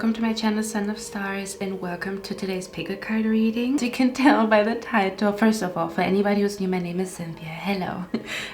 welcome to my channel Son of Stars, and welcome to today's pick a card reading. As you can tell by the title, first of all, for anybody who's new, my name is Cynthia. Hello.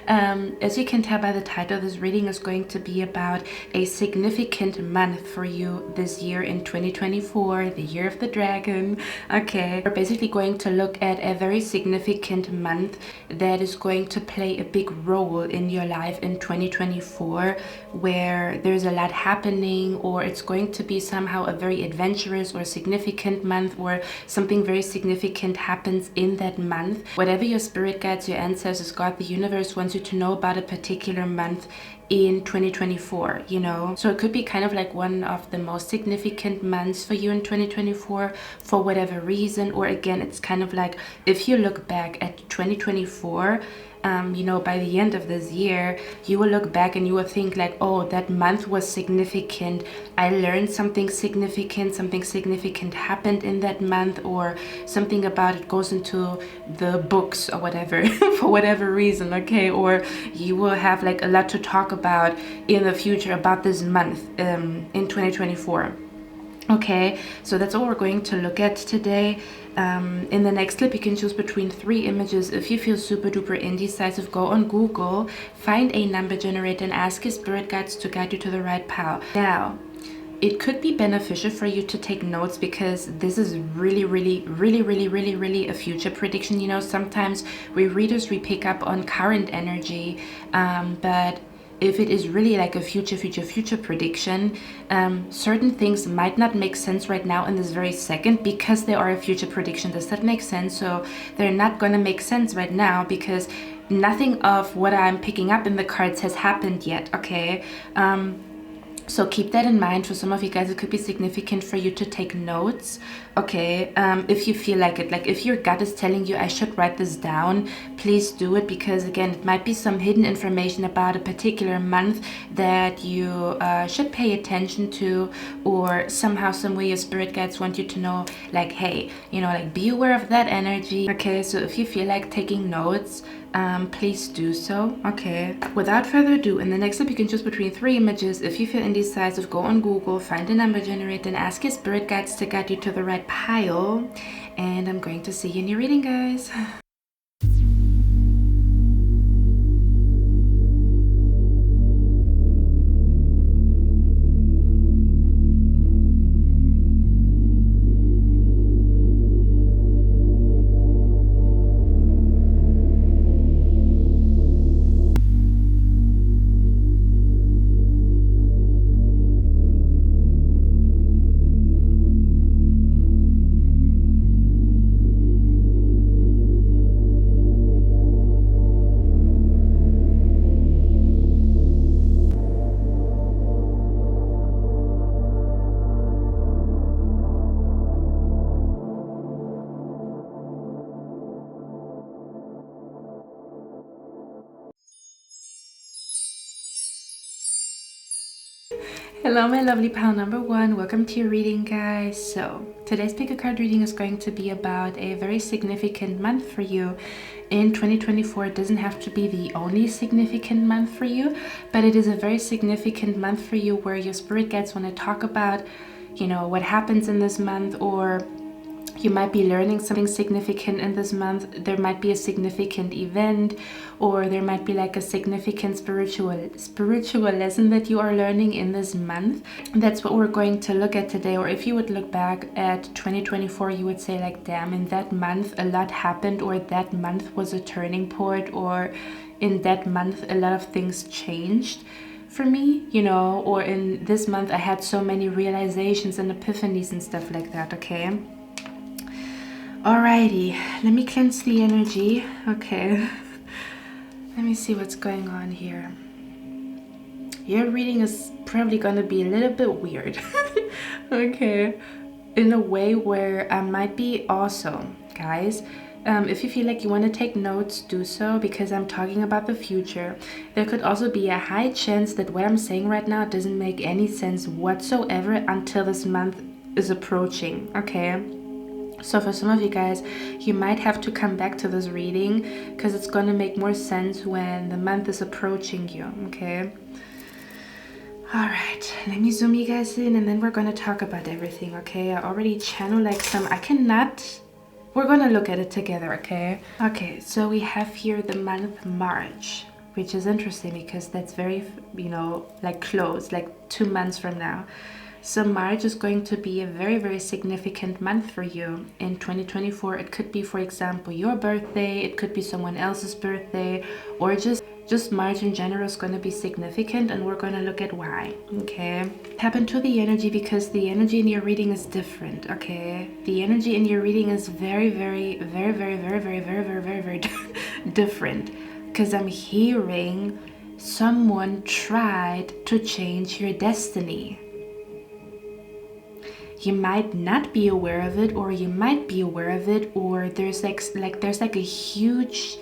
As you can tell by the title, this reading is going to be about a significant month for you this year in 2024, the year of the dragon. Okay, we're basically going to look at a very significant month that is going to play a big role in your life in 2024, where there's a lot happening, or it's going to be somehow a very adventurous or significant month, or something very significant happens in that month. Whatever your spirit guides, your ancestors, God, the universe wants you to know about a particular month in 2024, you know. So it could be kind of like one of the most significant months for you in 2024 for whatever reason, or again, it's kind of like if you look back at 2024, you know, by the end of this year, you will look back and you will think like, oh, that month was significant. I learned something significant happened in that month, or something about it goes into the books or whatever, for whatever reason, okay? Or you will have like a lot to talk about in the future about this month in 2024. Okay, so that's all we're going to look at today. In the next clip, you can choose between 3 images. If you feel super duper indecisive, go on Google, find a number generator and ask your spirit guides to guide you to the right pile. Now, it could be beneficial for you to take notes, because this is really a future prediction. You know, sometimes we readers, we pick up on current energy, but if it is really like a future prediction, certain things might not make sense right now in this very second, because they are a future prediction. Does that make sense? So they're not going to make sense right now because nothing of what I'm picking up in the cards has happened yet, okay? So keep that in mind. For some of you guys, it could be significant for you to take notes, okay? If you feel like it, like if your gut is telling you I should write this down, please do it, because again, it might be some hidden information about a particular month that you should pay attention to, or somehow, some way your spirit guides want you to know, like, hey, you know, like, be aware of that energy, okay? So if you feel like taking notes, please do so, okay? Without further ado, in the next step, you can choose between 3 images. If you feel indecisive, go on Google, find a number generator and ask your spirit guides to guide you to the right pile. And I'm going to see you in your reading, guys. Hello, my lovely pile number 1. Welcome to your reading, guys. So today's pick a card reading is going to be about a very significant month for you in 2024. It doesn't have to be the only significant month for you, but it is a very significant month for you where your spirit guides want to talk about, you know, what happens in this month, or you might be learning something significant in this month. There might be a significant event, or there might be like a significant spiritual lesson that you are learning in this month. That's what we're going to look at today. Or if you would look back at 2024, you would say like, damn, in that month a lot happened, or that month was a turning point, or in that month a lot of things changed for me, you know, or in this month I had so many realizations and epiphanies and stuff like that, okay? Alrighty, let me cleanse the energy. Okay, let me see what's going on here. Your reading is probably gonna be a little bit weird. Okay, in a way where I might be also, guys. If you feel like you want to take notes, do so, because I'm talking about the future. There could also be a high chance that what I'm saying right now doesn't make any sense whatsoever until this month is approaching, okay? So for some of you guys, you might have to come back to this reading, because it's going to make more sense when the month is approaching you, okay? All right, let me zoom you guys in and then we're gonna talk about everything, okay? I already channeled like some, we're gonna look at it together, okay? Okay, so we have here the month March, which is interesting because that's very, you know, like close, like 2 months from now. So March is going to be a very, very significant month for you in 2024. It could be, for example, your birthday, it could be someone else's birthday, or just March in general is going to be significant, and we're going to look at why. Okay, tap into the energy because the energy in your reading is different. Okay, the energy in your reading is very different, because I'm hearing someone tried to change your destiny. You might not be aware of it, or you might be aware of it, or there's like a huge,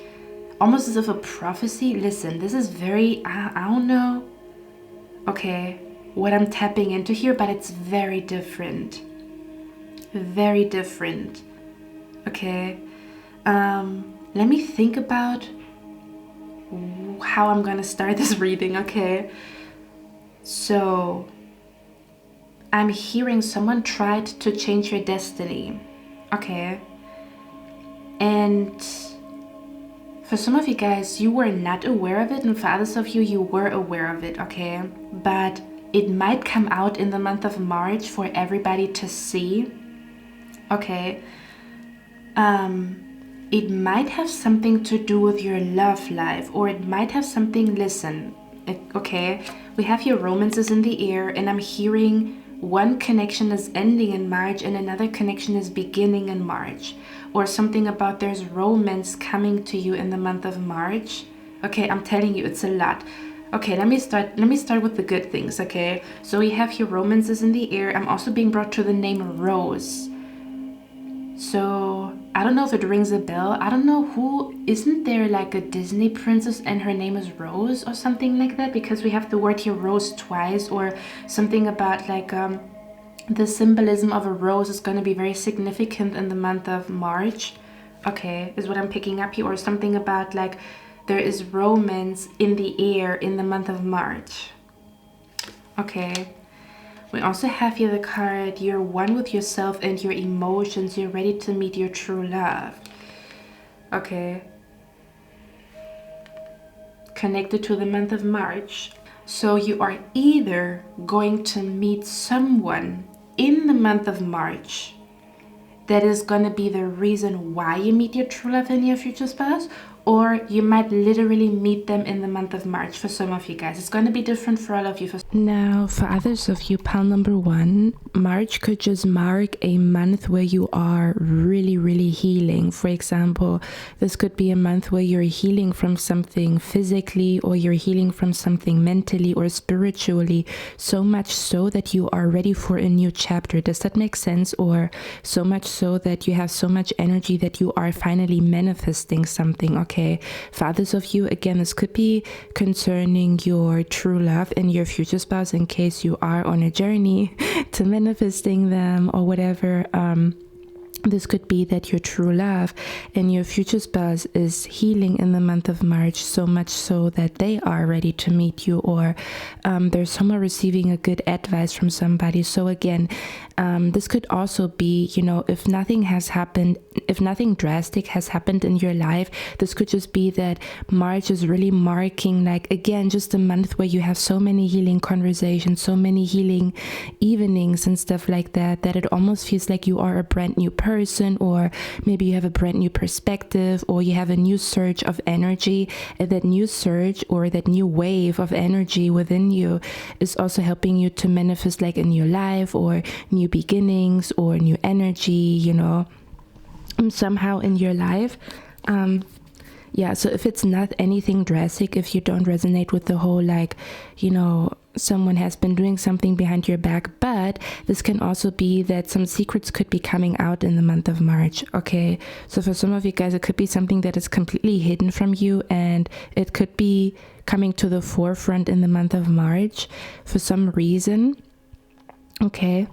almost as if a prophecy. Listen, this is very, I don't know, okay, what I'm tapping into here, but it's very different. Very different. Okay. Let me think about how I'm gonna start this reading, okay? So, I'm hearing someone tried to change your destiny, okay? And for some of you guys, you were not aware of it, and for others of you, you were aware of it, okay? But it might come out in the month of March for everybody to see, okay? It might have something to do with your love life, or it might have something, listen, okay? We have here romances in the air, and I'm hearing one connection is ending in March and another connection is beginning in March, or something about there's romance coming to you in the month of March. Okay, I'm telling you, it's a lot. Okay, let me start with the good things, okay? So we have here romances in the air. I'm also being brought to the name Rose. So I don't know if it rings a bell. I don't know who, isn't there like a Disney princess and her name is Rose or something like that? Because we have the word here rose twice, or something about like the symbolism of a rose is going to be very significant in the month of March. Okay, is what I'm picking up here, or something about like there is romance in the air in the month of March. Okay. We also have here the card, you're one with yourself and your emotions. You're ready to meet your true love. Okay. Connected to the month of March. So you are either going to meet someone in the month of March that is going to be the reason why you meet your true love and your future spouse, or you might literally meet them in the month of March for some of you guys. It's going to be different for all of you. Now, for others of you, pile number one, March could just mark a month where you are really healing. For example, this could be a month where you're healing from something physically, or you're healing from something mentally or spiritually, so much so that you are ready for a new chapter. Does that make sense? Or so much so that you have so much energy that you are finally manifesting something. Okay, for others of you, again, this could be concerning your true love and your future spouse, in case you are on a journey to manifesting them or whatever. This could be that your true love and your future spouse is healing in the month of March, so much so that they are ready to meet you, or there's someone receiving a good advice from somebody. So again, this could also be, you know, if nothing drastic has happened in your life, this could just be that March is really marking, like, again, just a month where you have so many healing conversations, so many healing evenings and stuff like that, that it almost feels like you are a brand new person, or maybe you have a brand new perspective, or you have a new surge of energy, and that new surge or that new wave of energy within you is also helping you to manifest like a new life, or new beginnings, or new energy, you know, somehow in your life. Yeah, so if it's not anything drastic, if you don't resonate with the whole, like, you know, someone has been doing something behind your back, but this can also be that some secrets could be coming out in the month of March. Okay, so for some of you guys, it could be something that is completely hidden from you, and it could be coming to the forefront in the month of March for some reason. Okay,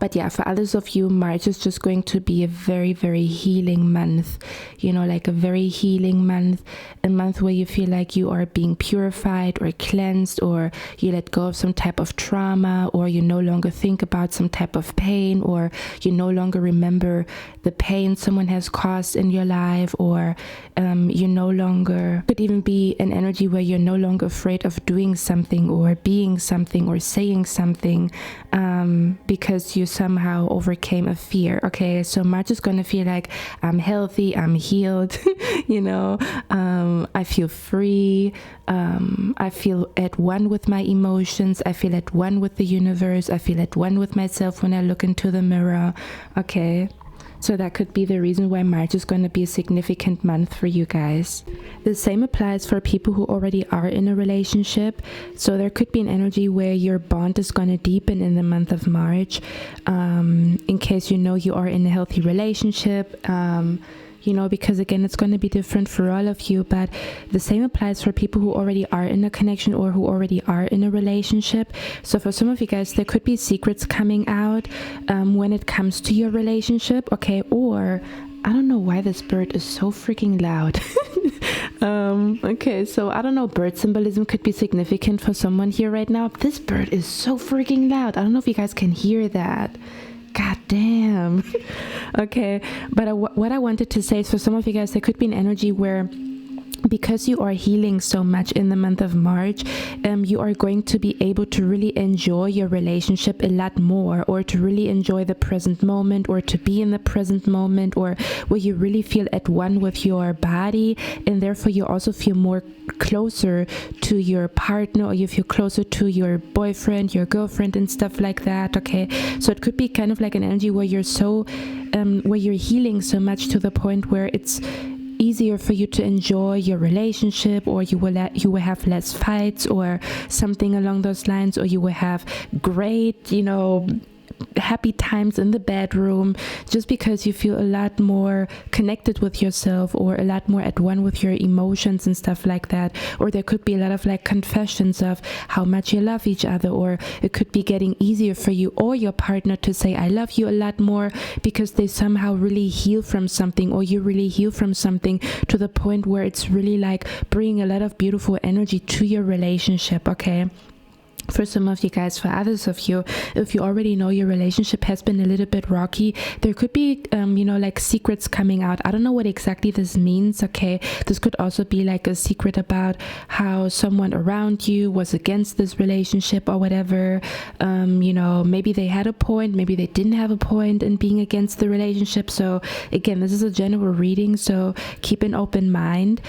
But yeah, for others of you, March is just going to be a very, very healing month, you know, like a very healing month, a month where you feel like you are being purified or cleansed, or you let go of some type of trauma, or you no longer think about some type of pain, or you no longer remember the pain someone has caused in your life, or you no longer, could even be an energy where you're no longer afraid of doing something or being something or saying something, because you somehow overcame a fear. Okay, so March is going to feel like I'm healthy, I'm healed, you know, I feel free, I feel at one with my emotions, I feel at one with the universe, I feel at one with myself when I look into the mirror. Okay, so that could be the reason why March is going to be a significant month for you guys. The same applies for people who already are in a relationship. So there could be an energy where your bond is going to deepen in the month of March. In case you know you are in a healthy relationship, you know, because again, it's going to be different for all of you, but the same applies for people who already are in a connection or who already are in a relationship. So for some of you guys, there could be secrets coming out when it comes to your relationship, okay? Or I don't know why this bird is so freaking loud. Okay, so I don't know, bird symbolism could be significant for someone here right now. This bird is so freaking loud. I don't know if you guys can hear that. God damn. Okay, but what I wanted to say is, for some of you guys, there could be an energy where, because you are healing so much in the month of March, you are going to be able to really enjoy your relationship a lot more, or to really enjoy the present moment, or to be in the present moment, or where you really feel at one with your body, and therefore you also feel more closer to your partner, or you feel closer to your boyfriend, your girlfriend, and stuff like that. Okay, so it could be kind of like an energy where you're so where you're healing so much to the point where it's easier for you to enjoy your relationship, or you will have less fights or something along those lines, or you will have great, you know, happy times in the bedroom, just because you feel a lot more connected with yourself, or a lot more at one with your emotions and stuff like that. Or there could be a lot of like confessions of how much you love each other, or it could be getting easier for you or your partner to say I love you a lot more, because they somehow really heal from something, or you really heal from something, to the point where it's really like bringing a lot of beautiful energy to your relationship. Okay, for some of you guys. For others of you, if you already know your relationship has been a little bit rocky, there could be you know, like secrets coming out. I don't know what exactly this means. Okay, this could also be like a secret about how someone around you was against this relationship or whatever. You know, maybe they had a point, maybe they didn't have a point in being against the relationship. So again, this is a general reading, so keep an open mind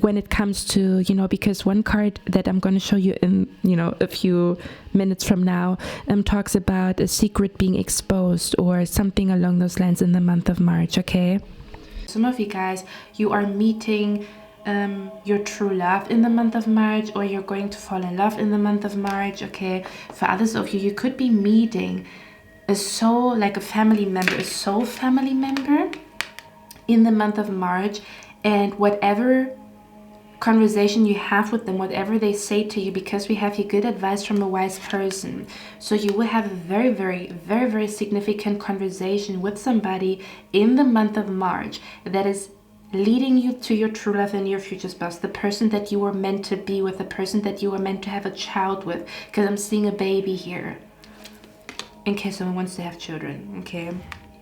when it comes to, you know, because one card that I'm going to show you in, you know, a few minutes from now talks about a secret being exposed or something along those lines in the month of March. Okay, some of you guys, you are meeting your true love in the month of March, or you're going to fall in love in the month of March. Okay, for others of you, you could be meeting a soul, like a family member, a soul family member in the month of March, and whatever conversation you have with them, whatever they say to you, because we have here good advice from a wise person, so you will have a very, very, very, very significant conversation with somebody in the month of March that is leading you to your true love and your future spouse, the person that you were meant to be with, the person that you were meant to have a child with, because I'm seeing a baby here, in case someone wants to have children. Okay,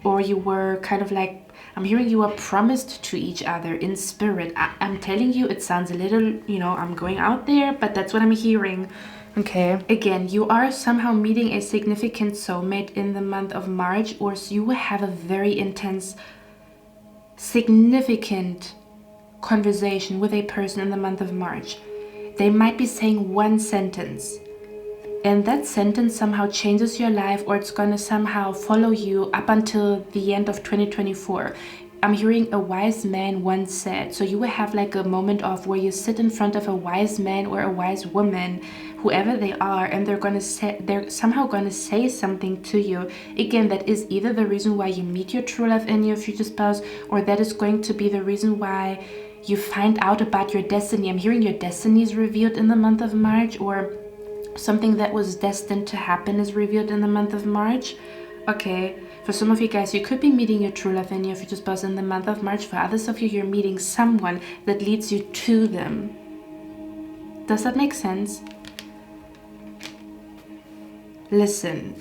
or you were kind of like, I'm hearing you are promised to each other in spirit. I'm telling you, it sounds a little, you know, I'm going out there, but that's what I'm hearing. Okay, again, you are somehow meeting a significant soulmate in the month of March, or so you will have a very intense, significant conversation with a person in the month of March. They might be saying one sentence, and that sentence somehow changes your life, or it's gonna somehow follow you up until the end of 2024. I'm hearing a wise man once said, so you will have like a moment of where you sit in front of a wise man or a wise woman, whoever they are, and they're somehow gonna say something to you. Again, that is either the reason why you meet your true love and your future spouse, or that is going to be the reason why you find out about your destiny. I'm hearing your destiny is revealed in the month of March, or something that was destined to happen is revealed in the month of March. Okay, for some of you guys, you could be meeting your true love and your future spouse in the month of March. For others of you, you're meeting someone that leads you to them. Does that make sense? Listen,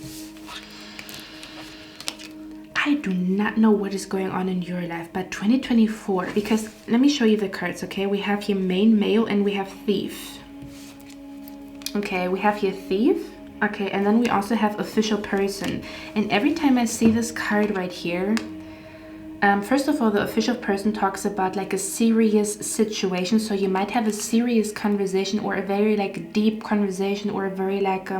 I do not know what is going on in your life, but 2024, because let me show you the cards, okay? We have here main male and we have thief. Okay, we have here thief. Okay, and then we also have official person. And every time I see this card right here, first of all, the official person talks about like a serious situation. So you might have a serious conversation or a very like deep conversation or a very like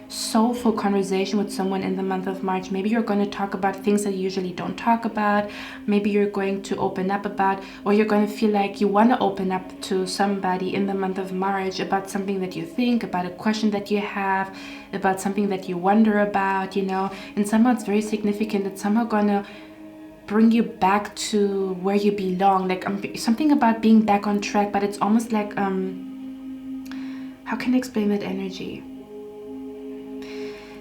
soulful conversation with someone in the month of March. Maybe you're going to talk about things that you usually don't talk about. Maybe you're going to open up about, or you're going to feel like you want to open up to somebody in the month of March about something that you think, about a question that you have, about something that you wonder about, you know. And somehow it's very significant. It's somehow going to bring you back to where you belong, like something about being back on track. But it's almost like how can I explain that energy?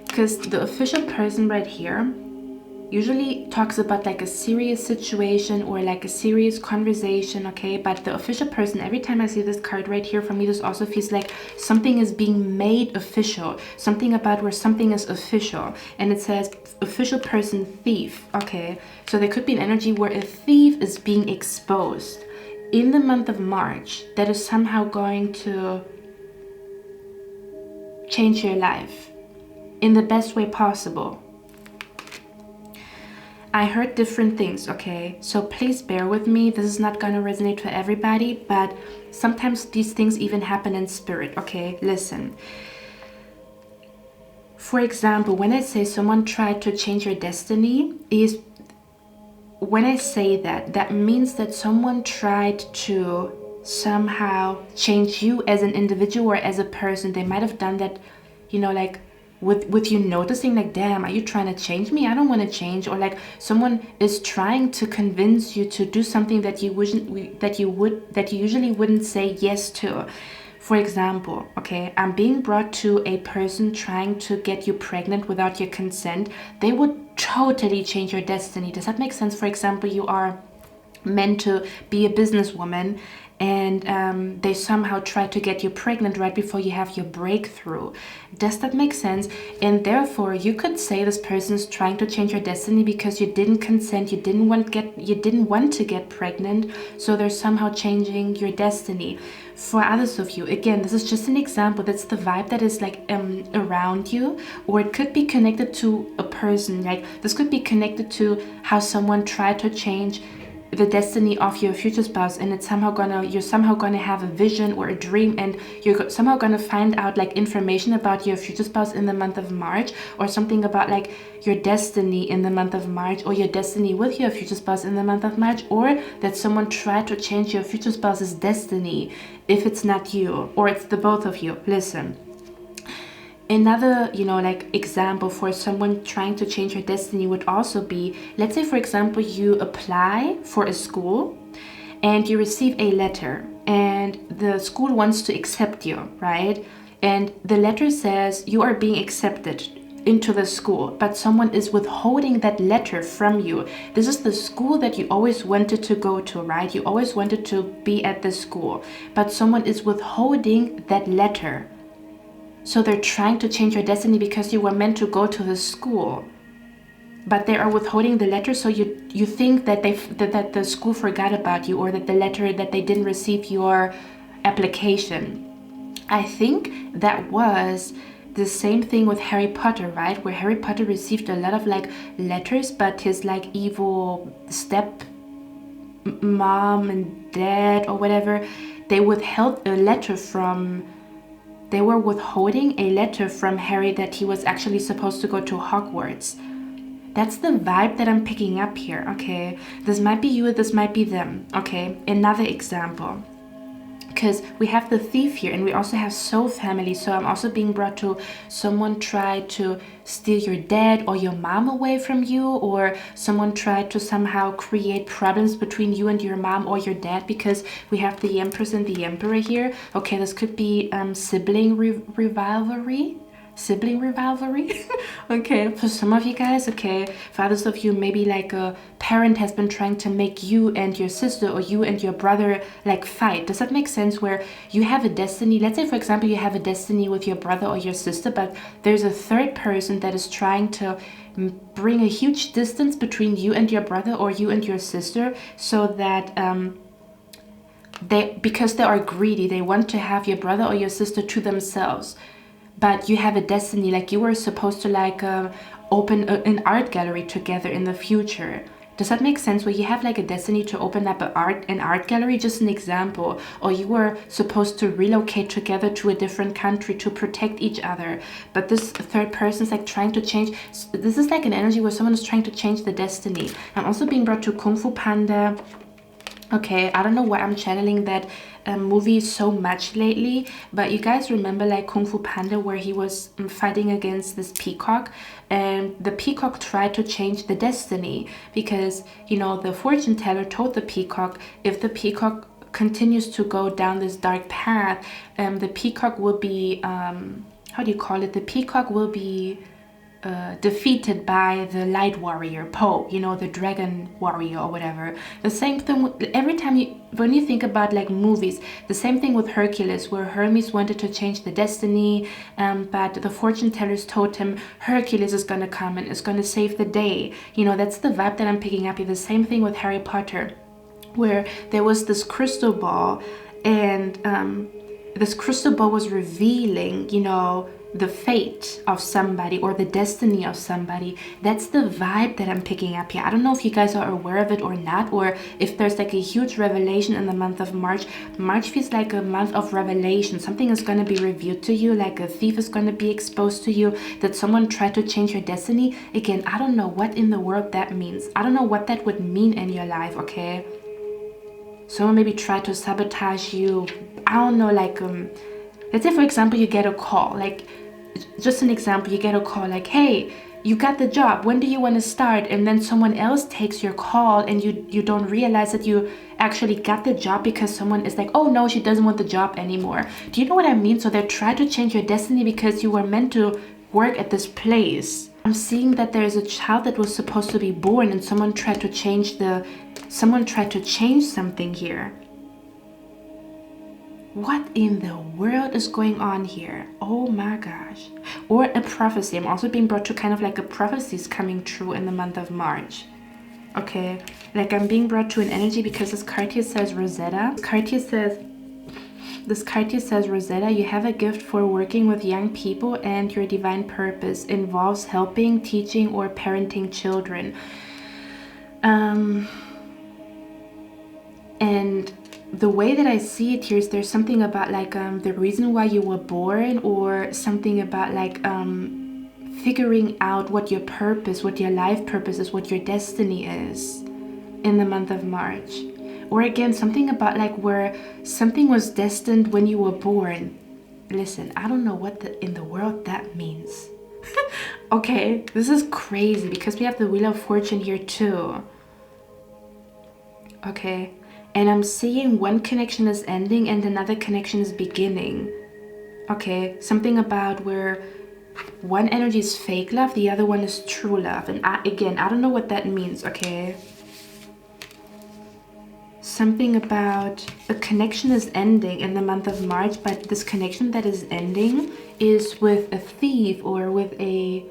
Because the official person right here usually talks about like a serious situation or like a serious conversation, okay? But the official person, every time I see this card right here, for me this also feels like something is being made official, something about where something is official. And it says official person thief, okay? So there could be an energy where a thief is being exposed in the month of March that is somehow going to change your life in the best way possible. I heard different things, okay? So please bear with me. This is not going to resonate for everybody, but sometimes these things even happen in spirit, okay? Listen. For example, when I say someone tried to change your destiny, when I say that, that means that someone tried to somehow change you as an individual or as a person. They might have done that, you know, like with you noticing like, damn, are you trying to change me? I don't want to change. Or like someone is trying to convince you to do something that you usually wouldn't say yes to. For example, okay, I'm being brought to a person trying to get you pregnant without your consent. They would totally change your destiny. Does that make sense? For example, you are meant to be a businesswoman and they somehow try to get you pregnant right before you have your breakthrough. Does that make sense? And therefore you could say this person is trying to change your destiny because you didn't consent, you didn't want to get pregnant, so they're somehow changing your destiny. For others of you, again, this is just an example. That's the vibe that is like around you, or it could be connected to a person. Like this could be connected to how someone tried to change the destiny of your future spouse, and it's you're somehow gonna have a vision or a dream, and you're somehow gonna find out like information about your future spouse in the month of March, or something about like your destiny in the month of March, or your destiny with your future spouse in the month of March, or that someone tried to change your future spouse's destiny if it's not you, or it's the both of you. Listen. Another, like example for someone trying to change her destiny would also be, let's say, for example, you apply for a school and you receive a letter and the school wants to accept you, right? And the letter says you are being accepted into the school, but someone is withholding that letter from you. This is the school that you always wanted to go to, right? You always wanted to be at the school, but someone is withholding that letter. So they're trying to change your destiny because you were meant to go to the school, but they are withholding the letter. So you think that that the school forgot about you, or that the letter that they didn't receive your application. I think that was the same thing with Harry Potter, right? Where Harry Potter received a lot of like letters, but his like evil step mom and dad or whatever, they withheld a letter from. They were withholding a letter from Harry that he was actually supposed to go to Hogwarts. That's the vibe that I'm picking up here, okay? This might be you, this might be them, okay? Another example because we have the thief here and we also have soul family. So I'm also being brought to someone tried to steal your dad or your mom away from you, or someone tried to somehow create problems between you and your mom or your dad, because we have the Empress and the Emperor here. Okay, this could be sibling rivalry. Okay, for some of you guys. Okay, for others of you, maybe like a parent has been trying to make you and your sister or you and your brother like fight. Does that make sense? Where you have a destiny, let's say for example you have a destiny with your brother or your sister, but there's a third person that is trying to bring a huge distance between you and your brother or you and your sister, so that because they are greedy, they want to have your brother or your sister to themselves. But you have a destiny, like you were supposed to like open an art gallery together in the future. Does that make sense? Where you have like a destiny to open up an art gallery, just an example. Or you were supposed to relocate together to a different country to protect each other. But this third person is like trying to change. This is like an energy where someone is trying to change the destiny. I'm also being brought to Kung Fu Panda. Okay, I don't know why I'm channeling that movie so much lately, but you guys remember like Kung Fu Panda, where he was fighting against this peacock, and the peacock tried to change the destiny, because you know the fortune teller told the peacock, if the peacock continues to go down this dark path, the peacock will be how do you call it, the peacock will be defeated by the light warrior Po, you know, the dragon warrior or whatever. The same thing every time when you think about like movies, the same thing with Hercules, where Hermes wanted to change the destiny, but the fortune tellers told him Hercules is gonna come and is gonna save the day. You know, that's the vibe that I'm picking up here. The same thing with Harry Potter, where there was this crystal ball, and this crystal ball was revealing, you know, the fate of somebody or the destiny of somebody. That's the vibe that I'm picking up here. I don't know if you guys are aware of it or not, or if there's like a huge revelation in the month of March. March feels like a month of revelation. Something is going to be revealed to you, like a thief is going to be exposed to you, that someone tried to change your destiny. Again, I don't know what in the world that means. I don't know what that would mean in your life, okay? Someone maybe tried to sabotage you. I don't know, like let's say for example you get a call, like just an example, you get a call like, hey, you got the job, when do you want to start? And then someone else takes your call, and you don't realize that you actually got the job, because someone is like, oh no, she doesn't want the job anymore. Do you know what I mean? So they try to change your destiny because you were meant to work at this place. I'm seeing that there is a child that was supposed to be born, and someone tried to change something here. What in the world is going on here? Oh my gosh. Or a prophecy. I'm also being brought to kind of like a prophecy is coming true in the month of March. Okay, like I'm being brought to an energy, because this card here says Rosetta. This card here says Rosetta, you have a gift for working with young people, and your divine purpose involves helping, teaching, or parenting children. And the way that I see it here is there's something about like the reason why you were born, or something about like figuring out what your purpose, what your life purpose is, what your destiny is in the month of March. Or again, something about like where something was destined when you were born. Listen, I don't know what in the world that means. Okay, this is crazy, because we have the Wheel of Fortune here too. Okay. And I'm seeing one connection is ending and another connection is beginning. Okay, something about where one energy is fake love, the other one is true love. And again, I don't know what that means, okay? Something about a connection is ending in the month of March, but this connection that is ending is with a thief or with a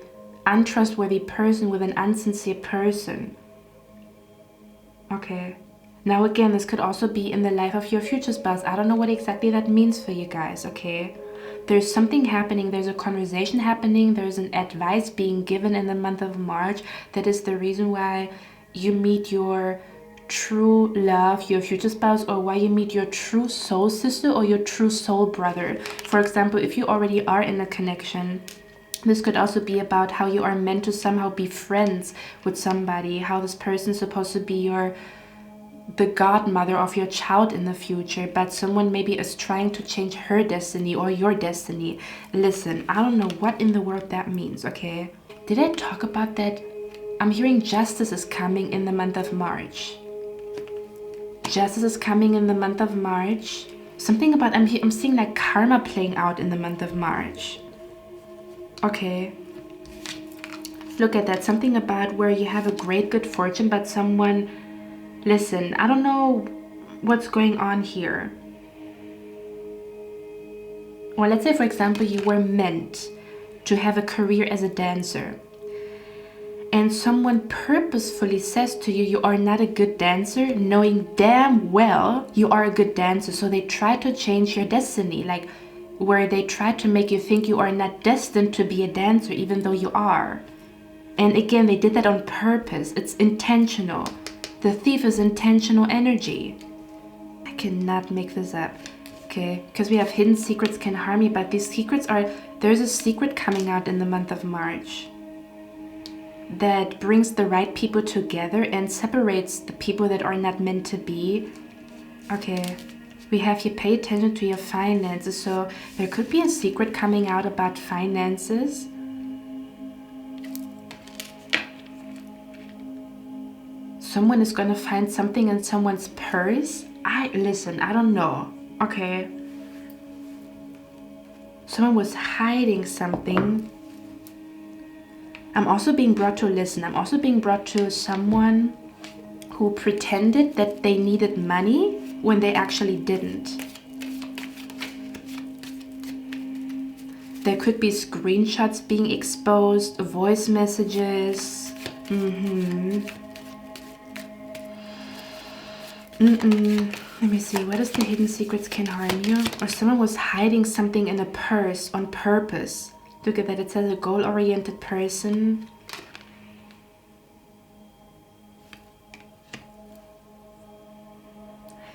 untrustworthy person, with an insincere person. Okay. Now again, this could also be in the life of your future spouse. I don't know what exactly that means for you guys, okay? There's something happening, there's a conversation happening, there's an advice being given in the month of March. That is the reason why you meet your true love, your future spouse, or why you meet your true soul sister or your true soul brother. For example, if you already are in a connection, this could also be about how you are meant to somehow be friends with somebody, how this person is supposed to be your the godmother of your child in the future, but someone maybe is trying to change her destiny or your destiny. Listen, I don't know what in the world that means, okay? Did I talk about that? I'm hearing justice is coming in the month of March. Justice is coming in the month of March. Something about, I'm seeing like karma playing out in the month of March. Okay. Look at that. Something about where you have a great good fortune, but someone... Listen, I don't know what's going on here. Or let's say, for example, you were meant to have a career as a dancer. And someone purposefully says to you, you are not a good dancer, knowing damn well you are a good dancer. So they try to change your destiny, like where they try to make you think you are not destined to be a dancer, even though you are. And again, they did that on purpose. It's intentional. The thief is intentional energy. I cannot make this up. Okay, because we have hidden secrets can harm you, but these secrets are, there's a secret coming out in the month of March that brings the right people together and separates the people that are not meant to be. Okay, we have you pay attention to your finances. So there could be a secret coming out about finances. Someone is gonna find something in someone's purse. Listen, I don't know. Okay. Someone was hiding something. I'm also being brought to listen. I'm also being brought to someone who pretended that they needed money when they actually didn't. There could be screenshots being exposed, voice messages. Let me see. What is the hidden secrets can harm you? Or someone was hiding something in a purse on purpose. Look at that. It says a goal-oriented person.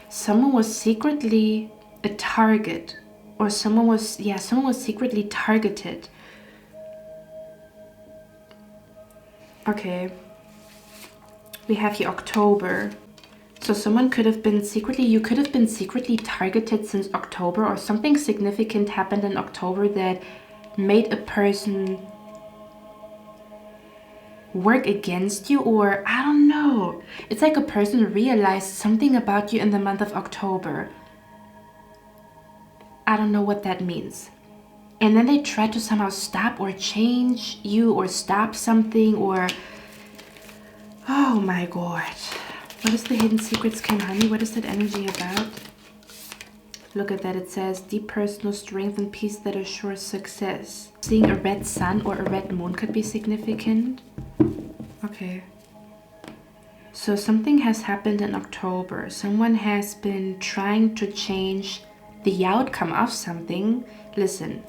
Someone was secretly a target. Or someone was secretly targeted. Okay. We have here October. So someone could have been secretly, you could have been secretly targeted since October, or something significant happened in October that made a person work against you, or I don't know. It's like a person realized something about you in the month of October. I don't know what that means. And then they try to somehow stop or change you or stop something, or oh my God. What is the hidden secrets can harm you? What is that energy about? Look at that. It says deep personal strength and peace that assures success. Seeing a red sun or a red moon could be significant. Okay. So something has happened in October. Someone has been trying to change the outcome of something. Listen,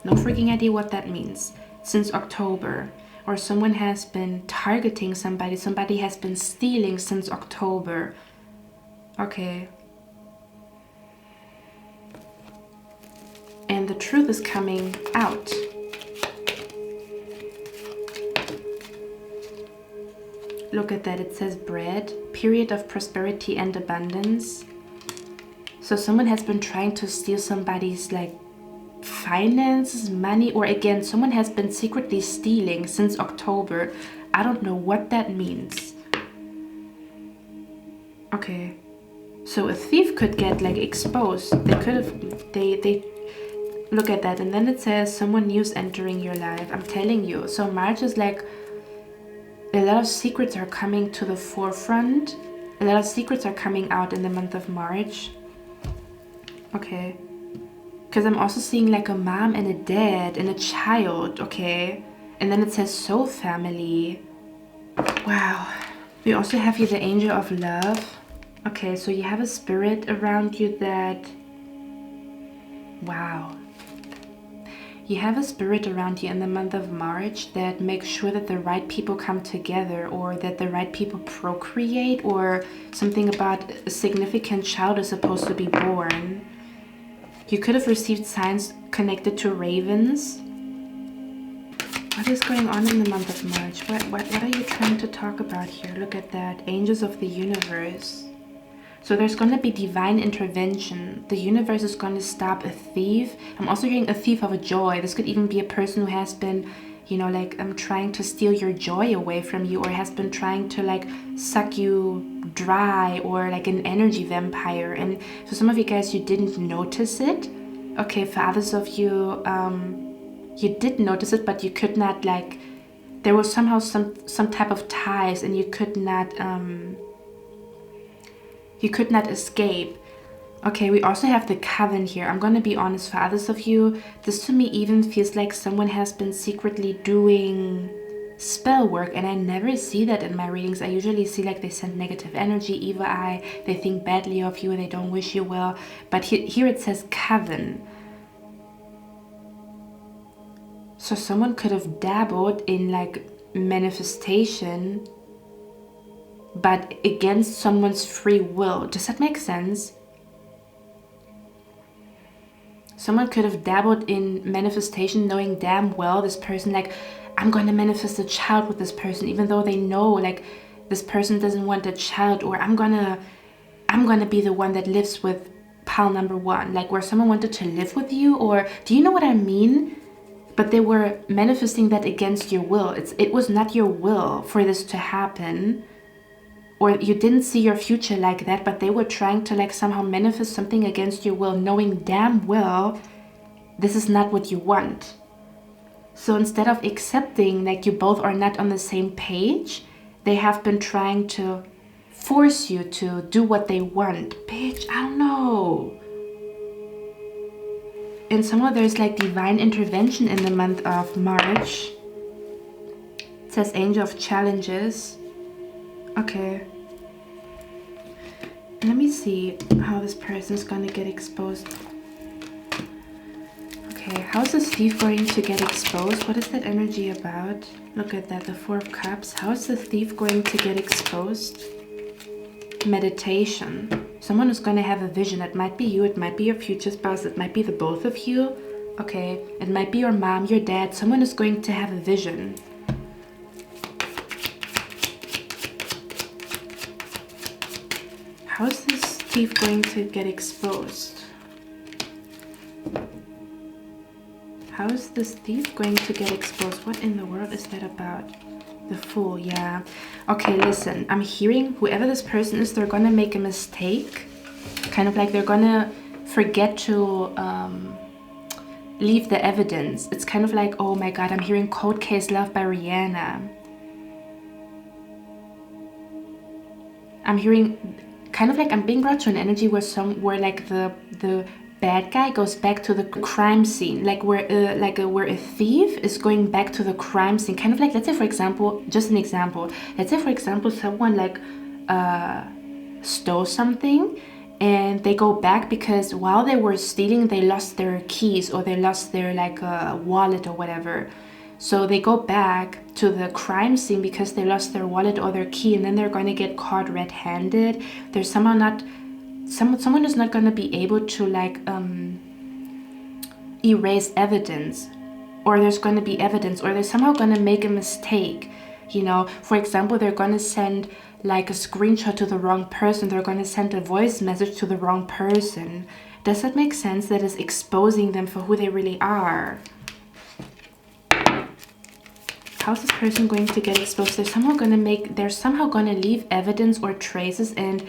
no freaking idea what that means. Since October. Or someone has been targeting somebody. Somebody has been stealing since October. Okay. And the truth is coming out. Look at that. It says bread. Period of prosperity and abundance. So someone has been trying to steal somebody's like finances, money, or again, someone has been secretly stealing since October. I don't know what that means. Okay. So a thief could get like exposed. They could have, they look at that. And then it says someone new is entering your life. I'm telling you. So March is like, a lot of secrets are coming to the forefront. A lot of secrets are coming out in the month of March. Okay. Because I'm also seeing like a mom and a dad and a child, okay? And then it says soul family. Wow. We also have here the angel of love. Okay, so you have a spirit around you that... Wow. You have a spirit around you in the month of March that makes sure that the right people come together, or that the right people procreate, or something about a significant child is supposed to be born. You could have received signs connected to ravens. What is going on in the month of March? What are you trying to talk about here? Look at that. Angels of the universe. So there's going to be divine intervention. The universe is going to stop a thief. I'm also hearing a thief of joy. This could even be a person who has been, you know, like trying to steal your joy away from you, or has been trying to like suck you dry, or like an energy vampire. And for some of you guys, you didn't notice it. Okay, for others of you, you did notice it, but you could not, like, there was somehow some type of ties, and you could not escape. Okay, we also have the coven here. I'm gonna be honest, for others of you, this to me even feels like someone has been secretly doing spell work, and I never see that in my readings. I usually see like they send negative energy, evil eye, they think badly of you, they don't wish you well. But here it says coven. So someone could have dabbled in like manifestation, but against someone's free will. Does that make sense? Someone could have dabbled in manifestation knowing damn well this person, like, I'm going to manifest a child with this person, even though they know like this person doesn't want a child, or I'm gonna be the one that lives with pal number one, like where someone wanted to live with you, or do you know what I mean? But they were manifesting that against your will. It was not your will for this to happen, or you didn't see your future like that, but they were trying to like somehow manifest something against your will, knowing damn well this is not what you want. So instead of accepting like you both are not on the same page, they have been trying to force you to do what they want. Bitch, I don't know. And somehow there's like divine intervention in the month of March. It says Angel of Challenges. Okay. Let me see how this person's gonna get exposed. Okay, how's this thief going to get exposed? What is that energy about? Look at that, the Four of Cups. How is the thief going to get exposed? Meditation. Someone is going to have a vision. It might be you, it might be your future spouse, it might be the both of you. Okay, it might be your mom, your dad. Someone is going to have a vision. How is this thief going to get exposed? How is this thief going to get exposed? What in the world is that about? The Fool, yeah. Okay, listen, I'm hearing whoever this person is, they're gonna make a mistake. Kind of like they're gonna forget to leave the evidence. It's kind of like, oh my god, I'm hearing Cold Case Love by Rihanna. I'm hearing kind of like I'm being brought to an energy where like the bad guy goes back to the crime scene, like where a thief is going back to the crime scene. Kind of like, let's say for example, just an example, let's say for example someone like stole something, and they go back because while they were stealing they lost their keys, or they lost their like wallet or whatever. So they go back to the crime scene because they lost their wallet or their key, and then they're going to get caught red-handed. There's somehow not someone is not going to be able to like erase evidence, or there's going to be evidence, or they're somehow going to make a mistake. You know, for example, they're going to send like a screenshot to the wrong person, they're going to send a voice message to the wrong person. Does that make sense? That is exposing them for who they really are. How's this person going to get exposed? They're somehow going to leave evidence or traces, and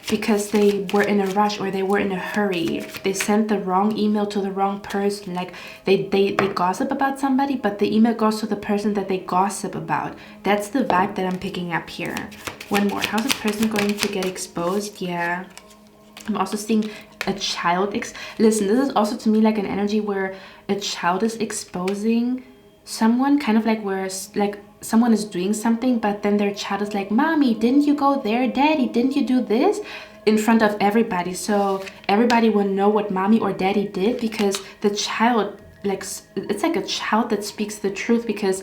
because they were in a rush or they were in a hurry, they sent the wrong email to the wrong person. Like they gossip about somebody, but the email goes to the person that they gossip about. That's the vibe that I'm picking up here. One more. How's this person going to get exposed? Yeah, I'm also seeing a child. Listen, this is also to me like an energy where a child is exposing someone, kind of like where like someone is doing something, but then their child is like, mommy, didn't you go there? Daddy, didn't you do this? In front of everybody. So everybody will know what mommy or daddy did, because the child, like, it's like a child that speaks the truth. Because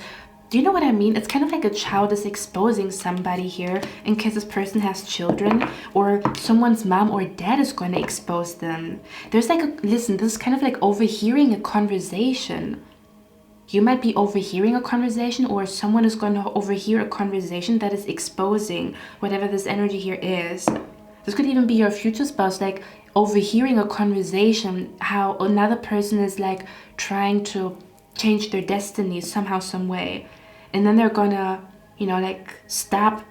do you know what I mean? It's kind of like a child is exposing somebody here, in case this person has children, or someone's mom or dad is going to expose them. There's like listen, this is kind of like overhearing a conversation. You might be overhearing a conversation, or someone is going to overhear a conversation that is exposing whatever this energy here is. This could even be your future spouse, like overhearing a conversation, how another person is like trying to change their destiny somehow, some way. And then they're gonna, you know, like stop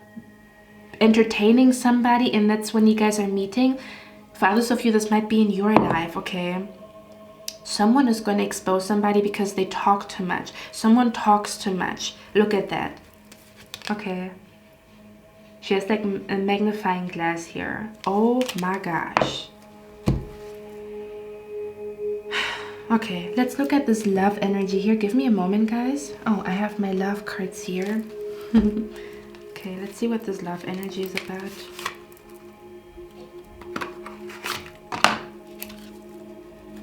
entertaining somebody, and that's when you guys are meeting. For others of you, this might be in your life, okay? Someone is going to expose somebody because they talk too much. Someone talks too much. Look at that. Okay. She has like a magnifying glass here. Oh my gosh. Okay, let's look at this love energy here. Give me a moment, guys. Oh, I have my love cards here. Okay, let's see what this love energy is about.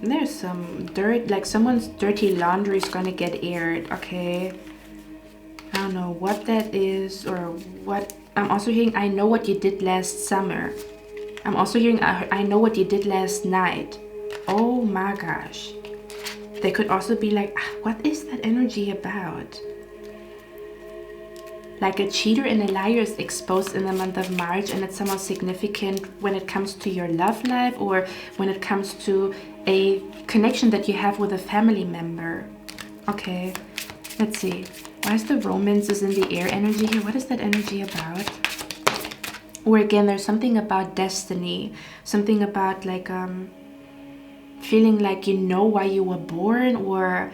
There's some dirt, like someone's dirty laundry is gonna get aired, okay? I don't know what that is or what. I'm also hearing, I know what you did last summer. I'm also hearing, I know what you did last night. Oh my gosh. They could also be like, what is that energy about? Like a cheater and a liar is exposed in the month of March, and it's somehow significant when it comes to your love life or when it comes to a connection that you have with a family member. Okay, let's see. Why is the romance is in the air energy here? What is that energy about? Or again, there's something about destiny, something about like feeling like you know why you were born, or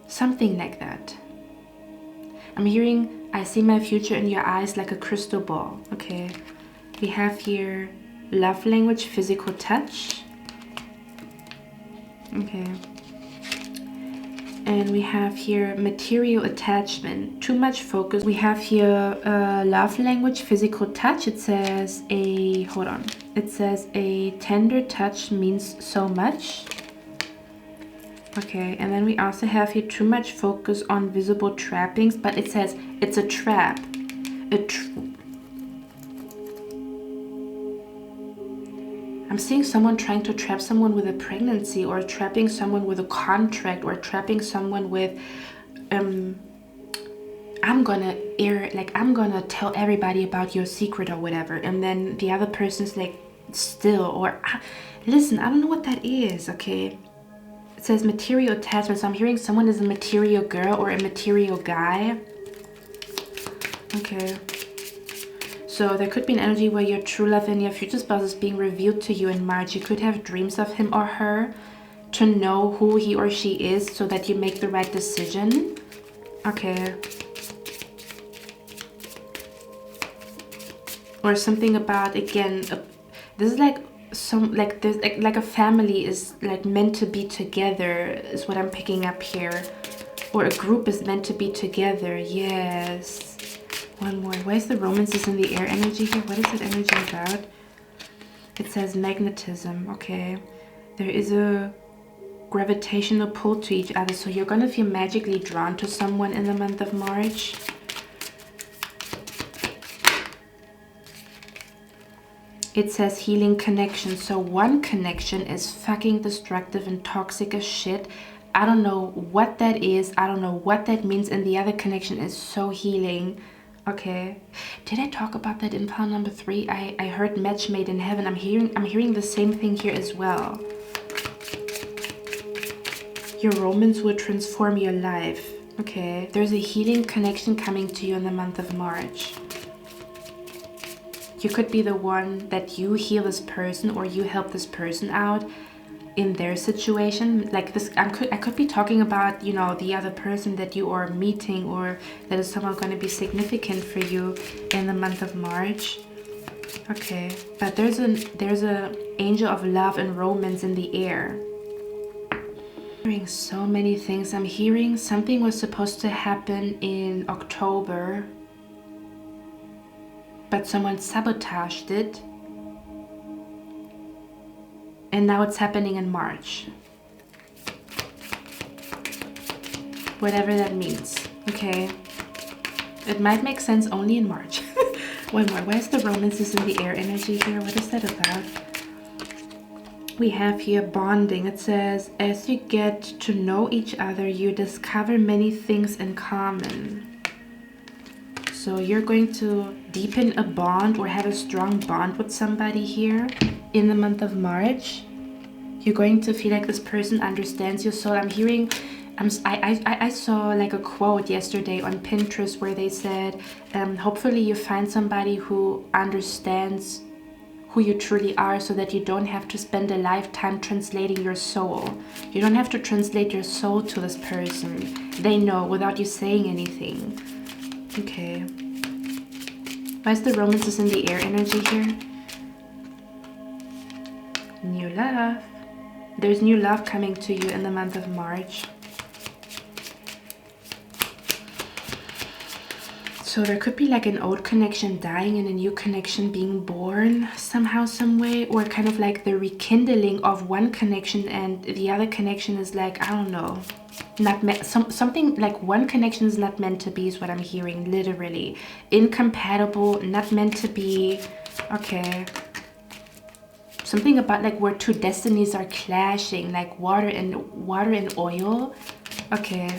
something like that. I'm hearing, I see my future in your eyes like a crystal ball. Okay, we have here love language, physical touch. Okay, and we have here material attachment, too much focus. We have here love language, physical touch. It says a, hold on, it says a tender touch means so much. Okay, and then we also have here too much focus on visible trappings, but it says it's a trap. I'm seeing someone trying to trap someone with a pregnancy, or trapping someone with a contract, or trapping someone with I'm gonna tell everybody about your secret or whatever, and then the other person's like still, or listen, I don't know what that is. Okay, it says material attachment, so I'm hearing someone is a material girl or a material guy. Okay, so there could be an energy where your true love and your future spouse is being revealed to you in March. You could have dreams of him or her, to know who he or she is so that you make the right decision. Okay, or something about, again, this is like some, like there's like a family is like meant to be together is what I'm picking up here, or a group is meant to be together. Yes, one more. Where's the romances in the air energy here? What is that energy about? It says magnetism. Okay, there is a gravitational pull to each other, so you're gonna feel magically drawn to someone in the month of March. It says healing connection. So one connection is fucking destructive and toxic as shit. I don't know what that is. I don't know what that means. And the other connection is so healing. Okay. Did I talk about that in pile number 3? I heard match made in heaven. I'm hearing the same thing here as well. Your romance will transform your life. Okay. There's a healing connection coming to you in the month of March. You could be the one that you heal this person, or you help this person out in their situation. Like this, I could be talking about, you know, the other person that you are meeting, or that is someone going to be significant for you in the month of March. Okay, but there's a angel of love and romance in the air. I'm hearing so many things. I'm hearing something was supposed to happen in October, but someone sabotaged it, and now it's happening in March. Whatever that means. Okay, it might make sense only in March. One more. Where's the romances in the air energy here? What is that about? We have here bonding. It says, as you get to know each other, you discover many things in common. So you're going to deepen a bond or have a strong bond with somebody here in the month of March. You're going to feel like this person understands your soul. I'm hearing, I saw like a quote yesterday on Pinterest where they said, hopefully you find somebody who understands who you truly are, so that you don't have to spend a lifetime translating your soul. You don't have to translate your soul to this person. They know without you saying anything. Okay. Why is the romances in the air energy here? New love. There's new love coming to you in the month of March. So there could be like an old connection dying and a new connection being born somehow, some way, or kind of like the rekindling of one connection and the other connection is like, I don't know, not meant, something like one connection is not meant to be is what I'm hearing, literally. Incompatible, not meant to be. Okay. Something about like where two destinies are clashing, like water and oil. Okay.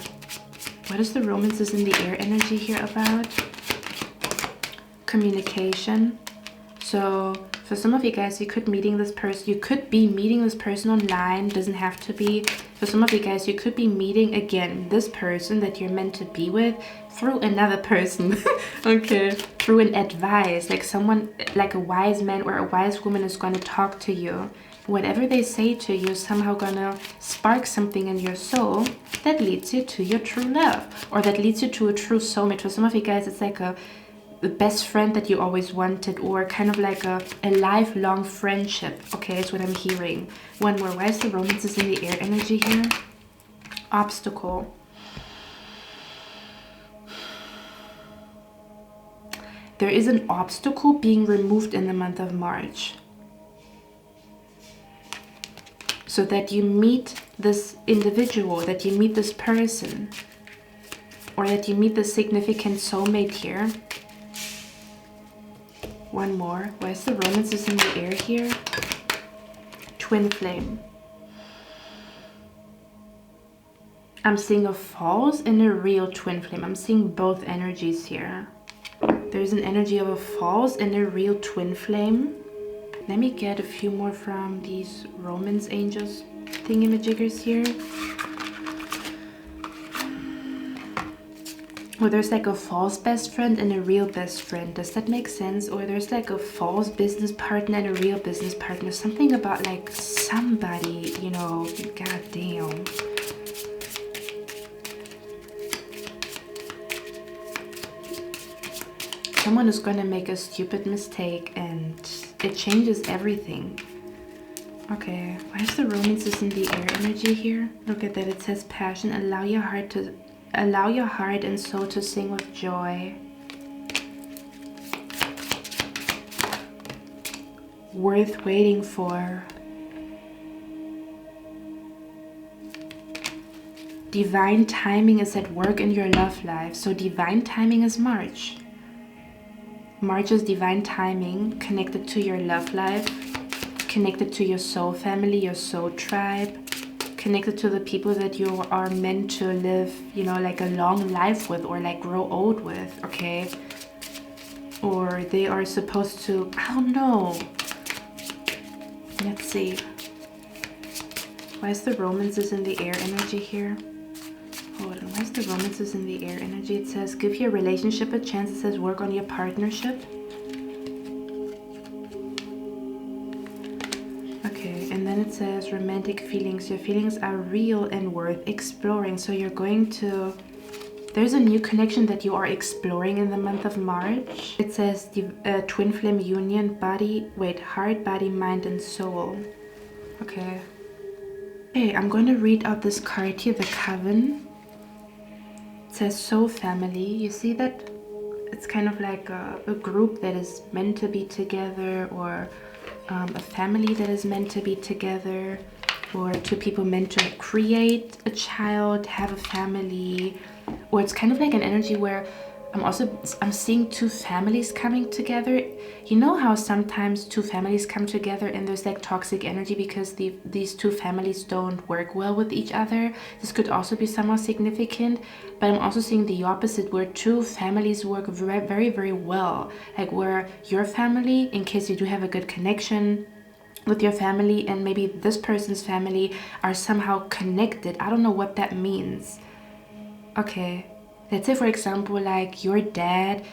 What is the romances in the air energy here about? Communication. So for some of you guys, you could be meeting this person online. Doesn't have to be. For some of you guys, you could be meeting again this person that you're meant to be with through another person. Okay, through an advice, like someone, like a wise man or a wise woman is going to talk to you. Whatever they say to you is somehow gonna spark something in your soul that leads you to your true love, or that leads you to a true soulmate. For some of you guys, it's like the best friend that you always wanted, or kind of like a lifelong friendship. Okay, is what I'm hearing. One more. Why is the romances in the air energy here? Obstacle. There is an obstacle being removed in the month of March, so that you meet this individual, that you meet this person, or that you meet the significant soulmate here. One more. Why is the romances in the air here? Twin flame. I'm seeing a false and a real twin flame. I'm seeing both energies here. There's an energy of a false and a real twin flame. Let me get a few more from these romance angels thingamajiggers here. Or there's like a false best friend and a real best friend. Does that make sense? Or there's like a false business partner and a real business partner. Something about like somebody, you know, god damn. Someone is gonna make a stupid mistake and it changes everything. Okay, why is the romances in the air energy here? Look at that, it says passion. Allow your heart and soul to sing with joy. Worth waiting for. Divine timing is at work in your love life. So divine timing is March. March is divine timing, connected to your love life, connected to your soul family, your soul tribe, connected to the people that you are meant to live, you know, like a long life with, or like grow old with, okay? Or they are supposed to, I don't know. Let's see. Why is the romances in the air energy here? Hold on, why is the romances in the air energy? It says give your relationship a chance. It says work on your partnership. Okay, and then it says romantic feelings. Your feelings are real and worth exploring. So you're going to, there's a new connection that you are exploring in the month of March. It says the twin flame union, heart, body, mind, and soul. Okay. Okay, I'm going to read out this card here, the Coven. It says soul family. You see that? It's kind of like a group that is meant to be together, or a family that is meant to be together, or two people meant to create a child, have a family. Or it's kind of like an energy where I'm seeing two families coming together. You know how sometimes two families come together and there's like toxic energy because these two families don't work well with each other. This could also be somewhat significant, but I'm also seeing the opposite, where two families work very, very, very well. Like where your family, in case you do have a good connection with your family, and maybe this person's family are somehow connected. I don't know what that means. Okay. Let's say, for example, like your dad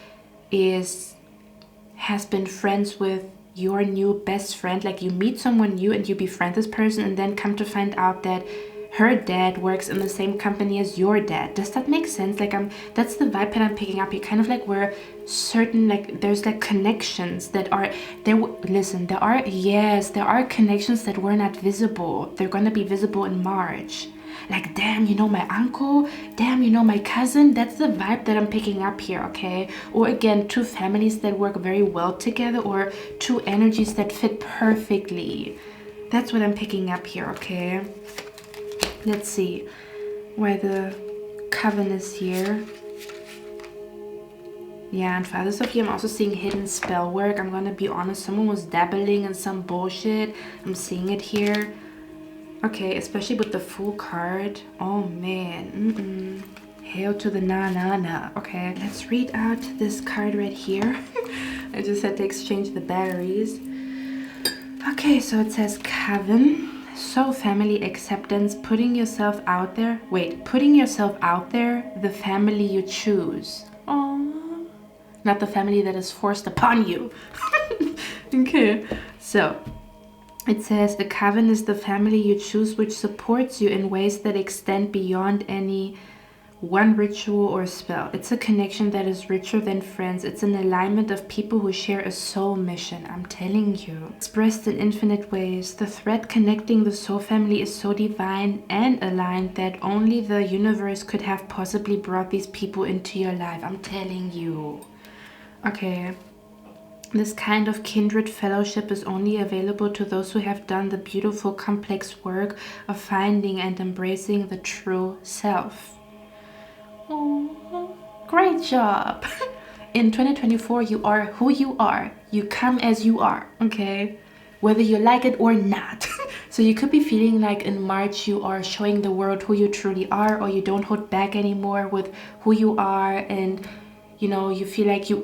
has been friends with your new best friend. Like you meet someone new and you befriend this person and then come to find out that her dad works in the same company as your dad. Does that make sense? Like that's the vibe that I'm picking up here. Kind of like where certain, like there's like connections that are there. Listen, there are connections that were not visible. They're gonna be visible in March. Like, damn, you know my uncle, damn, you know my cousin. That's the vibe that I'm picking up here, okay? Or again, two families that work very well together, or two energies that fit perfectly. That's what I'm picking up here, okay? Let's see why the coven is here. Yeah, and for others of you, I'm also seeing hidden spell work. I'm gonna be honest, someone was dabbling in some bullshit. I'm seeing it here. Okay, especially with the Fool card. Oh man. Hail to the na. Okay, let's read out this card right here. I just had to exchange the batteries. Okay, so it says Coven. So family acceptance, putting yourself out there. Wait, putting yourself out there, the family you choose. Oh, not the family that is forced upon you. Okay, so it says a coven is the family you choose which supports you in ways that extend beyond any one ritual or spell. It's a connection that is richer than friends. It's an alignment of people who share a soul mission. I'm telling you. Expressed in infinite ways, the thread connecting the soul family is so divine and aligned that only the universe could have possibly brought these people into your life. I'm telling you. Okay. This kind of kindred fellowship is only available to those who have done the beautiful, complex work of finding and embracing the true self. Oh, great job! In 2024, you are who you are. You come as you are, okay? Whether you like it or not. So you could be feeling like in March you are showing the world who you truly are, or you don't hold back anymore with who you are, and you know, you feel like you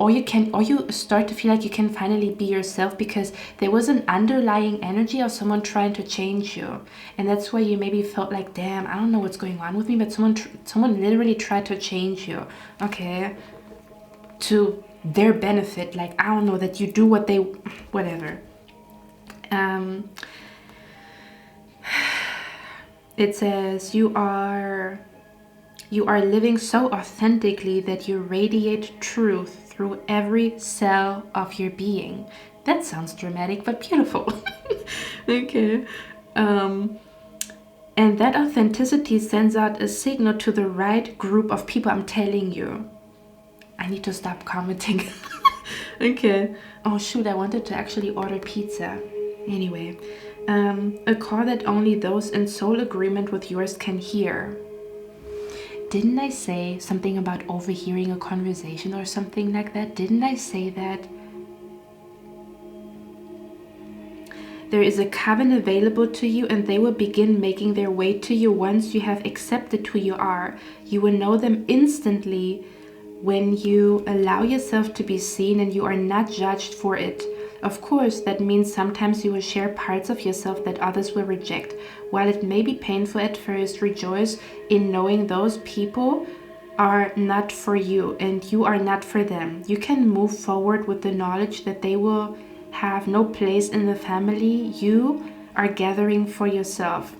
start to feel like you can finally be yourself, because there was an underlying energy of someone trying to change you. And that's why you maybe felt like, damn, I don't know what's going on with me, but someone literally tried to change you, okay? To their benefit, like, I don't know, that you do what they, whatever. It says you are living so authentically that you radiate truth through every cell of your being. That sounds dramatic, but beautiful. Okay. And that authenticity sends out a signal to the right group of people. I'm telling you. I need to stop commenting. Okay. Oh shoot, I wanted to actually order pizza. Anyway. A call that only those in soul agreement with yours can hear. Didn't I say something about overhearing a conversation or something like that? Didn't I say that? There is a coven available to you, and they will begin making their way to you once you have accepted who you are. You will know them instantly when you allow yourself to be seen and you are not judged for it. Of course, that means sometimes you will share parts of yourself that others will reject. While it may be painful at first, rejoice in knowing those people are not for you and you are not for them. You can move forward with the knowledge that they will have no place in the family you are gathering for yourself.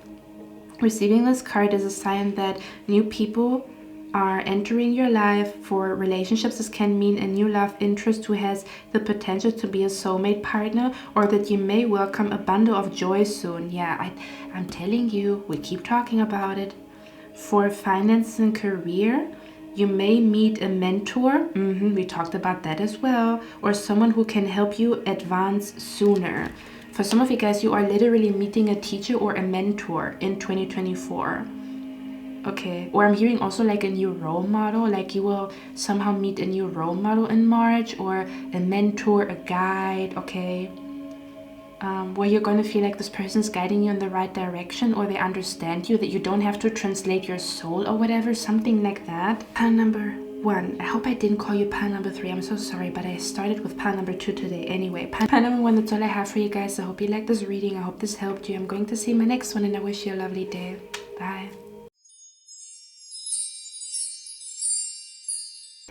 Receiving this card is a sign that new people are entering your life. For relationships, this can mean a new love interest who has the potential to be a soulmate partner, or that you may welcome a bundle of joy soon. Yeah, I'm telling you, we keep talking about it. For finance and career, you may meet a mentor. We talked about that as well. Or someone who can help you advance sooner. For some of you guys, you are literally meeting a teacher or a mentor in 2024. okay? Or I'm hearing also like a new role model, like you will somehow meet a new role model in March, or a mentor, a guide, okay? Where you're going to feel like this person's guiding you in the right direction, or they understand you, that you don't have to translate your soul or whatever, something like that. Pile number 1. I hope I didn't call you pile number 3. I'm so sorry, but I started with pile number 2 today. Anyway, pile number 1, that's all I have for you guys. I hope you liked this reading. I hope this helped you. I'm going to see my next one, and I wish you a lovely day. Bye.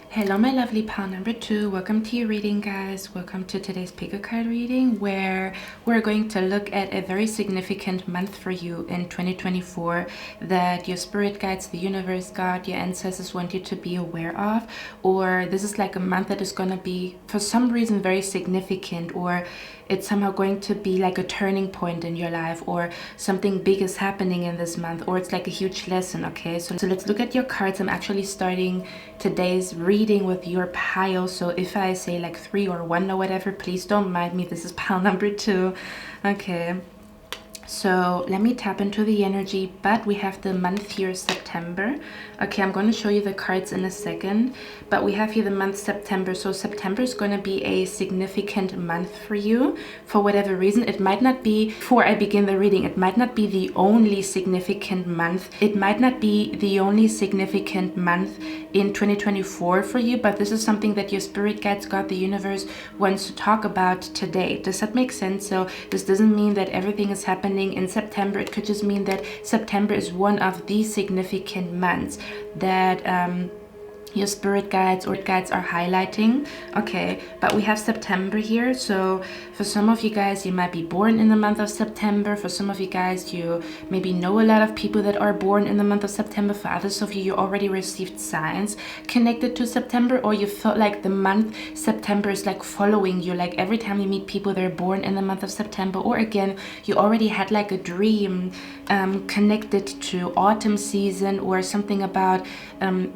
Hello my lovely pile number 2, welcome to your reading, guys. Welcome to today's pick a card reading, where we're going to look at a very significant month for you in 2024 that your spirit guides, the universe, God, your ancestors want you to be aware of. Or this is like a month that is going to be for some reason very significant, or it's somehow going to be like a turning point in your life, or something big is happening in this month, or it's like a huge lesson. Okay, so let's look at your cards. I'm actually starting today's reading with your pile, so if I say like 3 or 1 or whatever, please don't mind me. This is pile number 2. Okay, so let me tap into the energy, but we have the month here, September. Okay, I'm going to show you the cards in a second, but we have here the month September. So September is going to be a significant month for you for whatever reason. It might not be, before I begin the reading, it might not be the only significant month. It might not be the only significant month in 2024 for you, but this is something that your spirit guides, God, the universe, wants to talk about today. Does that make sense? So this doesn't mean that everything is happening in September. It could just mean that September is one of the significant months that your spirit guides or guides are highlighting. Okay, but we have September here. So for some of you guys, you might be born in the month of September. For some of you guys, you maybe know a lot of people that are born in the month of September. For others of you, you already received signs connected to September, or you felt like the month September is like following you. Like every time you meet people that are born in the month of September, or again, you already had like a dream connected to autumn season, or something about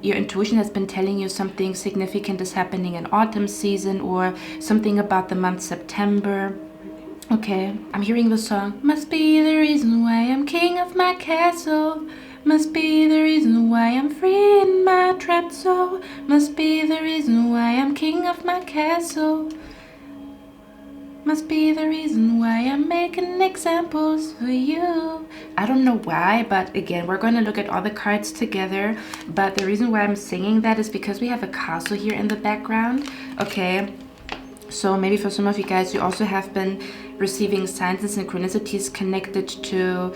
your intuition has been telling you something significant is happening in autumn season, or something about the month September. Okay, I'm hearing the song, must be the reason why I'm king of my castle, must be the reason why I'm free in my trapped soul, must be the reason why I'm king of my castle, must be the reason why I'm making examples for you. I don't know why, but again, we're going to look at all the cards together. But the reason why I'm singing that is because we have a castle here in the background. Okay, so maybe for some of you guys, you also have been receiving signs and synchronicities connected to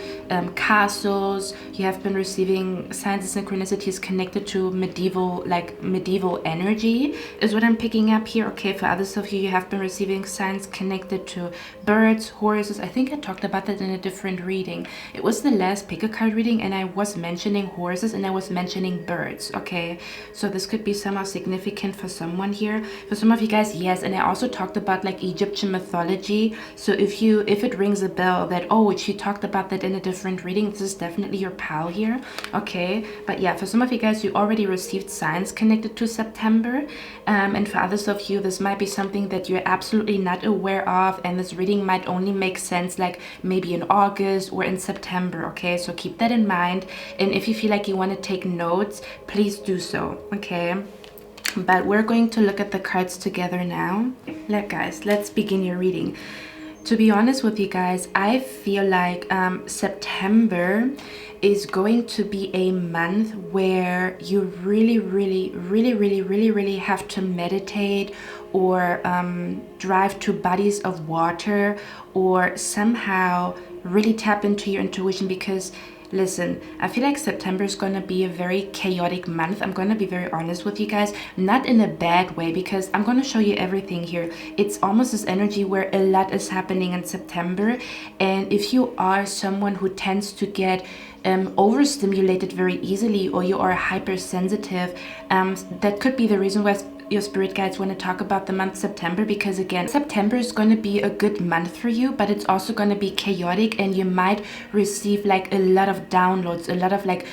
castles. You have been receiving signs and synchronicities connected to medieval energy is what I'm picking up here. Okay, for others of you, you have been receiving signs connected to birds, horses. I think I talked about that in a different reading. It was the last pick a card reading, and I was mentioning horses and I was mentioning birds. Okay, so this could be somehow significant for someone here. For some of you guys, yes. And I also talked about like Egyptian mythology. So if it rings a bell that, oh, she talked about that in a different reading, this is definitely your pal here. Okay, but yeah, for some of you guys, you already received signs connected to September, and for others of you, this might be something that you're absolutely not aware of, and this reading might only make sense like maybe in August or in September. Okay, so keep that in mind, and if you feel like you want to take notes, please do so. Okay, but we're going to look at the cards together now. Guys, let's begin your reading. To be honest with you guys, I feel like September is going to be a month where you really have to meditate, or drive to bodies of water, or somehow really tap into your intuition. Because listen, I feel like September is going to be a very chaotic month. I'm going to be very honest with you guys, not in a bad way, because I'm going to show you everything here. It's almost this energy where a lot is happening in September, and if you are someone who tends to get overstimulated very easily, or you are hypersensitive, that could be the reason why your spirit guides want to talk about the month September. Because again, September is going to be a good month for you, but it's also going to be chaotic, and you might receive like a lot of downloads, a lot of like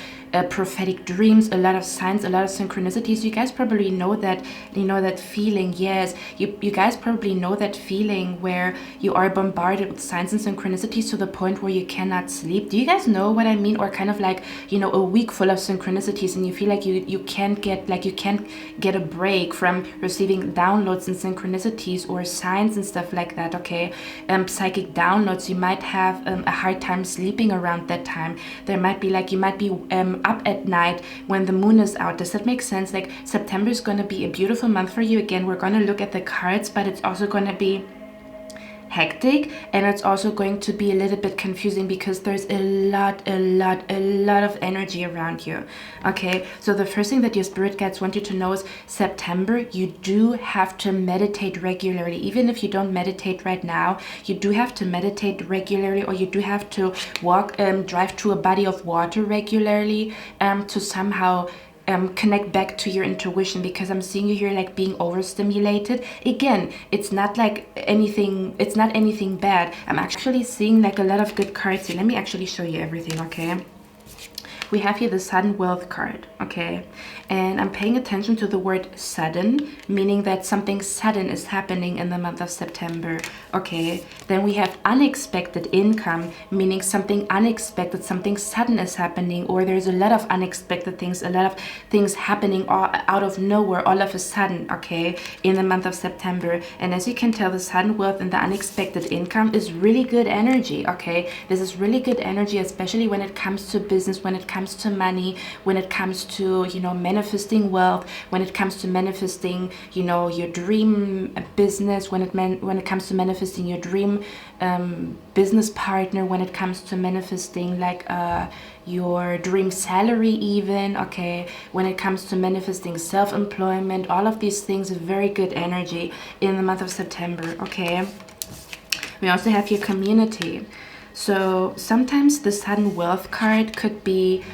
prophetic dreams, a lot of signs, a lot of synchronicities. You guys probably know that, that feeling. Yes, you guys probably know that feeling where you are bombarded with signs and synchronicities to the point where you cannot sleep. Do you guys know what I mean? Or kind of like, a week full of synchronicities, and you feel like you can't get a break from receiving downloads and synchronicities or signs and stuff like that. Okay, psychic downloads. You might have a hard time sleeping around that time. There might be like, you might be up at night when the moon is out. Does that make sense? Like, September is going to be a beautiful month for you. Again, we're going to look at the cards, but it's also going to be hectic, and it's also going to be a little bit confusing because there's a lot of energy around you. Okay, so the first thing that your spirit guides want you to know is September, you do have to meditate regularly. Even if you don't meditate right now, you do have to meditate regularly, or you do have to drive to a body of water regularly to somehow connect back to your intuition, because I'm seeing you here like being overstimulated. Again, it's not anything bad. I'm actually seeing like a lot of good cards here. Let me actually show you everything, okay? We have here the sudden wealth card, okay? And I'm paying attention to the word sudden, meaning that something sudden is happening in the month of September, okay? Then we have unexpected income, meaning something unexpected, something sudden is happening, or there's a lot of unexpected things, a lot of things happening out of nowhere, all of a sudden, okay, in the month of September. And as you can tell, the sudden wealth and the unexpected income is really good energy, okay? This is really good energy, especially when it comes to business, when it comes to money, when it comes to, manifesting wealth, when it comes to manifesting, your dream business, when it comes to manifesting your dream business partner, when it comes to manifesting like your dream salary even, okay, when it comes to manifesting self-employment, all of these things are very good energy in the month of September, okay? We also have your community. So sometimes the sudden wealth card could be,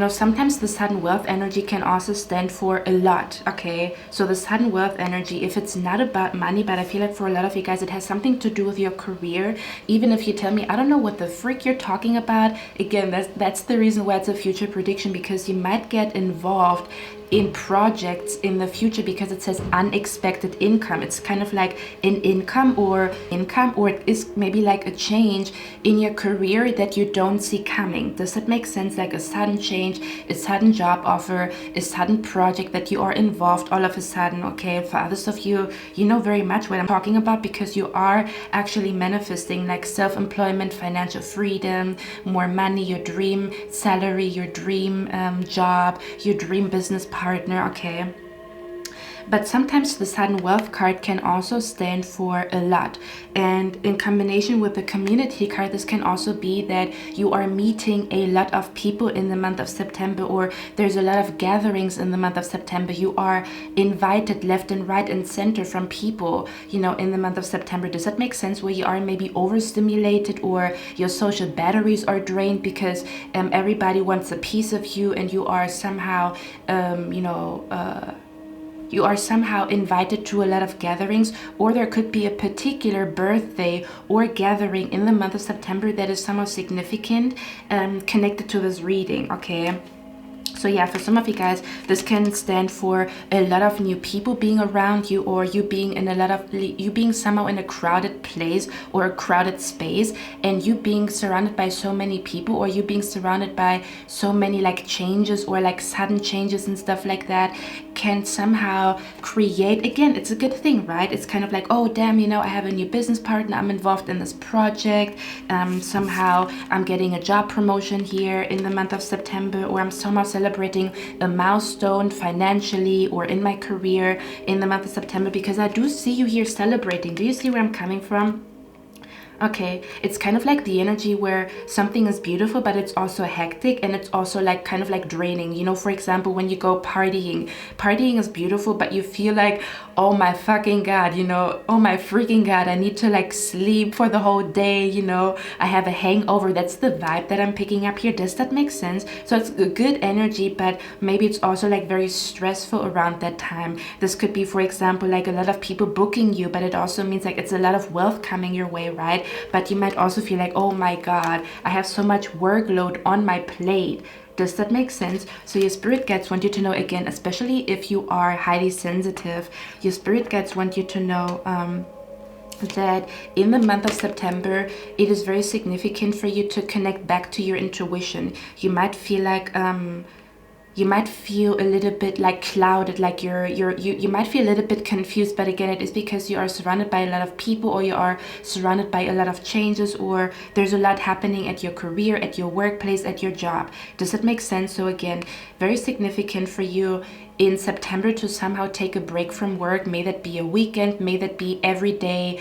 sometimes the sudden wealth energy can also stand for a lot, okay? So the sudden wealth energy, if it's not about money, but I feel like for a lot of you guys, it has something to do with your career. Even if you tell me, I don't know what the freak you're talking about, again, that's the reason why it's a future prediction, because you might get involved in projects in the future because it says unexpected income. It's kind of like an income, or it is maybe like a change in your career that you don't see coming. Does that make sense? Like a sudden change, a sudden job offer, a sudden project that you are involved all of a sudden, okay? For others of you, you know very much what I'm talking about, because you are actually manifesting like self-employment, financial freedom, more money, your dream salary, your dream job, your dream business partner, okay? But sometimes the sudden wealth card can also stand for a lot. And in combination with the community card, this can also be that you are meeting a lot of people in the month of September, or there's a lot of gatherings in the month of September. You are invited left and right and center from people, in the month of September. Does that make sense? Where you are maybe overstimulated, or your social batteries are drained because everybody wants a piece of you, and you are somehow, you are somehow invited to a lot of gatherings, or there could be a particular birthday or gathering in the month of September that is somehow significant connected to this reading, okay? So yeah, for some of you guys, this can stand for a lot of new people being around you, or you being somehow in a crowded place or a crowded space, and you being surrounded by so many people, or you being surrounded by so many like changes, or like sudden changes and stuff like that, can somehow create, again, it's a good thing, right? It's kind of like, oh damn, I have a new business partner, I'm involved in this project, somehow I'm getting a job promotion here in the month of September, or I'm somehow celebrating a milestone financially or in my career in the month of September, because I do see you here celebrating. Do you see where I'm coming from? Okay, it's kind of like the energy where something is beautiful, but it's also hectic, and it's also like kind of like draining. For example, when you go partying is beautiful, but you feel like, oh my fucking God, oh my freaking God, I need to like sleep for the whole day, I have a hangover. That's the vibe that I'm picking up here. Does that make sense? So it's a good energy, but maybe it's also like very stressful around that time. This could be, for example, like a lot of people booking you, but it also means like it's a lot of wealth coming your way, right? But you might also feel like, oh my God, I have so much workload on my plate. Does that make sense? So your spirit guides want you to know, again, especially if you are highly sensitive, your spirit guides want you to know that in the month of September, it is very significant for you to connect back to your intuition. You might feel like you might feel a little bit like clouded, like you might feel a little bit confused, but again, it is because you are surrounded by a lot of people, or you are surrounded by a lot of changes, or there's a lot happening at your career, at your workplace, at your job. Does that make sense? So again, very significant for you in September to somehow take a break from work. May that be a weekend, may that be every day,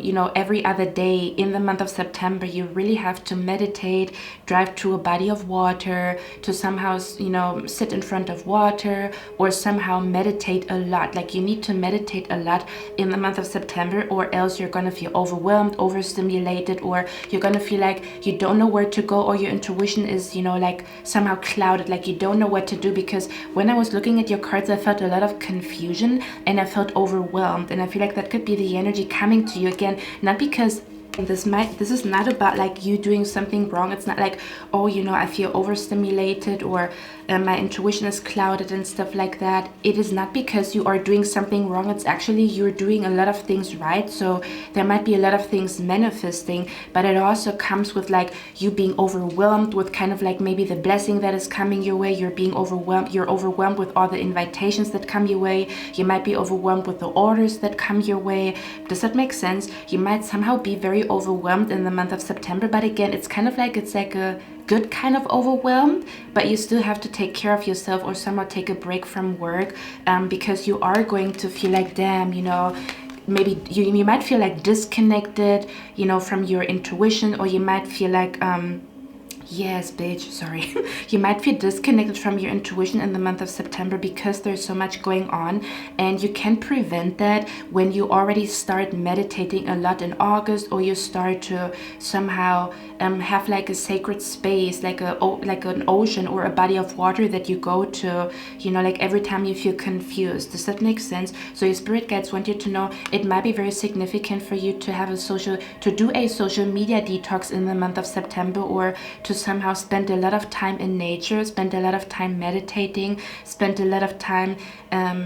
you know, every other day in the month of September. You really have to meditate, drive to a body of water, to somehow, you know, sit in front of water, or somehow meditate a lot. Like, you need to meditate a lot in the month of September, or else you're gonna feel overwhelmed, overstimulated, or you're gonna feel like you don't know where to go, or your intuition is, you know, like somehow clouded, like you don't know what to do. Because when I was looking at your cards, I felt a lot of confusion and I felt overwhelmed, and I feel like that could be the energy coming to you again. Not because this is not about like you doing something wrong. It's not like, oh, you know, I feel overstimulated, or my intuition is clouded and stuff like that. It is not because you are doing something wrong. It's actually you're doing a lot of things right. So there might be a lot of things manifesting, but it also comes with like you being overwhelmed with kind of like maybe the blessing that is coming your way. You're being overwhelmed. You're overwhelmed with all the invitations that come your way. You might be overwhelmed with the orders that come your way. Does that make sense? You might somehow be very overwhelmed in the month of September, but again, it's kind of like, it's like a good kind of overwhelmed, but you still have to take care of yourself, or somehow take a break from work, because you are going to feel like, damn, you know, maybe you might feel like disconnected, you know, from your intuition, or you might feel like yes, bitch, sorry. You might feel disconnected from your intuition in the month of September because there's so much going on, and you can prevent that when you already start meditating a lot in August, or you start to somehow have like a sacred space, like an ocean or a body of water that you go to, you know, like every time you feel confused. Does that make sense? So your spirit guides want you to know it might be very significant for you to have to do a social media detox in the month of September, or to somehow spend a lot of time in nature, spend a lot of time meditating, spend a lot of time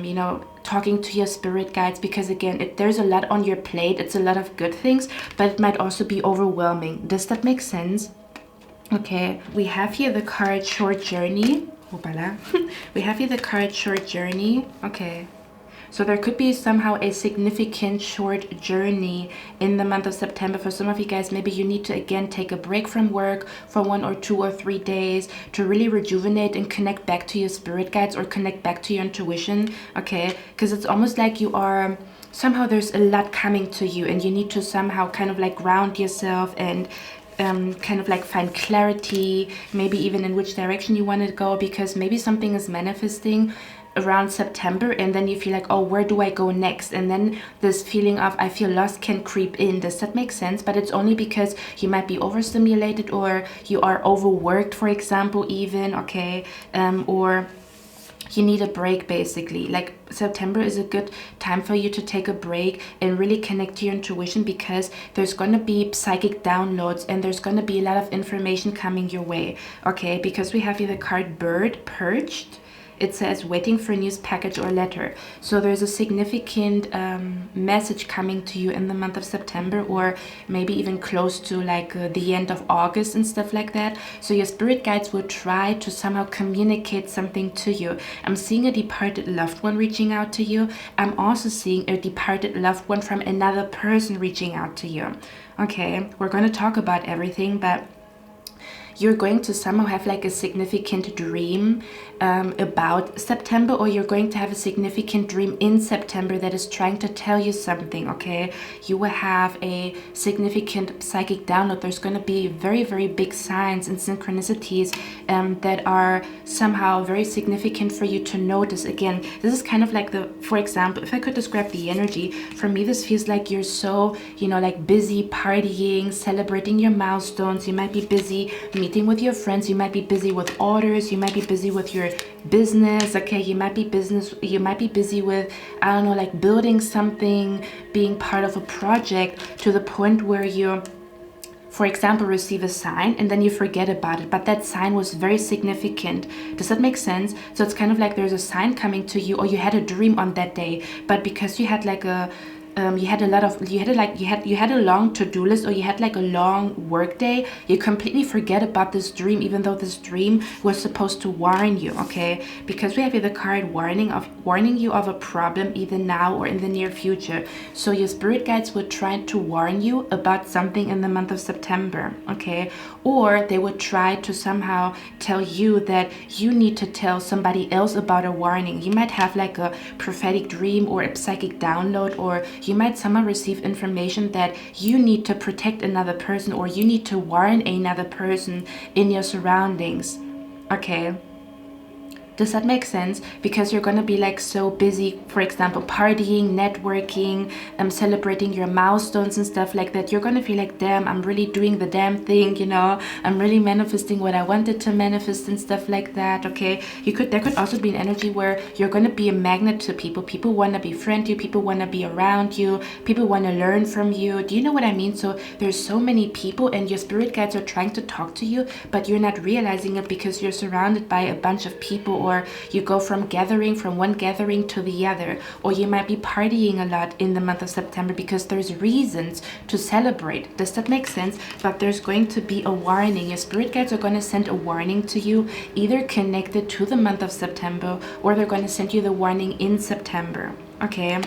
you know, talking to your spirit guides, because again, there's a lot on your plate. It's a lot of good things, but it might also be overwhelming. Does that make sense? Okay, we have here the card Short Journey. We have here the card Short Journey. Okay, so there could be somehow a significant short journey in the month of September. For some of you guys, maybe you need to again take a break from work for 1 or 2 or 3 days to really rejuvenate and connect back to your spirit guides, or connect back to your intuition. Okay, because it's almost like you are somehow, there's a lot coming to you, and you need to somehow kind of like ground yourself and kind of like find clarity, maybe even in which direction you want to go, because maybe something is manifesting around September, and then you feel like, oh, where do I go next? And then this feeling of I feel lost can creep in. Does that make sense? But it's only because you might be overstimulated, or you are overworked, for example, even, okay, or you need a break, basically. Like, September is a good time for you to take a break and really connect to your intuition, because there's going to be psychic downloads, and there's going to be a lot of information coming your way. Okay, because we have here the card Bird, Perched. It says waiting for a news package or letter. So there's a significant message coming to you in the month of September, or maybe even close to like the end of August and stuff like that. So your spirit guides will try to somehow communicate something to you. I'm seeing a departed loved one reaching out to you. I'm also seeing a departed loved one from another person reaching out to you. Okay, we're going to talk about everything, but you're going to somehow have like a significant dream about September, or you're going to have a significant dream in September that is trying to tell you something. Okay, you will have a significant psychic download. There's going to be very, very big signs and synchronicities that are somehow very significant for you to notice. Again, this is kind of like for example, if I could describe the energy, for me this feels like you're so, you know, like busy partying, celebrating your milestones. You might be busy meeting with your friends, you might be busy with orders, you might be busy with your business. Okay, you might be busy with, I don't know, like building something, being part of a project, to the point where you're, for example, receive a sign and then you forget about it, but that sign was very significant. Does that make sense? So it's kind of like there's a sign coming to you, or you had a dream on that day, but because you had like a you had a long to-do list, or you had like a long work day, you completely forget about this dream, even though this dream was supposed to warn you. Okay, because we have here the card warning you of a problem either now or in the near future. So your spirit guides would try to warn you about something in the month of September. Okay, or they would try to somehow tell you that you need to tell somebody else about a warning. You might have like a prophetic dream or a psychic download, or you might somehow receive information that you need to protect another person, or you need to warn another person in your surroundings. Okay, does that make sense? Because you're gonna be like so busy, for example, partying, networking, celebrating your milestones and stuff like that. You're gonna feel like, damn, I'm really doing the damn thing, you know, I'm really manifesting what I wanted to manifest and stuff like that. Okay, there could also be an energy where you're gonna be a magnet to people. People wanna befriend you, people wanna be around you, people wanna learn from you. Do you know what I mean? So there's so many people, and your spirit guides are trying to talk to you, but you're not realizing it because you're surrounded by a bunch of people, or you go from one gathering to the other, or you might be partying a lot in the month of September because there's reasons to celebrate. Does that make sense? But there's going to be a warning. Your spirit guides are going to send a warning to you, either connected to the month of September, or they're going to send you the warning in September. Okay,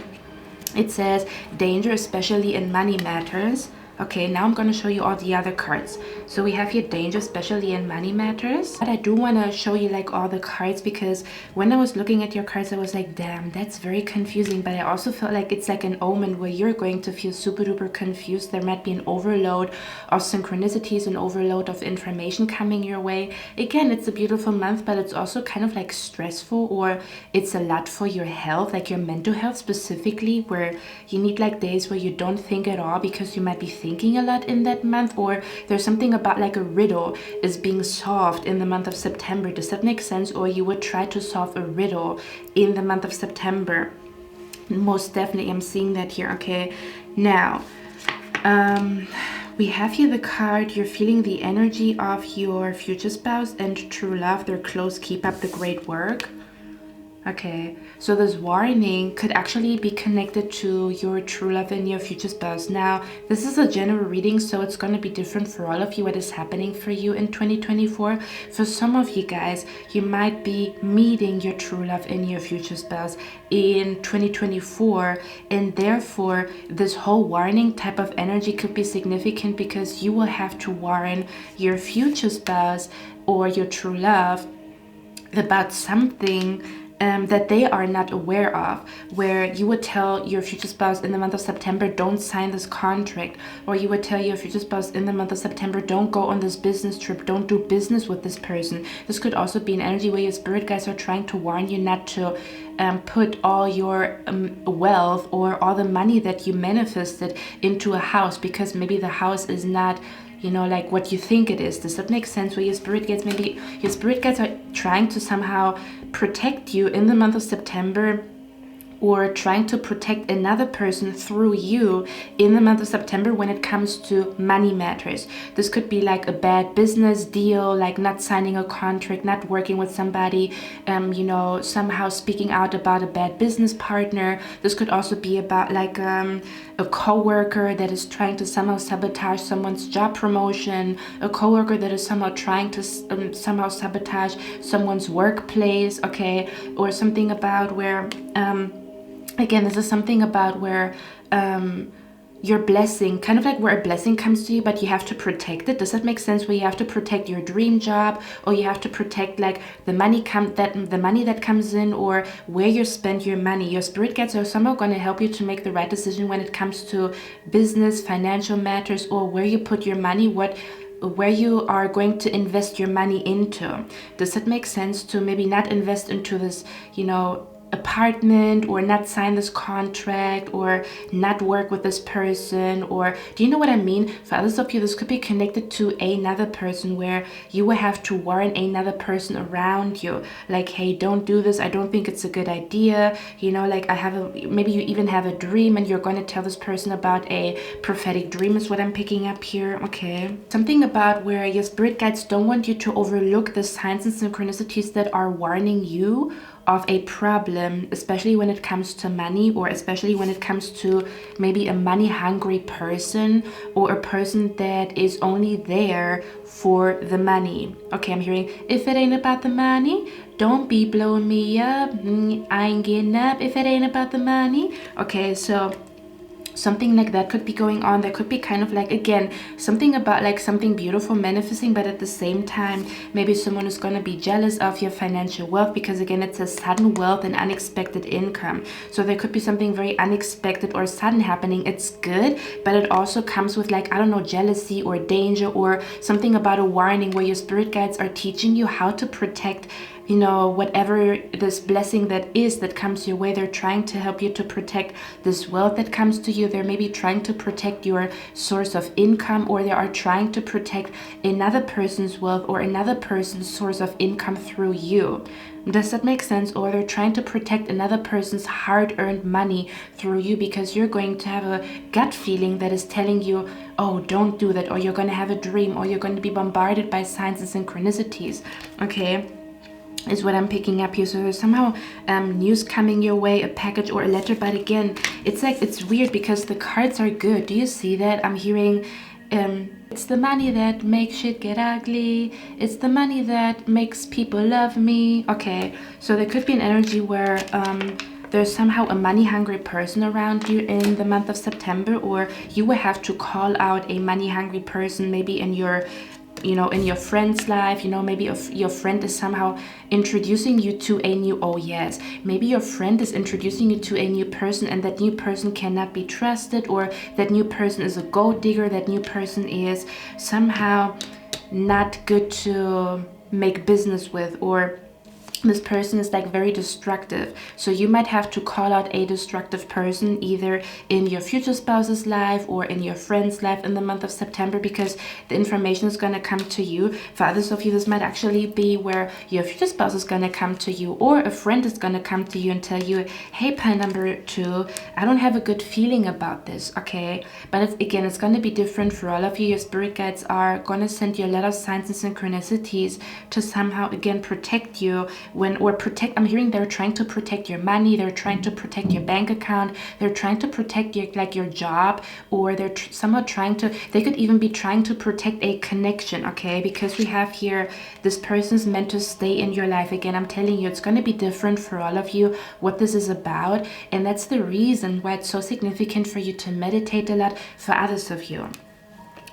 it says danger, especially in money matters. Okay, now I'm going to show you all the other cards. So we have here danger, especially in money matters. But I do want to show you like all the cards, because when I was looking at your cards, I was like, damn, that's very confusing. But I also felt like it's like an omen where you're going to feel super duper confused. There might be an overload of synchronicities, an overload of information coming your way. Again, it's a beautiful month, but it's also kind of like stressful, or it's a lot for your health, like your mental health specifically, where you need like days where you don't think at all because you might be thinking a lot in that month, or there's something about like a riddle is being solved in the month of September. Does that make sense? Or you would try to solve a riddle in the month of September. Most definitely, I'm seeing that here. Okay, now we have here the card, you're feeling the energy of your future spouse and true love. They're close, keep up the great work. Okay, so this warning could actually be connected to your true love and your future spouse. Now, this is a general reading, so it's going to be different for all of you what is happening for you in 2024. For some of you guys, you might be meeting your true love and your future spouse in 2024, and therefore this whole warning type of energy could be significant, because you will have to warn your future spouse or your true love about something that they are not aware of, where you would tell your future spouse in the month of September, don't sign this contract, or you would tell your future spouse in the month of September, don't go on this business trip, don't do business with this person. This could also be an energy where your spirit guides are trying to warn you not to put all your wealth or all the money that you manifested into a house, because maybe the house is not, you know, like what you think it is. Does that make sense? Where your spirit guides, maybe your spirit guides are trying to somehow protect you in the month of September, or trying to protect another person through you in the month of September when it comes to money matters. This could be like a bad business deal, like not signing a contract, not working with somebody, you know, somehow speaking out about a bad business partner. This could also be about like a coworker that is trying to somehow sabotage someone's job promotion, a coworker that is somehow trying to somehow sabotage someone's workplace, okay, or something about where again, this is something about where your blessing, kind of like where a blessing comes to you, but you have to protect it. Does that make sense? Where you have to protect your dream job, or you have to protect like the money that comes in, or where you spend your money. Your spirit guides are somehow going to help you to make the right decision when it comes to business, financial matters, or where you put your money, where you are going to invest your money into. Does that make sense? To maybe not invest into this, you know, apartment, or not sign this contract, or not work with this person, or do you know what I mean? For others of you, this could be connected to another person where you will have to warn another person around you, like, hey, don't do this, I don't think it's a good idea, you know, like maybe you even have a dream and you're going to tell this person about a prophetic dream is what I'm picking up here. Okay, something about where your spirit guides don't want you to overlook the signs and synchronicities that are warning you of a problem, especially when it comes to money, or especially when it comes to maybe a money hungry person, or a person that is only there for the money. Okay, I'm hearing, if it ain't about the money, don't be blowing me up. I ain't getting up if it ain't about the money. Okay, so something like that could be going on. There could be kind of like, again, something about like something beautiful manifesting, but at the same time, maybe someone is going to be jealous of your financial wealth, because again, it's a sudden wealth and unexpected income. So there could be something very unexpected or sudden happening. It's good, but it also comes with like, I don't know, jealousy or danger, or something about a warning where your spirit guides are teaching you how to protect, you know, whatever this blessing that is that comes your way. They're trying to help you to protect this wealth that comes to you. They're maybe trying to protect your source of income, or they are trying to protect another person's wealth or another person's source of income through you. Does that make sense? Or they're trying to protect another person's hard-earned money through you, because you're going to have a gut feeling that is telling you, oh, don't do that, or you're going to have a dream, or you're going to be bombarded by signs and synchronicities. Okay, is what I'm picking up here. So there's somehow news coming your way, a package or a letter, but again, it's like, it's weird because the cards are good. Do you see that? I'm hearing it's the money that makes shit get ugly, it's the money that makes people love me. Okay, so there could be an energy where there's somehow a money hungry person around you in the month of September, or you will have to call out a money hungry person, maybe in your, you know, in your friend's life. You know, maybe if your friend is somehow introducing you to a new, oh yes, maybe your friend is introducing you to a new person, and that new person cannot be trusted, or that new person is a gold digger, that new person is somehow not good to make business with, or this person is like very destructive. So you might have to call out a destructive person either in your future spouse's life or in your friend's life in the month of September, because the information is going to come to you. For others of you, this might actually be where your future spouse is going to come to you, or a friend is going to come to you and tell you, hey, pile number 2, I don't have a good feeling about this. Okay, but again, it's going to be different for all of you. Your spirit guides are going to send you a lot of signs and synchronicities to somehow, again, protect you I'm hearing they're trying to protect your money, they're trying to protect your bank account, they're trying to protect your job, or they're somehow trying to, they could even be trying to protect a connection. Okay, because we have here, this person's meant to stay in your life. Again, I'm telling you, it's going to be different for all of you what this is about, and that's the reason why it's so significant for you to meditate a lot. For others of you,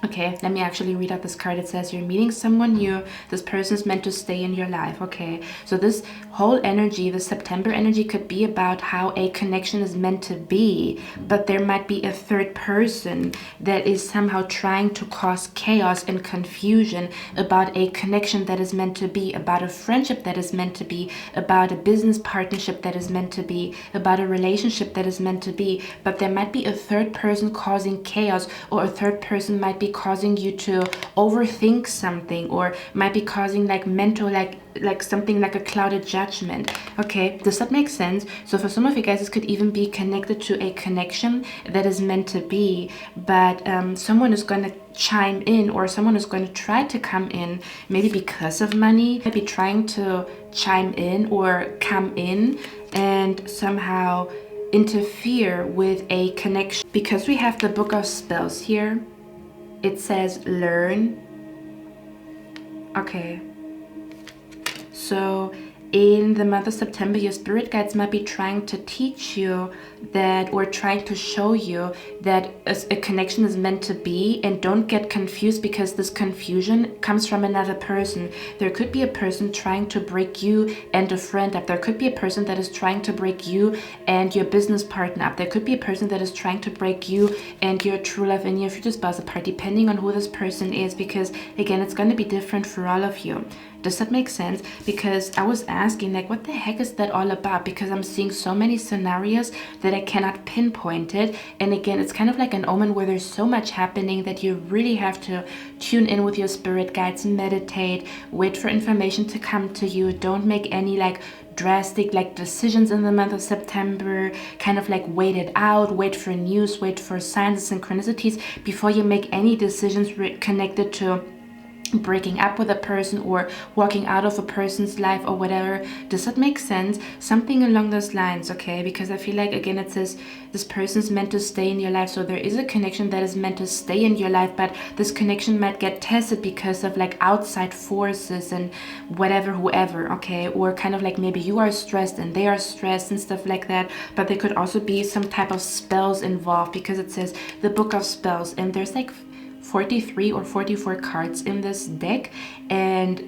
okay, let me actually read out this card. It says you're meeting someone new. This person is meant to stay in your life. Okay, so this whole energy, the September energy, could be about how a connection is meant to be, but there might be a third person that is somehow trying to cause chaos and confusion about a connection that is meant to be, about a friendship that is meant to be, about a business partnership that is meant to be, about a relationship that is meant to be. But there might be a third person causing chaos, or a third person might be causing you to overthink something, or might be causing like mental, like something like a clouded judgment. Okay, does that make sense? So for some of you guys, this could even be connected to a connection that is meant to be, but someone is going to chime in, or someone is going to try to come in, maybe because of money, maybe trying to chime in or come in and somehow interfere with a connection. Because we have the Book of Spells here, it says learn. Okay, so in the month of September, your spirit guides might be trying to teach you that, or trying to show you that a connection is meant to be. And don't get confused, because this confusion comes from another person. There could be a person trying to break you and a friend up. There could be a person that is trying to break you and your business partner up. There could be a person that is trying to break you and your true love and your future spouse apart, depending on who this person is, because again, it's going to be different for all of you. Does that make sense? Because I was asking, like, what the heck is that all about? Because I'm seeing so many scenarios that I cannot pinpoint it. And again, it's kind of like an omen where there's so much happening that you really have to tune in with your spirit guides, meditate, wait for information to come to you. Don't make any like drastic like decisions in the month of September. Kind of like wait it out, wait for news, wait for signs and synchronicities before you make any decisions connected to breaking up with a person or walking out of a person's life or whatever. Does that make sense? Something along those lines, okay? Because I feel like, again, it says this person's meant to stay in your life. So there is a connection that is meant to stay in your life, but this connection might get tested because of like outside forces and whatever, whoever, okay? Or kind of like maybe you are stressed and they are stressed and stuff like that. But there could also be some type of spells involved, because it says the book of spells, and there's like 43 or 44 cards in this deck. And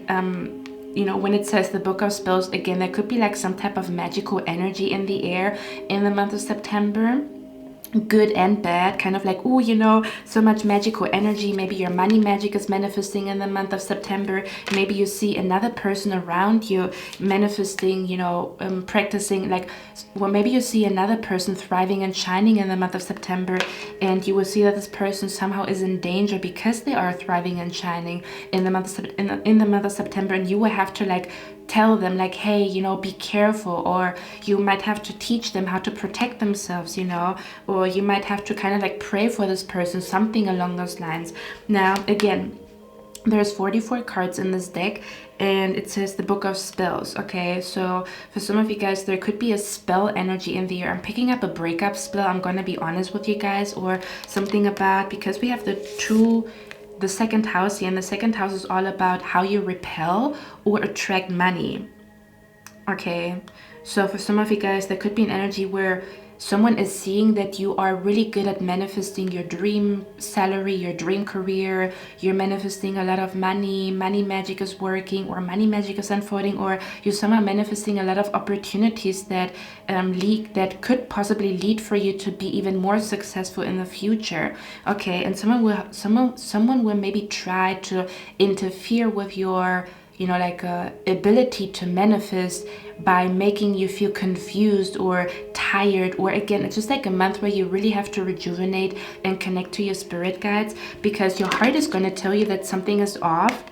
you know, when it says the book of spells, again, there could be like some type of magical energy in the air in the month of September, good and bad, kind of like, oh, you know, so much magical energy. Maybe your money magic is manifesting in the month of September. Maybe you see another person around you manifesting, you know, practicing like, well, maybe you see another person thriving and shining in the month of September, and you will see that this person somehow is in danger because they are thriving and shining in the month of in the month of September, and you will have to like tell them like, hey, you know, be careful, or you might have to teach them how to protect themselves, you know, or you might have to kind of like pray for this person, something along those lines. Now, again, there's 44 cards in this deck, and it says the book of spells, okay? So for some of you guys, there could be a spell energy in the air. I'm picking up a breakup spell, I'm gonna be honest with you guys, or something about, because we have the second house here, and the second house is all about how you repel or attract money, okay? So for some of you guys, there could be an energy where someone is seeing that you are really good at manifesting your dream salary, your dream career. You're manifesting a lot of money, money magic is working, or money magic is unfolding, or you're somehow manifesting a lot of opportunities that that could possibly lead for you to be even more successful in the future, okay? And someone will maybe try to interfere with your, you know, like ability to manifest by making you feel confused or tired. Or again, it's just like a month where you really have to rejuvenate and connect to your spirit guides, because your heart is going to tell you that something is off,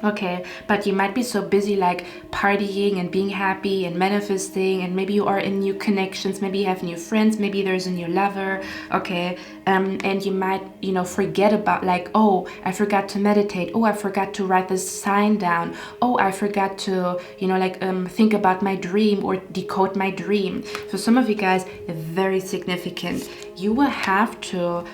okay? But you might be so busy like partying and being happy and manifesting, and maybe you are in new connections, maybe you have new friends, maybe there's a new lover, okay? And you might, you know, forget about like, oh, I forgot to meditate, oh, I forgot to write this sign down, oh, I forgot to, you know, like think about my dream or decode my dream. For some of you guys, very significant. You will have to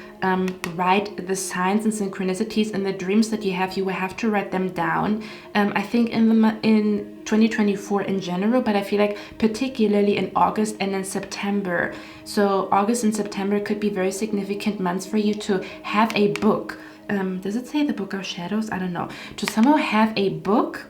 write the signs and synchronicities and the dreams that you have. You will have to write them down. I think in 2024 in general, but I feel like particularly in August and in September. So August and September could be very significant months for you to have a book. Does it say the Book of Shadows? I don't know. To somehow have a book.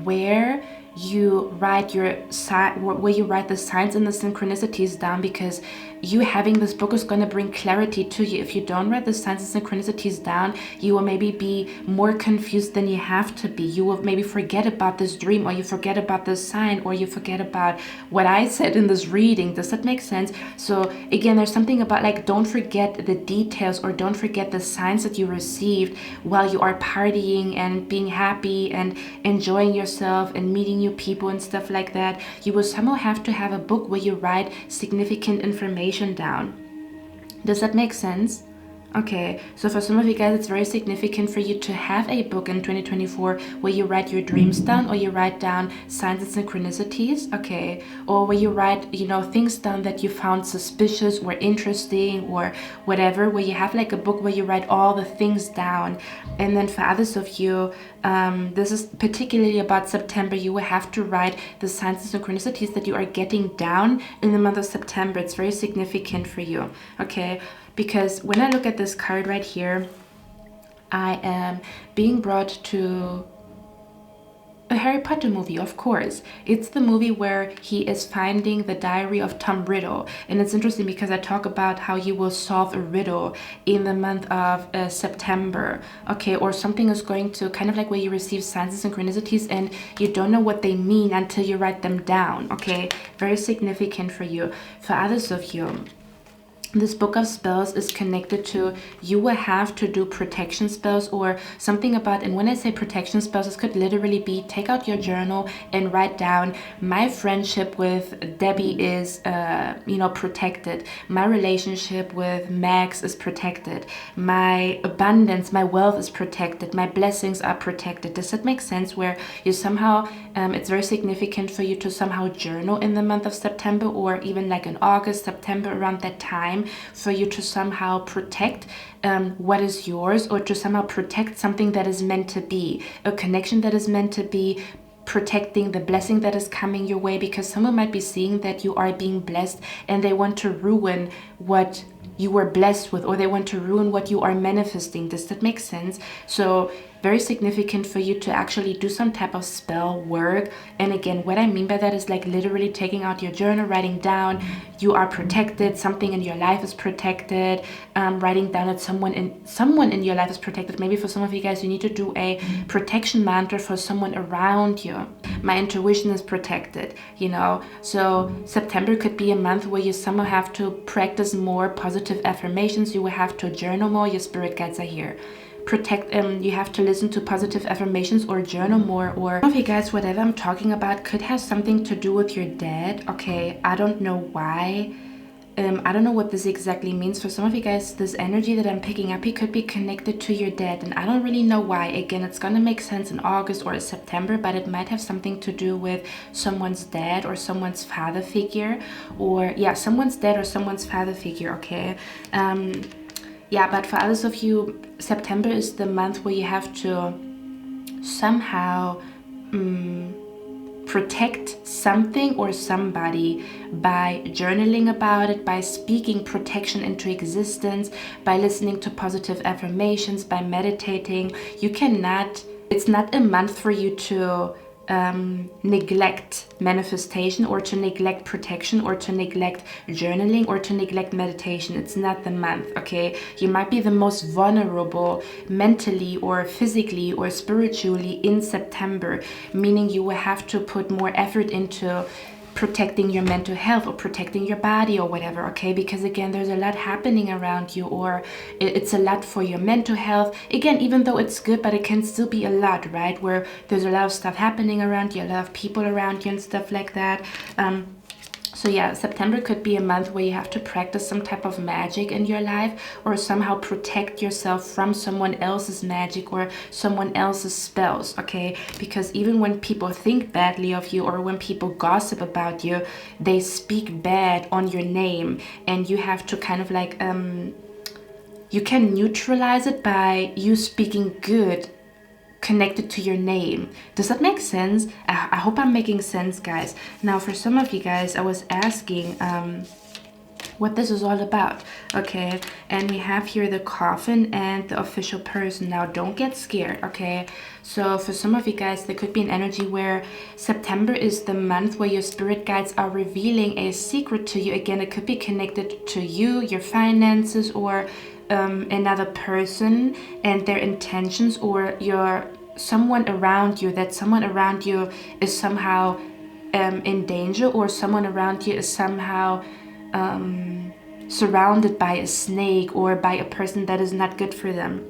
Where you write the signs and the synchronicities down, because you having this book is going to bring clarity to you. If you don't write the signs and synchronicities down, you will maybe be more confused than you have to be. You will maybe forget about this dream, or you forget about this sign, or you forget about what I said in this reading. Does that make sense? So again, there's something about like, don't forget the details, or don't forget the signs that you received while you are partying and being happy and enjoying yourself and meeting new people and stuff like that. You will somehow have to have a book where you write significant information down. Does that make sense? Okay, so for some of you guys, it's very significant for you to have a book in 2024 where you write your dreams down, or you write down signs and synchronicities, okay? Or where you write, you know, things down that you found suspicious or interesting or whatever, where you have like a book where you write all the things down. And then for others of you, this is particularly about September, you will have to write the signs and synchronicities that you are getting down in the month of September. It's very significant for you, okay? Because when I look at this card right here, I am being brought to A Harry Potter movie, of course. It's the movie where he is finding the diary of Tom Riddle. And it's interesting because I talk about how you will solve a riddle in the month of September, okay? Or something is going to, kind of like where you receive signs and synchronicities and you don't know what they mean until you write them down, okay? Very significant for you. For others of you, this book of spells is connected to you will have to do protection spells or something about, and when I say protection spells, this could literally be take out your journal and write down, my friendship with Debbie is, protected. My relationship with Max is protected. My abundance, my wealth is protected. My blessings are protected. Does that make sense? Where you somehow, it's very significant for you to somehow journal in the month of September or even like in August, September, around that time, for you to somehow protect what is yours, or to somehow protect something that is meant to be, a connection that is meant to be, protecting the blessing that is coming your way, because someone might be seeing that you are being blessed and they want to ruin what you were blessed with, or they want to ruin what you are manifesting. Does that make sense? So very significant for you to actually do some type of spell work. And again, what I mean by that is like literally taking out your journal, writing down you are protected, something in your life is protected, writing down that someone in your life is protected. Maybe for some of you guys, you need to do a protection mantra for someone around you. My intuition is protected, so September could be a month where you somehow have to practice more positive affirmations. You will have to journal more. Your spirit guides are here. You have to listen to positive affirmations or journal more. Or some of you guys, whatever I'm talking about could have something to do with your dad, okay? I don't know why. I don't know what this exactly means. For some of you guys, this energy that I'm picking up, it could be connected to your dad, and I don't really know why. Again, it's gonna make sense in August or September, but it might have something to do with someone's dad or someone's father figure, or someone's dad or someone's father figure, okay? But for others of you, September is the month where you have to somehow protect something or somebody by journaling about it, by speaking protection into existence, by listening to positive affirmations, by meditating. It's not a month for you to neglect manifestation, or to neglect protection, or to neglect journaling, or to neglect meditation. It's not the month, okay? You might be the most vulnerable mentally or physically or spiritually in September, meaning you will have to put more effort into protecting your mental health or protecting your body or whatever, okay? Because again, there's a lot happening around you, or it's a lot for your mental health. Again, even though it's good, but it can still be a lot, right? Where there's a lot of stuff happening around you, a lot of people around you and stuff like that. So September could be a month where you have to practice some type of magic in your life, or somehow protect yourself from someone else's magic or someone else's spells, okay? Because even when people think badly of you, or when people gossip about you, they speak bad on your name, and you have to kind of like, you can neutralize it by you speaking good connected to your name. Does that make sense? I hope I'm making sense, guys. Now, for some of you guys, I was asking what this is all about, okay? And we have here the coffin and the official person. Now, don't get scared, okay? So for some of you guys, there could be an energy where September is the month where your spirit guides are revealing a secret to you. Again, it could be connected to you, your finances, or another person and their intentions, or someone around you, that someone around you is somehow in danger, or someone around you is somehow surrounded by a snake or by a person that is not good for them.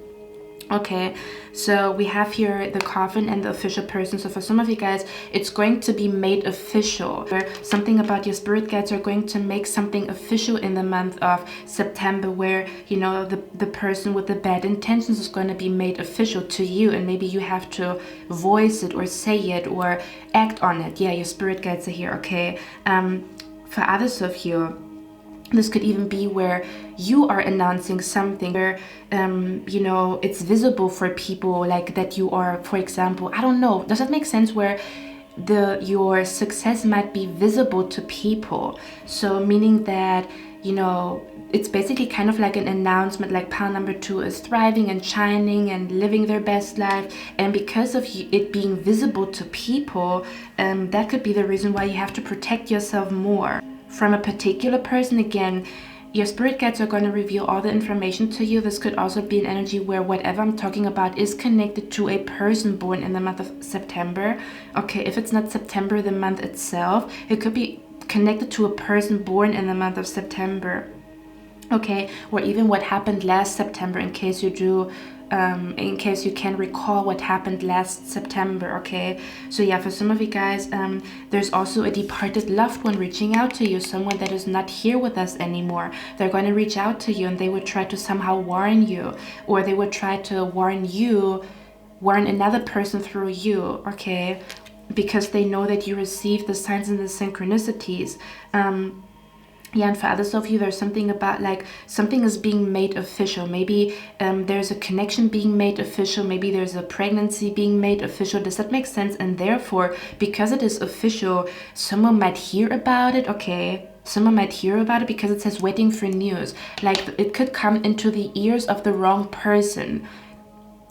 Okay, so we have here the coffin and the official person. So for some of you guys, it's going to be made official. Something about your spirit guides are going to make something official in the month of September, where, the person with the bad intentions is going to be made official to you, and maybe you have to voice it or say it or act on it. Your spirit guides are here, okay? For others of you, this could even be where you are announcing something where, it's visible for people, like that you are, for example, I don't know, does that make sense? Where your success might be visible to people. So meaning that, it's basically kind of like an announcement, like pile number 2 is thriving and shining and living their best life. And because of it being visible to people, that could be the reason why you have to protect yourself more from a particular person. Again, your spirit guides are going to reveal all the information to you. This could also be an energy where whatever I'm talking about is connected to a person born in the month of September. Okay, if it's not September, the month itself, it could be connected to a person born in the month of September. Okay, or even what happened last September, in case you can recall what happened last September. Okay, so yeah, for some of you guys, there's also a departed loved one reaching out to you, someone that is not here with us anymore. They're going to reach out to you, and they would try to somehow warn you, or they would try to warn another person through you. Okay, because they know that you receive the signs and the synchronicities. Yeah, and for others of you, there's something about like something is being made official. Maybe there's a connection being made official. Maybe there's a pregnancy being made official. Does that make sense? And therefore, because it is official, someone might hear about it. Okay, someone might hear about it because it says waiting for news. Like it could come into the ears of the wrong person.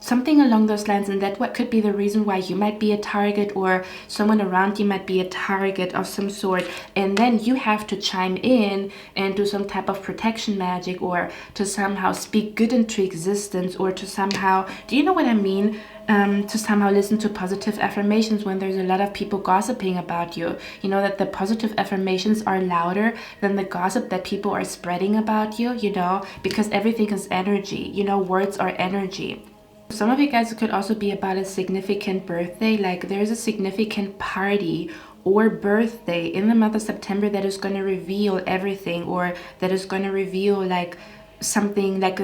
Something along those lines, and that what could be the reason why you might be a target, or someone around you might be a target of some sort, and then you have to chime in and do some type of protection magic, or to somehow speak good into existence, or to somehow, do you know what I mean? To somehow listen to positive affirmations when there's a lot of people gossiping about you. You know that the positive affirmations are louder than the gossip that people are spreading about you, you know, because everything is energy. You know, words are energy. Some of you guys, it could also be about a significant birthday, like there's a significant party or birthday in the month of September that is going to reveal everything, or that is going to reveal like something that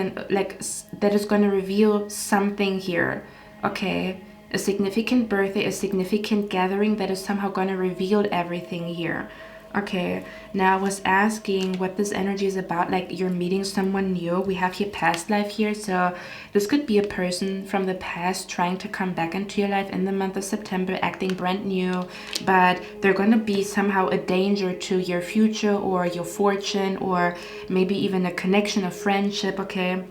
is going to reveal something here. Okay, a significant birthday, a significant gathering that is somehow going to reveal everything here. Okay, now I was asking what this energy is about, like you're meeting someone new. We have your past life here, so this could be a person from the past trying to come back into your life in the month of September, acting brand new, but they're going to be somehow a danger to your future or your fortune, or maybe even a connection, a friendship. Okay,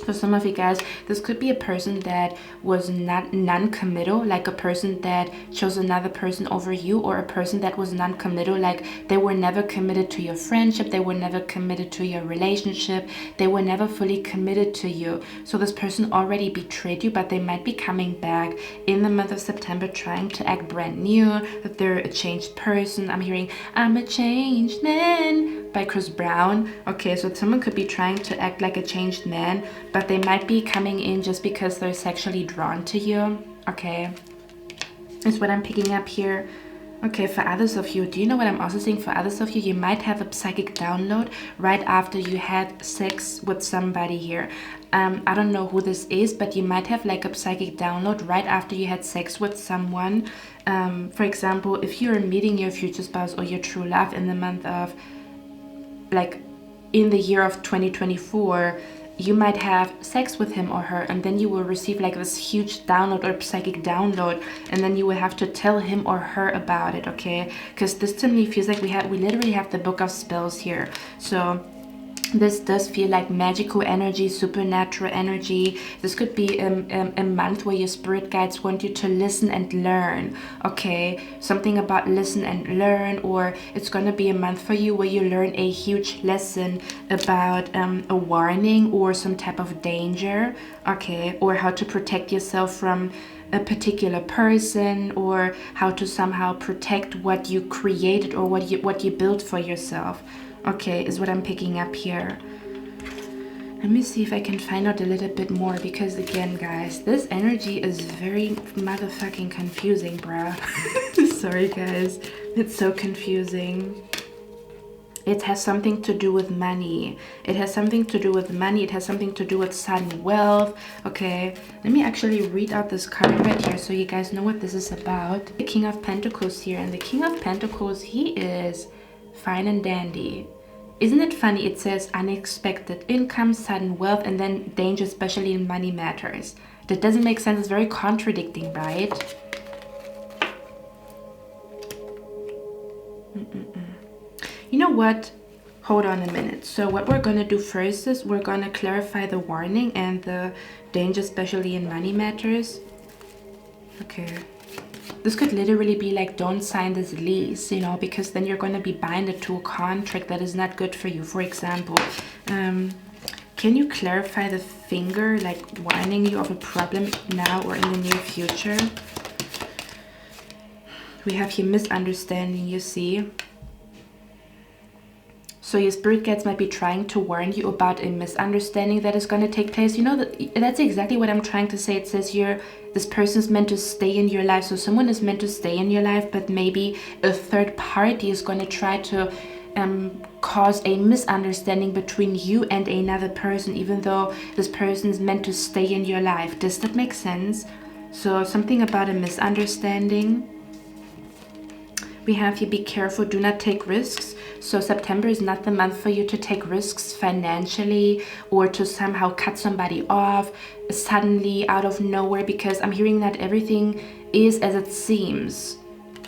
for some of you guys, this could be a person that was not non-committal, like a person that chose another person over you, or a person that was non-committal, like they were never committed to your friendship, they were never committed to your relationship, they were never fully committed to you. So this person already betrayed you, but they might be coming back in the month of September trying to act brand new, that they're a changed person. I'm hearing I'm a changed man by Chris Brown. Okay, so someone could be trying to act like a changed man, but they might be coming in just because they're sexually drawn to you. Okay, is what I'm picking up here. Okay, for others of you, do you know what I'm also saying? For others of you, you might have a psychic download right after you had sex with somebody here. I don't know who this is, but you might have like a psychic download right after you had sex with someone. For example, if you're meeting your future spouse or your true love in the month of, like in the year of 2024, you might have sex with him or her, and then you will receive like this huge download or psychic download, and then you will have to tell him or her about it. Okay, because this to me feels like we literally have the book of spells here. So this does feel like magical energy, supernatural energy. This could be a month where your spirit guides want you to listen and learn. Okay, something about listen and learn, or it's going to be a month for you where you learn a huge lesson about a warning or some type of danger. Okay, or how to protect yourself from a particular person, or how to somehow protect what you created or what you built for yourself. Okay, is what I'm picking up here. Let me see if I can find out a little bit more, because again, guys, this energy is very motherfucking confusing, bruh. Sorry, guys. It's so confusing. It has something to do with money. It has something to do with money. It has something to do with sudden wealth. Okay, let me actually read out this card right here so you guys know what this is about. The King of Pentacles here, and the King of Pentacles, he is fine and dandy. Isn't it funny? It says unexpected income, sudden wealth, and then danger, especially in money matters. That doesn't make sense. It's very contradicting, right? You know what? Hold on a minute. So what we're going to do first is we're going to clarify the warning and the danger, especially in money matters. Okay. This could literally be like, don't sign this lease, you know, because then you're going to be binded to a contract that is not good for you. For example, can you clarify the finger, like warning you of a problem now or in the near future? We have here misunderstanding, you see. So your spirit guides might be trying to warn you about a misunderstanding that is going to take place. You know, that's exactly what I'm trying to say. It says here, this person is meant to stay in your life. So someone is meant to stay in your life, but maybe a third party is going to try to cause a misunderstanding between you and another person, even though this person is meant to stay in your life. Does that make sense? So something about a misunderstanding. We have here, be careful, do not take risks. So September is not the month for you to take risks financially or to somehow cut somebody off suddenly out of nowhere, because I'm hearing that everything is as it seems.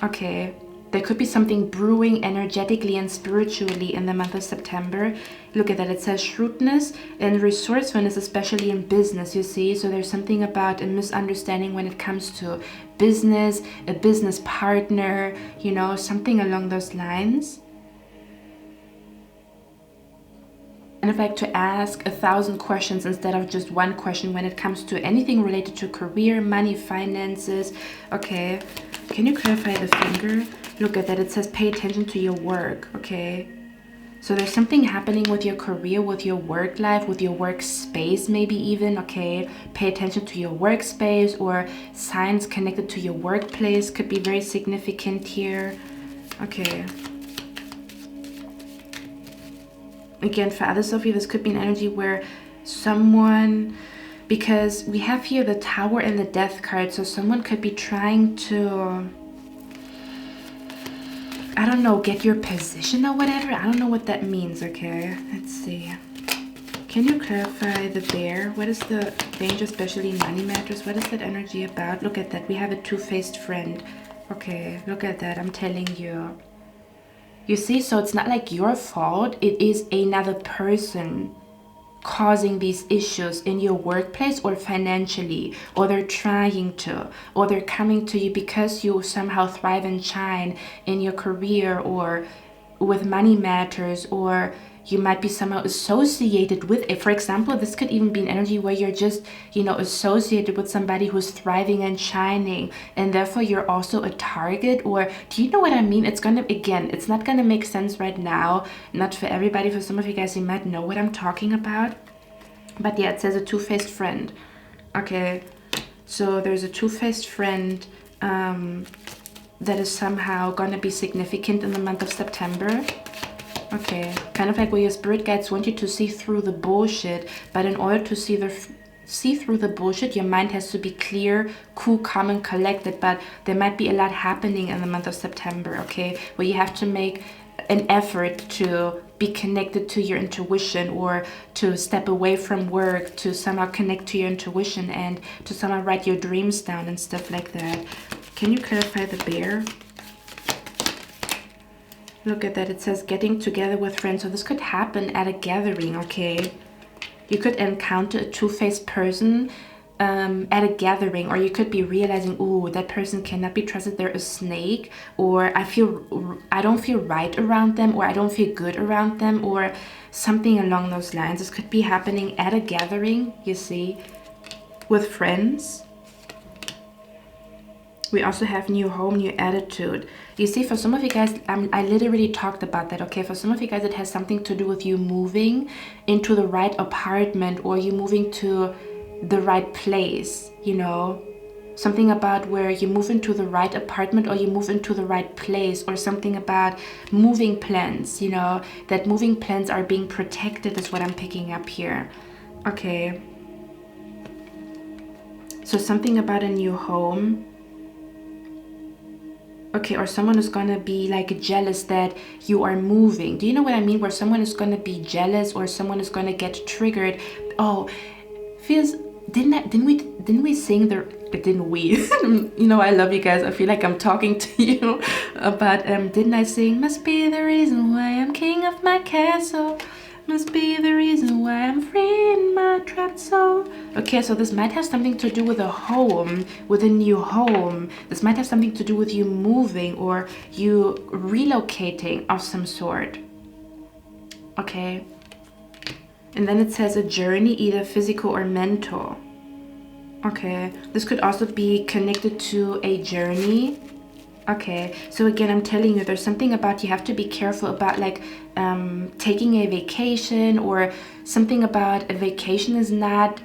Okay, there could be something brewing energetically and spiritually in the month of September. Look at that, it says shrewdness and resourcefulness, especially in business, you see. So there's something about a misunderstanding when it comes to business, a business partner, you know, something along those lines. And I'd like to ask 1,000 questions instead of just one question when it comes to anything related to career, money, finances. Okay, can you clarify the finger? Look at that, it says pay attention to your work. Okay, so there's something happening with your career, with your work life, with your workspace maybe even. Okay, pay attention to your workspace, or signs connected to your workplace could be very significant here. Okay. Again, for others of you, this could be an energy where someone, because we have here the Tower and the Death card, so someone could be trying to, I don't know, get your position or whatever. I don't know what that means. Okay, let's see. Can you clarify the bear? What is the danger, especially in money matters? What is that energy about? Look at that. We have a two-faced friend. Okay, look at that. I'm telling you. You see, so it's not like your fault. It is another person causing these issues in your workplace or financially, or they're trying to, or they're coming to you because you somehow thrive and shine in your career or with money matters, or you might be somehow associated with it. For example, this could even be an energy where you're just, you know, associated with somebody who's thriving and shining, and therefore you're also a target. Or do you know what I mean? It's gonna, again, it's not gonna make sense right now, not for everybody. For some of you guys, you might know what I'm talking about, but yeah, it says a two-faced friend. Okay, so there's a two-faced friend that is somehow gonna be significant in the month of September. Okay, kind of like where your spirit guides want you to see through the bullshit, but in order to see through the bullshit, your mind has to be clear, cool, calm, and collected. But there might be a lot happening in the month of September, okay, where you have to make an effort to be connected to your intuition, or to step away from work to somehow connect to your intuition and to somehow write your dreams down and stuff like that. Can you clarify the bear? Look at that, it says getting together with friends. So this could happen at a gathering, okay? You could encounter a two-faced person at a gathering, or you could be realizing, ooh, that person cannot be trusted, they're a snake, or I don't feel right around them, or I don't feel good around them, or something along those lines. This could be happening at a gathering, you see, with friends. We also have new home, new attitude. You see, for some of you guys, I literally talked about that, okay? For some of you guys, it has something to do with you moving into the right apartment, or you moving to the right place, you know? Something about where you move into the right apartment, or you move into the right place, or something about moving plans, you know? That moving plans are being protected is what I'm picking up here, okay? So something about a new home. Okay, or someone is gonna be like jealous that you are moving. Do you know what I mean? Where someone is gonna be jealous, or someone is gonna get triggered. Oh, feels didn't we sing the, didn't we? You know, I love you guys. I feel like I'm talking to you. But didn't I sing, must be the reason why I'm king of my castle. Must be the reason why I'm free in my trapped soul. Okay, so this might have something to do with a home, with a new home. This might have something to do with you moving or you relocating of some sort. Okay. And then it says a journey, either physical or mental. Okay, this could also be connected to a journey. Okay, so again, I'm telling you, there's something about you have to be careful about like taking a vacation, or something about a vacation is not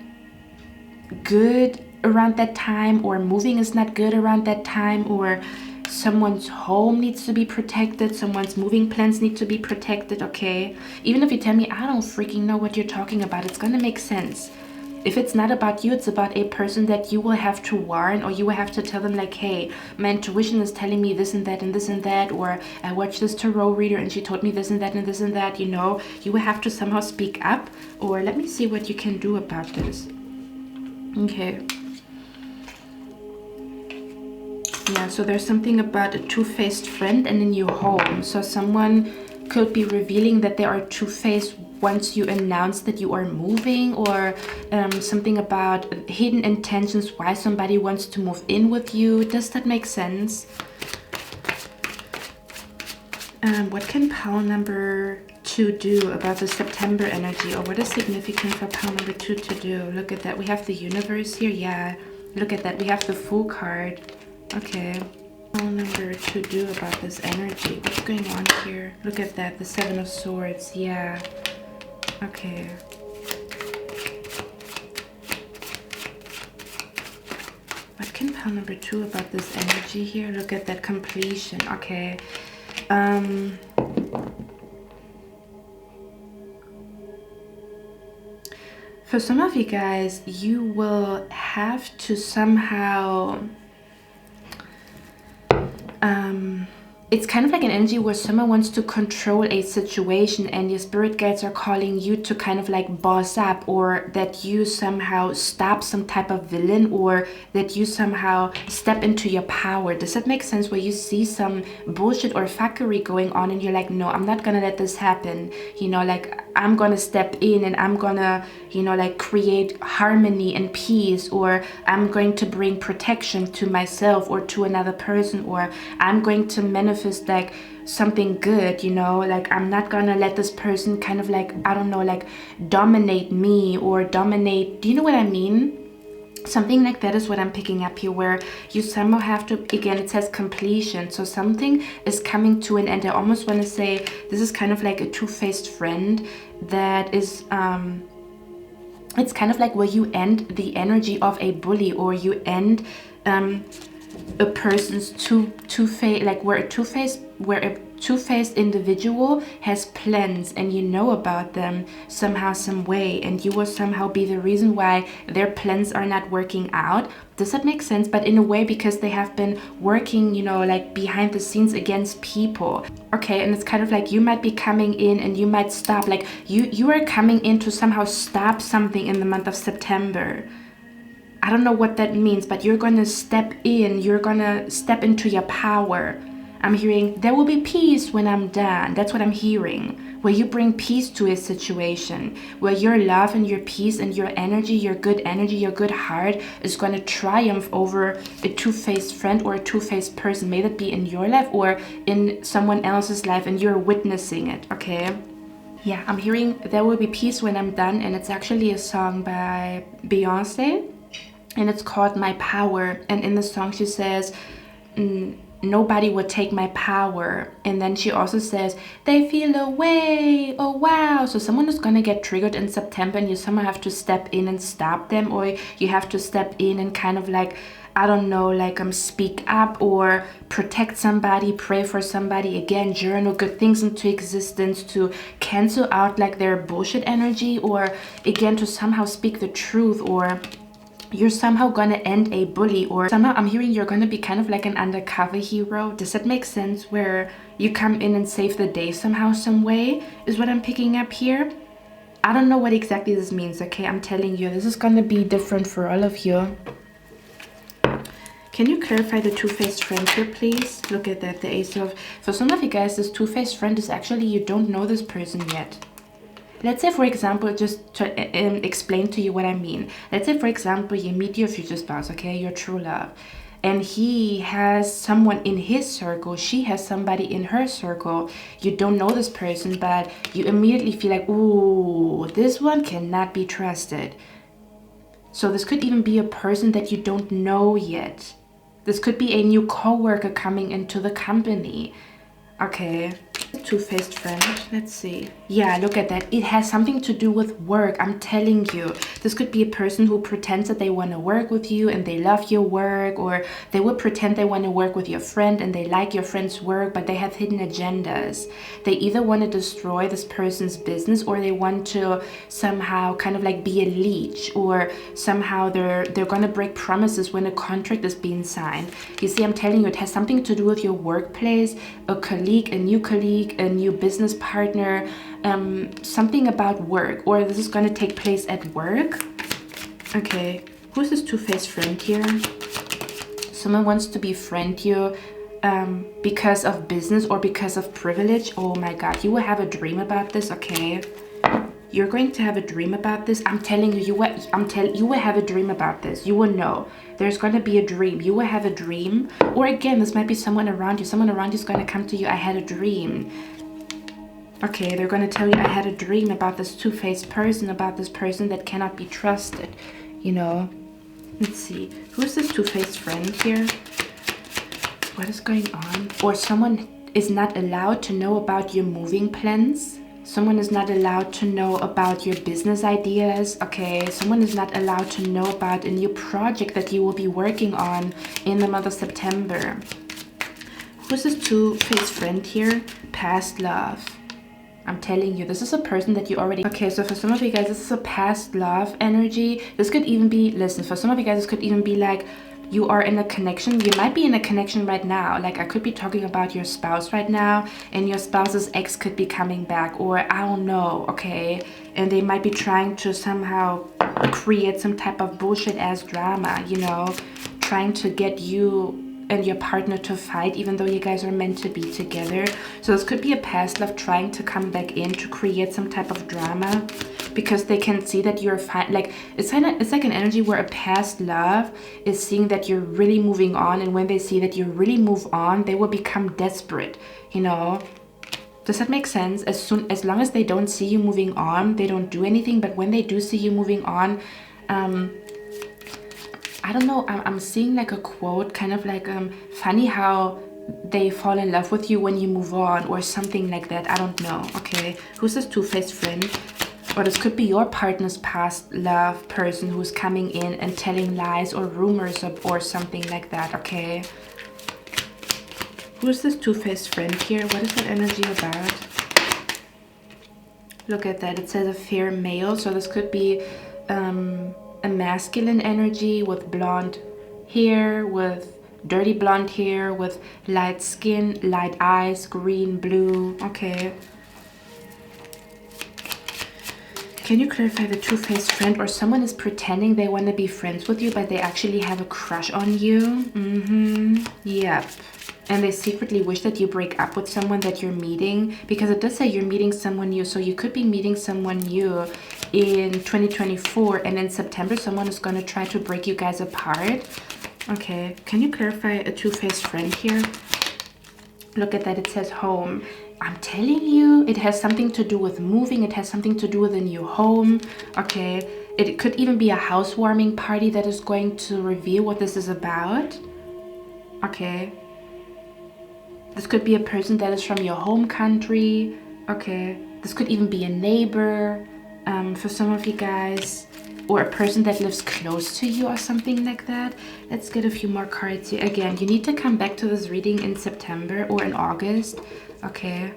good around that time, or moving is not good around that time, or someone's home needs to be protected, someone's moving plans need to be protected. Okay, even if you tell me I don't freaking know what you're talking about, it's gonna make sense. If it's not about you, it's about a person that you will have to warn, or you will have to tell them like, hey, my intuition is telling me this and that and this and that, or I watched this tarot reader and she told me this and that and this and that, you know. You will have to somehow speak up, or let me see what you can do about this. Okay. Yeah, so there's something about a two-faced friend and a new home. So someone could be revealing that they are two-faced once you announce that you are moving, or something about hidden intentions, why somebody wants to move in with you. Does that make sense? What can pile number 2 do about the September energy, or what is significant for pile number 2 to do? Look at that. We have the universe here. Yeah, look at that. We have the Fool card. Okay. Pile number 2 do about this energy. What's going on here? Look at that. The 7 of Swords. Yeah. Okay. What can pile number 2 about this energy here? Look at that completion. Okay. For some of you guys, you will have to somehow it's kind of like an energy where someone wants to control a situation, and your spirit guides are calling you to kind of like boss up, or that you somehow stop some type of villain, or that you somehow step into your power. Does that make sense? Where you see some bullshit or fuckery going on and you're like, no, I'm not gonna let this happen. You know, like I'm gonna step in and I'm gonna, you know, like create harmony and peace, or I'm going to bring protection to myself or to another person, or I'm going to manifest like something good, you know, like I'm not gonna let this person kind of like, I don't know, like dominate me or dominate, do you know what I mean? Something like that is what I'm picking up here, where you somehow have to, again, it says completion, so something is coming to an end. I almost want to say this is kind of like a two-faced friend that is it's kind of like where you end the energy of a bully, or you end a person's two-faced, like where a two-faced individual has plans and you know about them somehow, some way, and you will somehow be the reason why their plans are not working out. Does that make sense? But in a way, because they have been working, you know, like behind the scenes against people. Okay, and it's kind of like you might be coming in and you might stop, like you are coming in to somehow stop something in the month of September. I don't know what that means, but you're gonna step in, you're gonna step into your power. I'm hearing there will be peace when I'm done. That's what I'm hearing. Where you bring peace to a situation, where your love and your peace and your energy, your good heart is going to triumph over a two-faced friend or a two-faced person. May that be in your life or in someone else's life, and you're witnessing it, okay? Yeah, I'm hearing there will be peace when I'm done, and it's actually a song by Beyonce, and it's called My Power. And in the song she says, nobody would take my power. And then she also says, they feel away, oh wow. So someone is gonna get triggered in September, and you somehow have to step in and stop them, or you have to step in and kind of like, I don't know, like speak up or protect somebody, pray for somebody, again, journal good things into existence to cancel out like their bullshit energy, or again to somehow speak the truth, or you're somehow gonna end a bully, or somehow I'm hearing you're gonna be kind of like an undercover hero. Does that make sense? Where you come in and save the day somehow, some way, is what I'm picking up here. I don't know what exactly this means, okay? I'm telling you, this is gonna be different for all of you. Can you clarify the two-faced friend here, please? Look at that, the Ace of... For some of you guys, this two-faced friend is actually you don't know this person yet. Let's say, for example, just to explain to you what I mean. Let's say, for example, you meet your future spouse, okay? Your true love. And he has someone in his circle, she has somebody in her circle. You don't know this person, but you immediately feel like, ooh, this one cannot be trusted. So this could even be a person that you don't know yet. This could be a new co-worker coming into the company. Okay. Two-faced friend. Let's see. Yeah, look at that. It has something to do with work. I'm telling you. This could be a person who pretends that they want to work with you and they love your work, or they would pretend they want to work with your friend and they like your friend's work, but they have hidden agendas. They either want to destroy this person's business, or they want to somehow kind of like be a leech, or somehow they're going to break promises when a contract is being signed. You see, I'm telling you, it has something to do with your workplace, a colleague, a new business partner, something about work, or this is going to take place at work. Okay, who's this two-faced friend here? Someone wants to befriend you because of business or because of privilege. Oh my god, you will have a dream about this. Okay, you're going to have a dream about this. I'm telling you, you will have a dream about this. You will know. There's going to be a dream. You will have a dream. Or again, this might be someone around you. Someone around you is going to come to you. I had a dream. Okay, they're going to tell you, I had a dream about this two-faced person, about this person that cannot be trusted. You know, let's see. Who's this two-faced friend here? What is going on? Or someone is not allowed to know about your moving plans. Someone is not allowed to know about your business ideas, okay? Someone is not allowed to know about a new project that you will be working on in the month of September. Who's this two-faced friend here? Past love. I'm telling you, this is a person that you already... Okay, so for some of you guys, this is a past love energy. This could even be... Listen, for some of you guys, this could even be like... You are in a connection. You might be in a connection right now. Like I could be talking about your spouse right now, and your spouse's ex could be coming back, or I don't know, okay? And they might be trying to somehow create some type of bullshit ass drama, you know, trying to get you and your partner to fight even though you guys are meant to be together. So this could be a past love trying to come back in to create some type of drama, because they can see that you're fine. Like it's like an energy where a past love is seeing that you're really moving on, and when they see that you really move on, they will become desperate, you know. Does that make sense? As long as they don't see you moving on, they don't do anything. But when they do see you moving on, I don't know, I'm seeing like a quote, kind of like funny how they fall in love with you when you move on, or something like that. I don't know. Okay, who's this two-faced friend? Or this could be your partner's past love person who's coming in and telling lies or rumors or something like that. Okay, who's this two-faced friend here? What is that energy about? Look at that, it says a fair male. So this could be a masculine energy with blonde hair, with dirty blonde hair, with light skin, light eyes, green, blue. Okay, can you clarify the two-faced friend? Or someone is pretending they want to be friends with you, but they actually have a crush on you. Yep. And they secretly wish that you break up with someone that you're meeting, because it does say you're meeting someone new. So you could be meeting someone new in 2024, and in September someone is going to try to break you guys apart. Okay, can you clarify a two-faced friend here? Look at that, it says home. I'm telling you, it has something to do with moving. It has something to do with a new home. Okay, it could even be a housewarming party that is going to reveal what this is about. Okay, this could be a person that is from your home country. Okay, this could even be a neighbor for some of you guys, or a person that lives close to you or something like that. Let's get a few more cards here. Again, you need to come back to this reading in September or in August. Okay,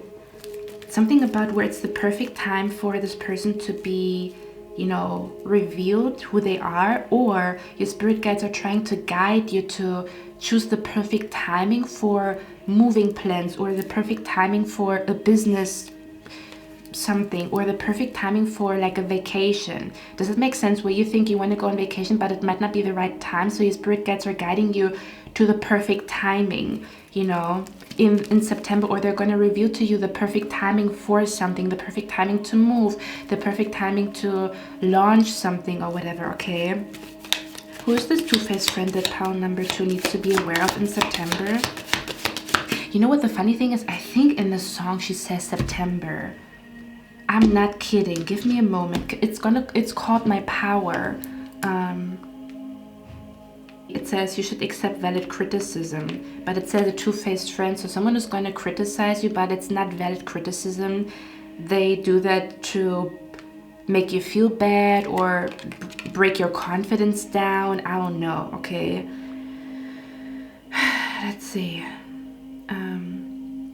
something about where it's the perfect time for this person to be, you know, revealed who they are, or your spirit guides are trying to guide you to choose the perfect timing for moving plans, or the perfect timing for a business something, or the perfect timing for like a vacation. Does it make sense where you think you want to go on vacation but it might not be the right time, so your spirit guides are guiding you to the perfect timing, you know, in September, or they're going to reveal to you the perfect timing for something, the perfect timing to move, the perfect timing to launch something or whatever. Okay, who is this two-faced friend that pile number 2 needs to be aware of in September? You know what the funny thing is? I think in the song she says September. I'm not kidding. Give me a moment. It's called My Power. It says you should accept valid criticism, but it says a two-faced friend. So someone is going to criticize you, but it's not valid criticism. They do that to make you feel bad or break your confidence down. I don't know. Okay. Let's see.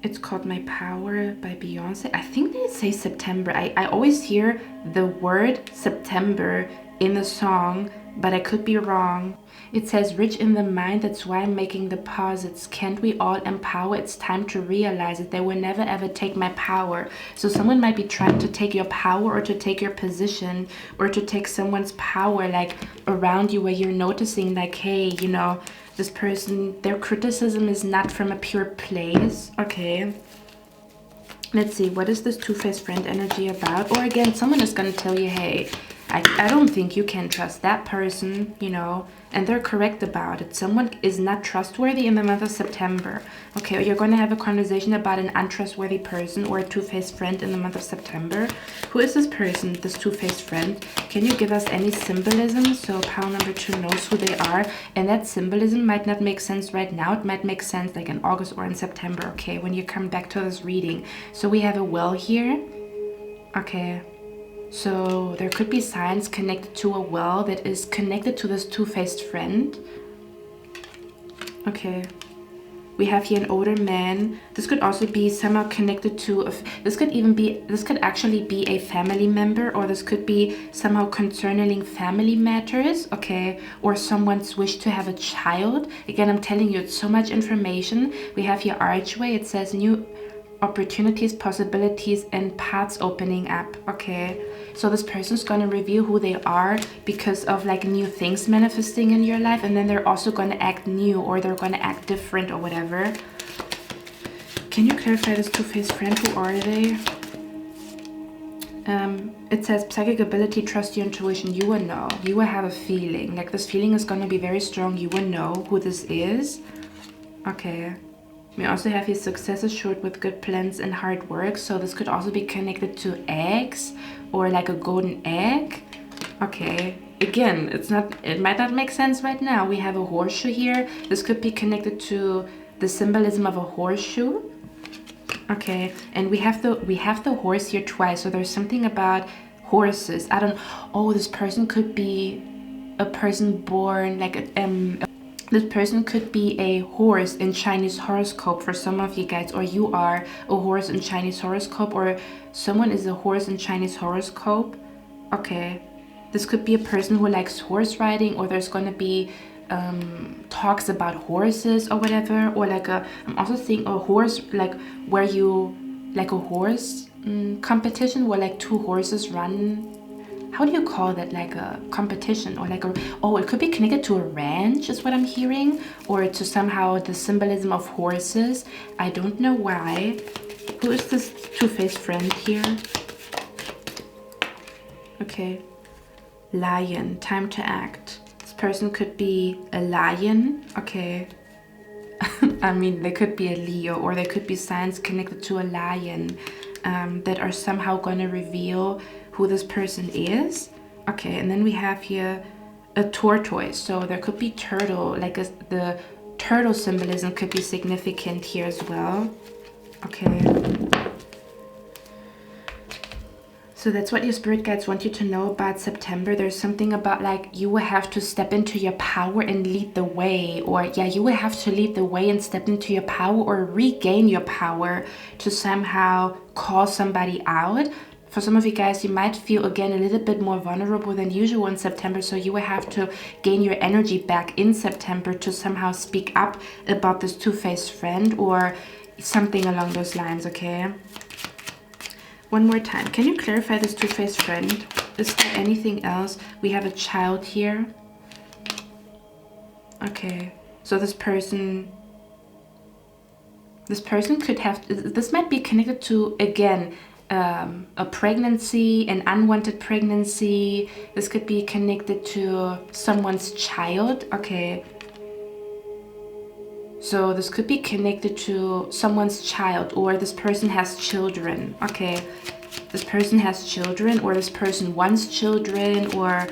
It's called My Power by Beyonce. I think they say September. I always hear the word September in the song, but I could be wrong. It says, rich in the mind, that's why I'm making deposits. Can't we all empower? It's time to realize it. They will never ever take my power. So someone might be trying to take your power, or to take your position, or to take someone's power like around you, where you're noticing like, hey, you know, this person, their criticism is not from a pure place. Okay. Let's see. What is this two-faced friend energy about? Or again, someone is going to tell you, hey, I don't think you can trust that person, you know, and they're correct about it. Someone is not trustworthy in the month of September. Okay, or you're going to have a conversation about an untrustworthy person or a two-faced friend in the month of September. Who is this person, this two-faced friend? Can you give us any symbolism so pile number 2 knows who they are? And that symbolism might not make sense right now. It might make sense like in August or in September, okay, when you come back to this reading. So we have a well here. Okay. So there could be signs connected to a well that is connected to this two-faced friend. Okay. We have here an older man. This could also be somehow connected to this could actually be a family member, or this could be somehow concerning family matters, okay, or someone's wish to have a child. Again, I'm telling you, it's so much information. We have here archway. It says new opportunities, possibilities, and paths opening up. Okay, so this person's going to reveal who they are because of like new things manifesting in your life, and then they're also going to act new, or they're going to act different or whatever. Can you clarify this two-faced friend? Who are they? It says psychic ability, trust your intuition. You will know. You will have a feeling. Like this feeling is going to be very strong. You will know who this is. Okay. We also have here success assured with good plans and hard work. So this could also be connected to eggs, or like a golden egg. Okay. Again, it might not make sense right now. We have a horseshoe here. This could be connected to the symbolism of a horseshoe. Okay. And we have the horse here twice. So there's something about horses. Oh, this person could be a person born like this person could be a horse in Chinese horoscope for some of you guys, or you are a horse in Chinese horoscope, or someone is a horse in Chinese horoscope. Okay, this could be a person who likes horse riding, or there's going to be talks about horses or whatever, or like I'm also seeing a horse, like where you like a horse competition where like 2 horses run. How do you call that? Like a competition, or like it could be connected to a ranch is what I'm hearing, or to somehow the symbolism of horses. I don't know why. Who is this two-faced friend here? Okay. Lion, time to act. This person could be a lion. Okay. I mean, they could be a Leo, or they could be signs connected to a lion that are somehow going to reveal who this person is. Okay, and then we have here a tortoise. So there could be turtle, like the turtle symbolism could be significant here as well. Okay. So that's what your spirit guides want you to know about September. There's something about like you will have to step into your power and lead the way, or yeah, you will have to lead the way and step into your power, or regain your power to somehow call somebody out. For some of you guys, you might feel again a little bit more vulnerable than usual in September, so you will have to gain your energy back in September to somehow speak up about this two-faced friend or something along those lines. Okay. One more time. Can you clarify this two-faced friend? Is there anything else? We have a child here. Okay. So this person could have, this might be connected to, again, a pregnancy, an unwanted pregnancy. This could be connected to someone's child. Okay. So this could be connected to someone's child, or this person has children. Okay. This person has children, or this person wants children, or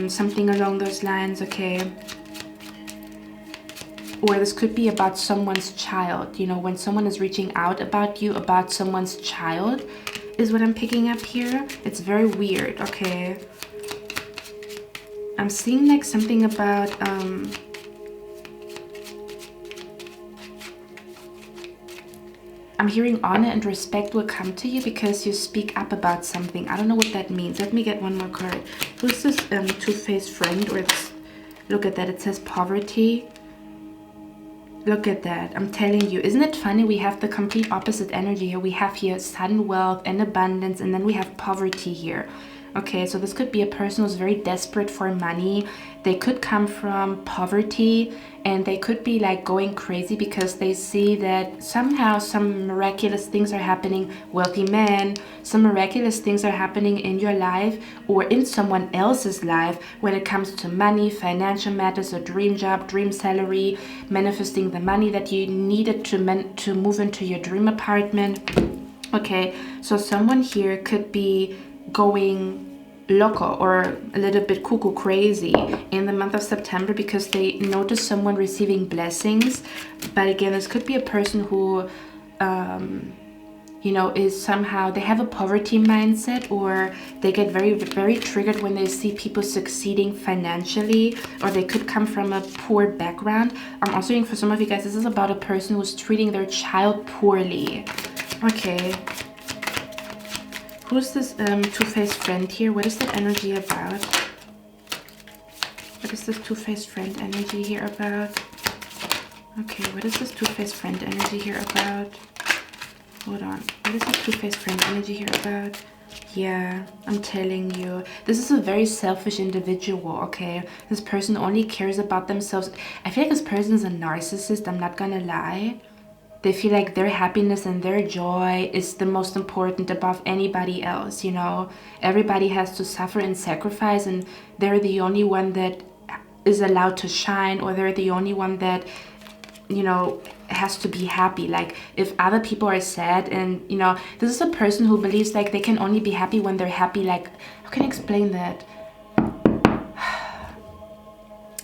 something along those lines. Okay. Or this could be about someone's child. You know, when someone is reaching out about you, about someone's child, is what I'm picking up here. It's very weird. Okay. I'm seeing like something about I'm hearing honor and respect will come to you because you speak up about something. I don't know what that means. Let me get one more card. Who's this two-faced friend? Or this, look at that. It says poverty. Look at that. I'm telling you. Isn't it funny? We have the complete opposite energy here. We have here sudden wealth and abundance, and then we have poverty here. Okay, so this could be a person who's very desperate for money. They could come from poverty, and they could be like going crazy because they see that somehow some miraculous things are happening. Wealthy man, some miraculous things are happening in your life or in someone else's life when it comes to money, financial matters, a dream job, dream salary, manifesting the money that you needed to move into your dream apartment. Okay, so someone here could be going loco or a little bit cuckoo crazy in the month of September because they notice someone receiving blessings. But again, this could be a person who you know, is somehow, they have a poverty mindset, or they get very triggered when they see people succeeding financially, or they could come from a poor background. I'm also hearing for some of you guys, this is about a person who's treating their child poorly. Okay. Who's this two-faced friend here? What is that energy about? What is this two-faced friend energy here about? Okay, what is this two-faced friend energy here about? Hold on. What is this two-faced friend energy here about? Yeah, I'm telling you. This is a very selfish individual, okay? This person only cares about themselves. I feel like this person is a narcissist, I'm not gonna lie. They feel like their happiness and their joy is the most important above anybody else, you know? Everybody has to suffer and sacrifice, and they're the only one that is allowed to shine, or they're the only one that, you know, has to be happy. Like, if other people are sad, and, you know, this is a person who believes like they can only be happy when they're happy. Like, how can I explain that?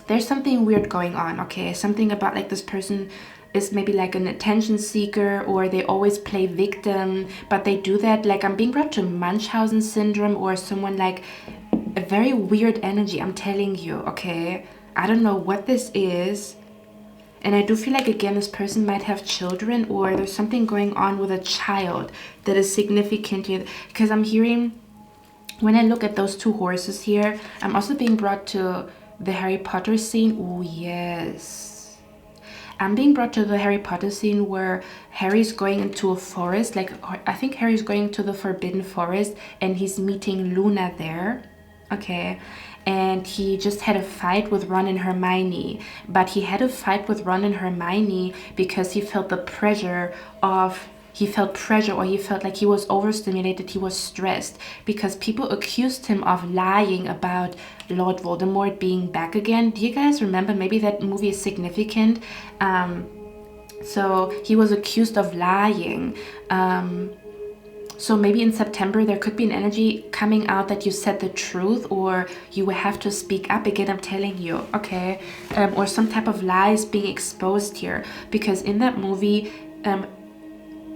There's something weird going on, okay? Something about like this person is maybe like an attention seeker, or they always play victim, but they do that, like, I'm being brought to Munchausen syndrome, or someone like a very weird energy, I'm telling you, okay? I don't know what this is. And I do feel like, again, this person might have children, or there's something going on with a child that is significant here. Because I'm hearing, when I look at those two horses here, I'm also being brought to the Harry Potter scene. Oh, yes. I'm being brought to the Harry Potter scene where Harry's going into a forest. Like, I think Harry's going to the Forbidden Forest, and he's meeting Luna there. Okay. And he just had a fight with Ron and Hermione. But he had a fight with Ron and Hermione because he felt the pressure of... He felt pressure, or he felt like he was overstimulated, he was stressed, because people accused him of lying about Lord Voldemort being back again. Do you guys remember? Maybe that movie is significant. So he was accused of lying. So maybe in September there could be an energy coming out that you said the truth, or you will have to speak up again, I'm telling you, okay? Or some type of lies being exposed here, because in that movie,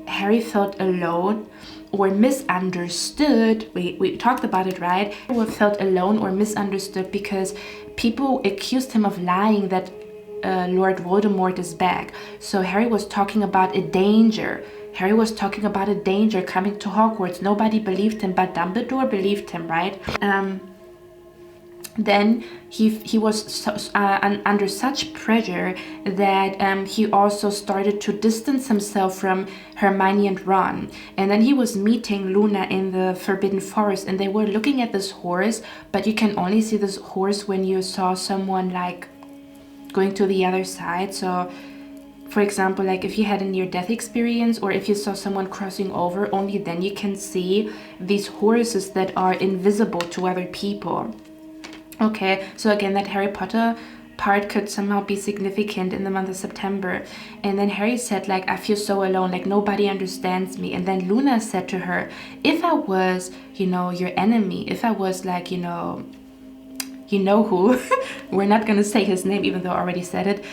Harry felt alone or misunderstood. We talked about it, right? He felt alone or misunderstood because people accused him of lying that Lord Voldemort is back. So Harry was talking about a danger. Harry was talking about a danger coming to Hogwarts. Nobody believed him, but Dumbledore believed him, right? then he was under such pressure that he also started to distance himself from Hermione and Ron. And then he was meeting Luna in the Forbidden Forest, and they were looking at this horse, but you can only see this horse when you saw someone like going to the other side. So for example, like if you had a near-death experience, or if you saw someone crossing over, only then you can see these horses that are invisible to other people. Okay, so again, that Harry Potter part could somehow be significant in the month of September. And then Harry said, like, I feel so alone, like nobody understands me. And then Luna said to her, if I was, you know, your enemy, if I was like, you know who, we're not gonna say his name, even though I already said it.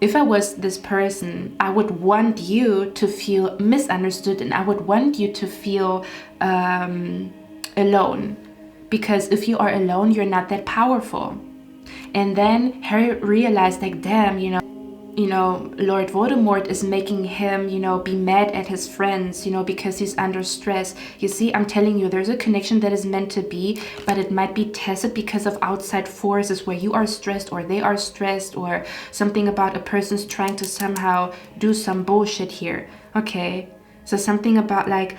If I was this person, I would want you to feel misunderstood, and I would want you to feel alone. Because if you are alone, you're not that powerful. And then Harry realized, like, damn, you know, Lord Voldemort is making him, you know, be mad at his friends, you know, because he's under stress. You see, I'm telling you, there's a connection that is meant to be, but it might be tested because of outside forces where you are stressed or they are stressed, or something about a person's trying to somehow do some bullshit here. Okay, so something about like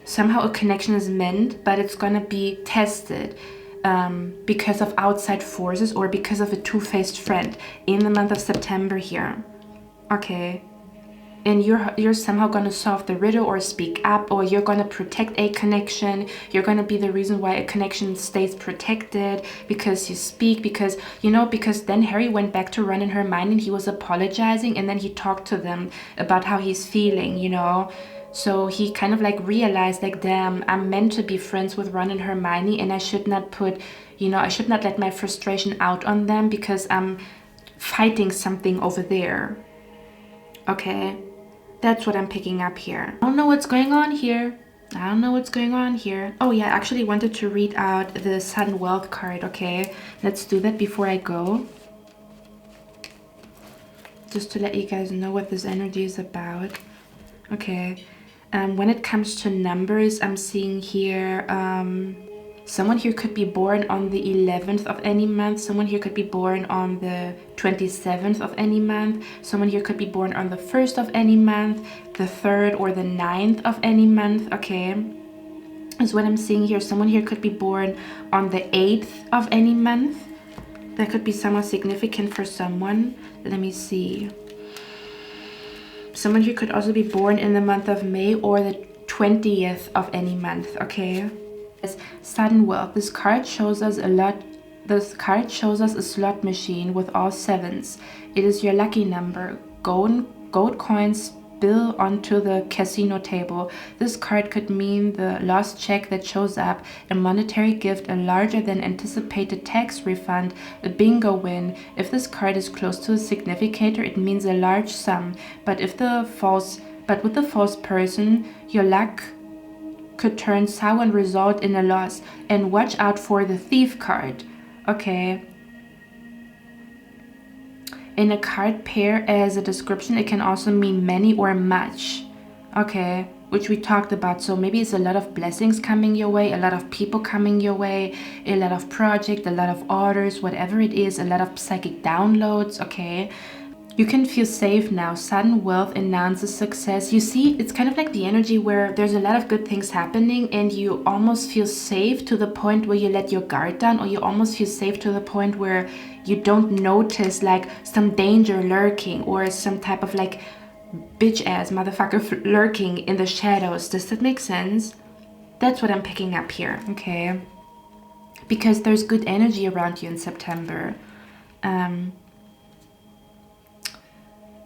somehow a connection is meant, but it's gonna be tested because of outside forces or because of a two-faced friend in the month of September here. Okay, and you're somehow gonna solve the riddle or speak up, or you're gonna protect a connection. You're gonna be the reason why a connection stays protected because you speak, because then Harry went back to Ron and Hermione and he was apologizing, and then he talked to them about how he's feeling, you know. So he kind of like realized, like, damn, I'm meant to be friends with Ron and Hermione, and I should not let my frustration out on them because I'm fighting something over there. Okay, that's what I'm picking up here. I don't know what's going on here. Oh yeah, I actually wanted to read out the sudden wealth card. Okay, let's do that before I go. Just to let you guys know what this energy is about. Okay. When it comes to numbers, I'm seeing here someone here could be born on the 11th of any month. Someone here could be born on the 27th of any month. Someone here could be born on the 1st of any month, the 3rd or the 9th of any month. Okay, is what I'm seeing here. Someone here could be born on the 8th of any month. That could be somewhat significant for someone. Let me see. Someone here could also be born in the month of May or the 20th of any month. Okay. Sudden wealth. This card shows us a slot machine with all sevens. It is your lucky number. Gold coins spill onto the casino table. This card could mean the lost check that shows up, a monetary gift, a larger than anticipated tax refund, a bingo win. If this card is close to a significator, it means a large sum. But with the false person, your luck could turn sour and result in a loss. And watch out for the thief card. Okay. In a card pair as a description, it can also mean many or much. Okay, which we talked about. So maybe it's a lot of blessings coming your way, a lot of people coming your way, a lot of project, a lot of orders, whatever it is, a lot of psychic downloads. Okay, you can feel safe now. Sudden wealth announces success. You see, it's kind of like the energy where there's a lot of good things happening and you almost feel safe to the point where you let your guard down, or you almost feel safe to the point where you don't notice like some danger lurking or some type of like bitch ass motherfucker lurking in the shadows. Does that make sense? That's what I'm picking up here. Okay, because there's good energy around you in September.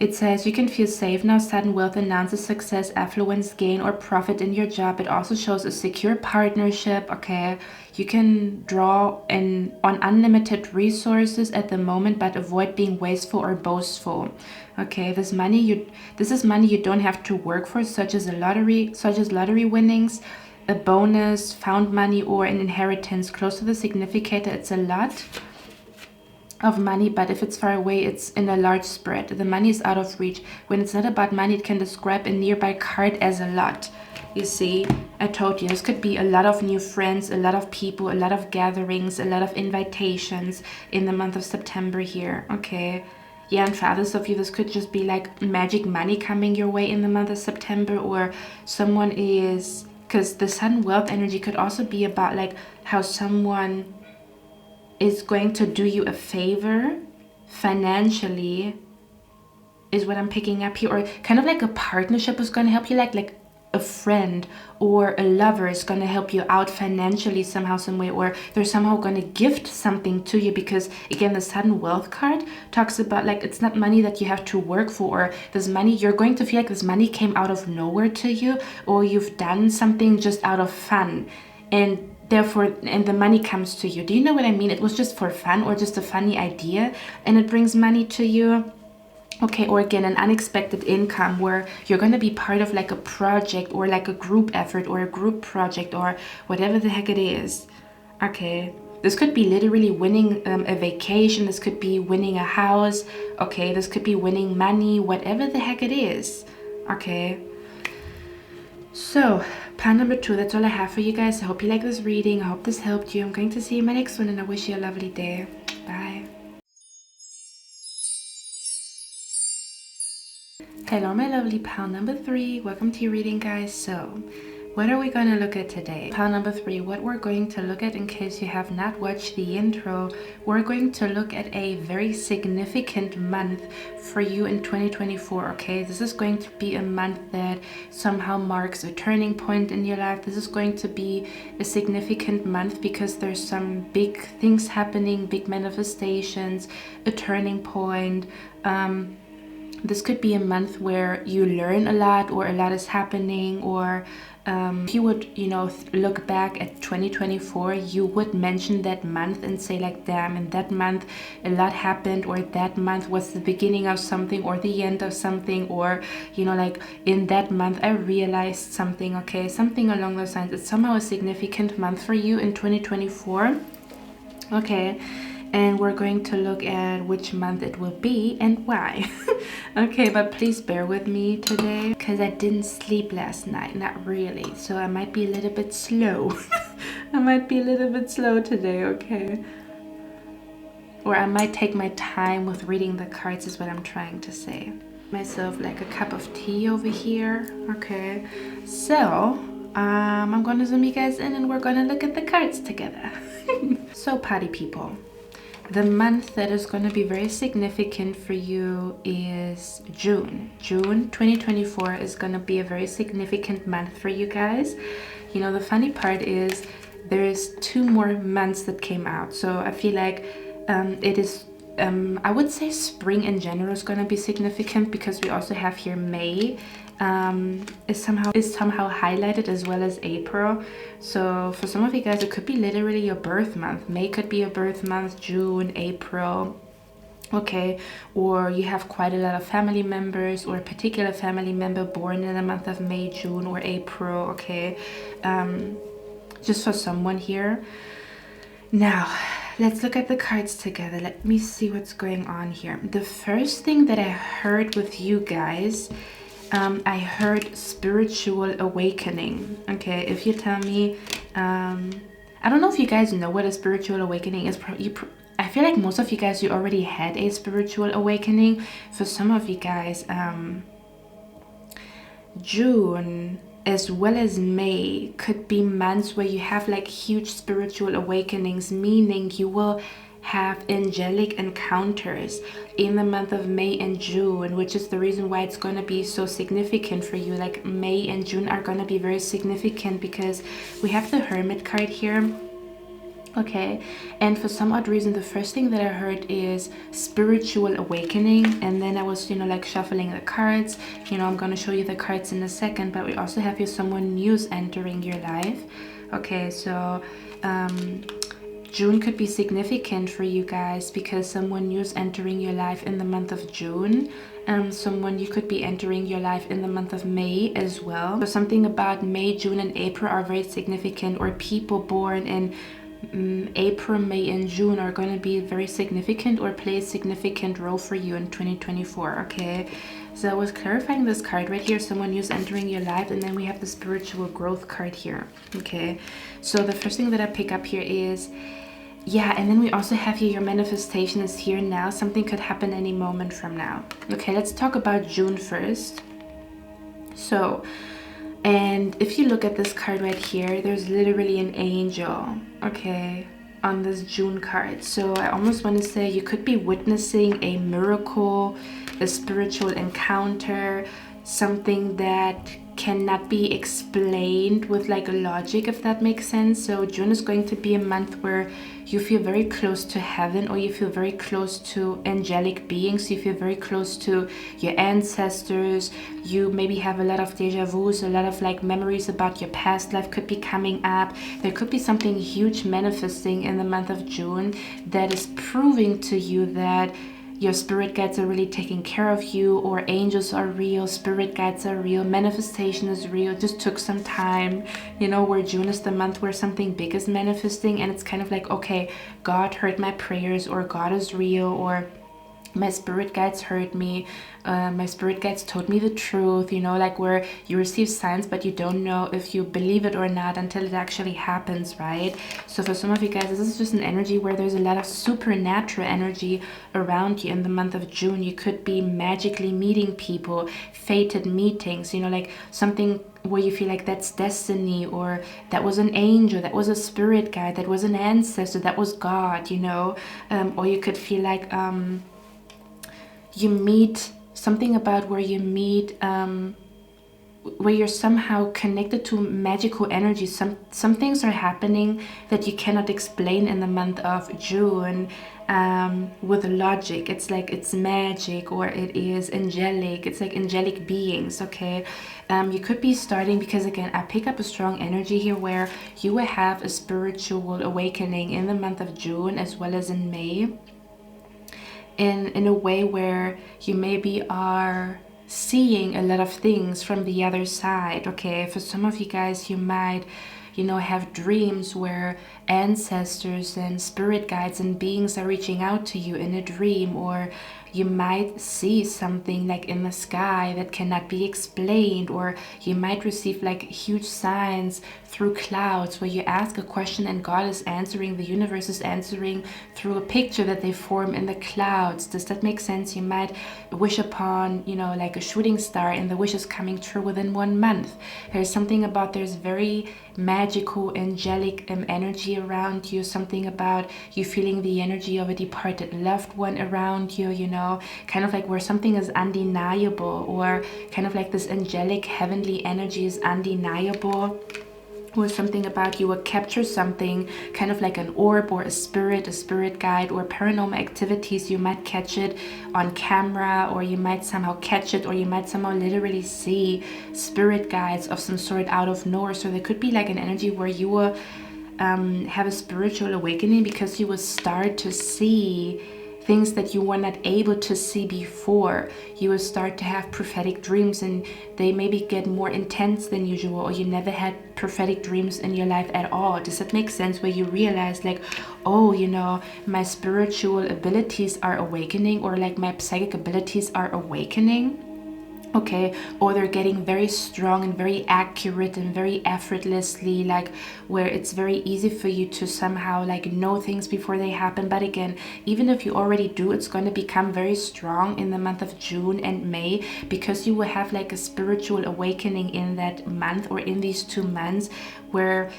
It says you can feel safe now. Sudden wealth announces success, affluence, gain, or profit in your job. It also shows a secure partnership. Okay, you can draw on unlimited resources at the moment, but avoid being wasteful or boastful. Okay, this is money you don't have to work for, such as lottery winnings, a bonus, found money, or an inheritance. Close to the significator, it's a lot of money, but if it's far away, it's in a large spread. The money is out of reach. When it's not about money, it can describe a nearby card as a lot. You see, I told you this could be a lot of new friends, a lot of people, a lot of gatherings, a lot of invitations in the month of September here. Okay. Yeah, and for others of you, this could just be like magic money coming your way in the month of September, or someone is, because the sun wealth energy could also be about like how someone is going to do you a favor financially, is what I'm picking up here, or kind of like a partnership is going to help you, like a friend or a lover is going to help you out financially somehow, some way, or they're somehow going to gift something to you, because again, the sudden wealth card talks about like it's not money that you have to work for, or this money, you're going to feel like this money came out of nowhere to you, or you've done something just out of fun, and therefore, and the money comes to you. Do you know what I mean? It was just for fun or just a funny idea, and it brings money to you. Okay, or again, an unexpected income where you're going to be part of like a project or like a group effort or a group project or whatever the heck it is. Okay, this could be literally winning a vacation. This could be winning a house. Okay, this could be winning money, whatever the heck it is. Okay, so pile number 2, that's all I have for you guys. I hope you like this reading. I hope this helped you. I'm going to see you in my next one, and I wish you a lovely day. Bye. Hello my lovely pile number 3, welcome to your reading, guys. So what are we going to look at today? Pile number 3, what we're going to look at, in case you have not watched the intro, we're going to look at a very significant month for you in 2024. Okay, this is going to be a month that somehow marks a turning point in your life. This is going to be a significant month because there's some big things happening, big manifestations, a turning point. This could be a month where you learn a lot, or a lot is happening, or if you would, you know, look back at 2024, you would mention that month and say like, damn, in that month a lot happened, or that month was the beginning of something or the end of something, or, you know, like in that month I realized something. Okay, something along those lines. It's somehow a significant month for you in 2024. Okay, and we're going to look at which month it will be and why. Okay, but please bear with me today because I didn't sleep last night, not really, so I might be a little bit slow. I might be a little bit slow today, okay? Or I might take my time with reading the cards, is what I'm trying to say. Myself like a cup of tea over here. Okay, so I'm gonna zoom you guys in and we're gonna look at the cards together. So party people, the month that is going to be very significant for you is June. June 2024 is going to be a very significant month for you guys. You know, the funny part is there's 2 more months that came out. So I feel like it is, I would say spring in general is going to be significant, because we also have here May is somehow highlighted, as well as April. So for some of you guys, it could be literally your birth month. May could be your birth month, June, April. Okay, or you have quite a lot of family members, or a particular family member born in the month of May, June, or April. Okay, just for someone here. Now let's look at the cards together. Let me see what's going on here. The first thing that I heard with you guys, I heard spiritual awakening. Okay, if you tell me, I don't know if you guys know what a spiritual awakening is. I feel like most of you guys, you already had a spiritual awakening. For some of you guys, June as well as May could be months where you have like huge spiritual awakenings, meaning you will have angelic encounters in the month of May and June, which is the reason why it's going to be so significant for you. Like May and June are going to be very significant because we have the Hermit card here. Okay, and for some odd reason, the first thing that I heard is spiritual awakening, and then I was, you know, like shuffling the cards. You know, I'm going to show you the cards in a second, but we also have here someone new's entering your life. Okay, so June could be significant for you guys because someone new's entering your life in the month of June. Someone you could be entering your life in the month of May as well. So something about May, June, and April are very significant, or people born in April, May, and June are going to be very significant or play a significant role for you in 2024. Okay, So I was clarifying this card right here, someone who's entering your life, and then we have the spiritual growth card here. Okay, so the first thing that I pick up here is, yeah, and then we also have here your manifestation is here now. Something could happen any moment from now. Okay, let's talk about June first. So, and if you look at this card right here, there's literally an angel, okay, on this June card. So I almost want to say you could be witnessing a miracle, a spiritual encounter, something that cannot be explained with like a logic, if that makes sense. So June is going to be a month where you feel very close to heaven, or you feel very close to angelic beings. You feel very close to your ancestors. You maybe have a lot of deja vus, a lot of like memories about your past life could be coming up. There could be something huge manifesting in the month of June that is proving to you that your spirit guides are really taking care of you, or angels are real, spirit guides are real, manifestation is real. It just took some time, you know, where June is the month where something big is manifesting, and it's kind of like, okay, God heard my prayers, or God is real, or my spirit guides heard me, my spirit guides told me the truth, you know, like where you receive signs but you don't know if you believe it or not until it actually happens, right? So for some of you guys, this is just an energy where there's a lot of supernatural energy around you in the month of June. You could be magically meeting people, fated meetings, you know, like something where you feel like that's destiny, or that was an angel, that was a spirit guide, that was an ancestor, that was God, you know, or you could feel like you meet something about where you meet where you're somehow connected to magical energy. Some things are happening that you cannot explain in the month of June with logic. It's like it's magic, or it is angelic. It's like angelic beings, okay? You could be starting, because again, I pick up a strong energy here where you will have a spiritual awakening in the month of June as well as in May, in a way where you maybe are seeing a lot of things from the other side, okay? For some of you guys, you might, you know, have dreams where ancestors and spirit guides and beings are reaching out to you in a dream, or you might see something like in the sky that cannot be explained, or you might receive like huge signs through clouds where you ask a question and God is answering, the universe is answering through a picture that they form in the clouds. Does that make sense? You might wish upon, you know, like a shooting star, and the wish is coming true within 1 month. There's something about, there's very magical angelic energy around you, something about you feeling the energy of a departed loved one around you, you know, kind of like where something is undeniable, or kind of like this angelic heavenly energy is undeniable, or something about you will capture something kind of like an orb or a spirit guide, or paranormal activities. You might catch it on camera, or you might somehow catch it, or you might somehow literally see spirit guides of some sort out of nowhere. So there could be like an energy where you will have a spiritual awakening because you will start to see things that you were not able to see before. You will start to have prophetic dreams, and they maybe get more intense than usual, or you never had prophetic dreams in your life at all. Does that make sense? Where you realize like, oh, you know, my spiritual abilities are awakening, or like my psychic abilities are awakening. Okay, or they're getting very strong and very accurate and very effortlessly, like where it's very easy for you to somehow like know things before they happen. But again, even if you already do, it's going to become very strong in the month of June and May, because you will have like a spiritual awakening in that month, or in these 2 months, where,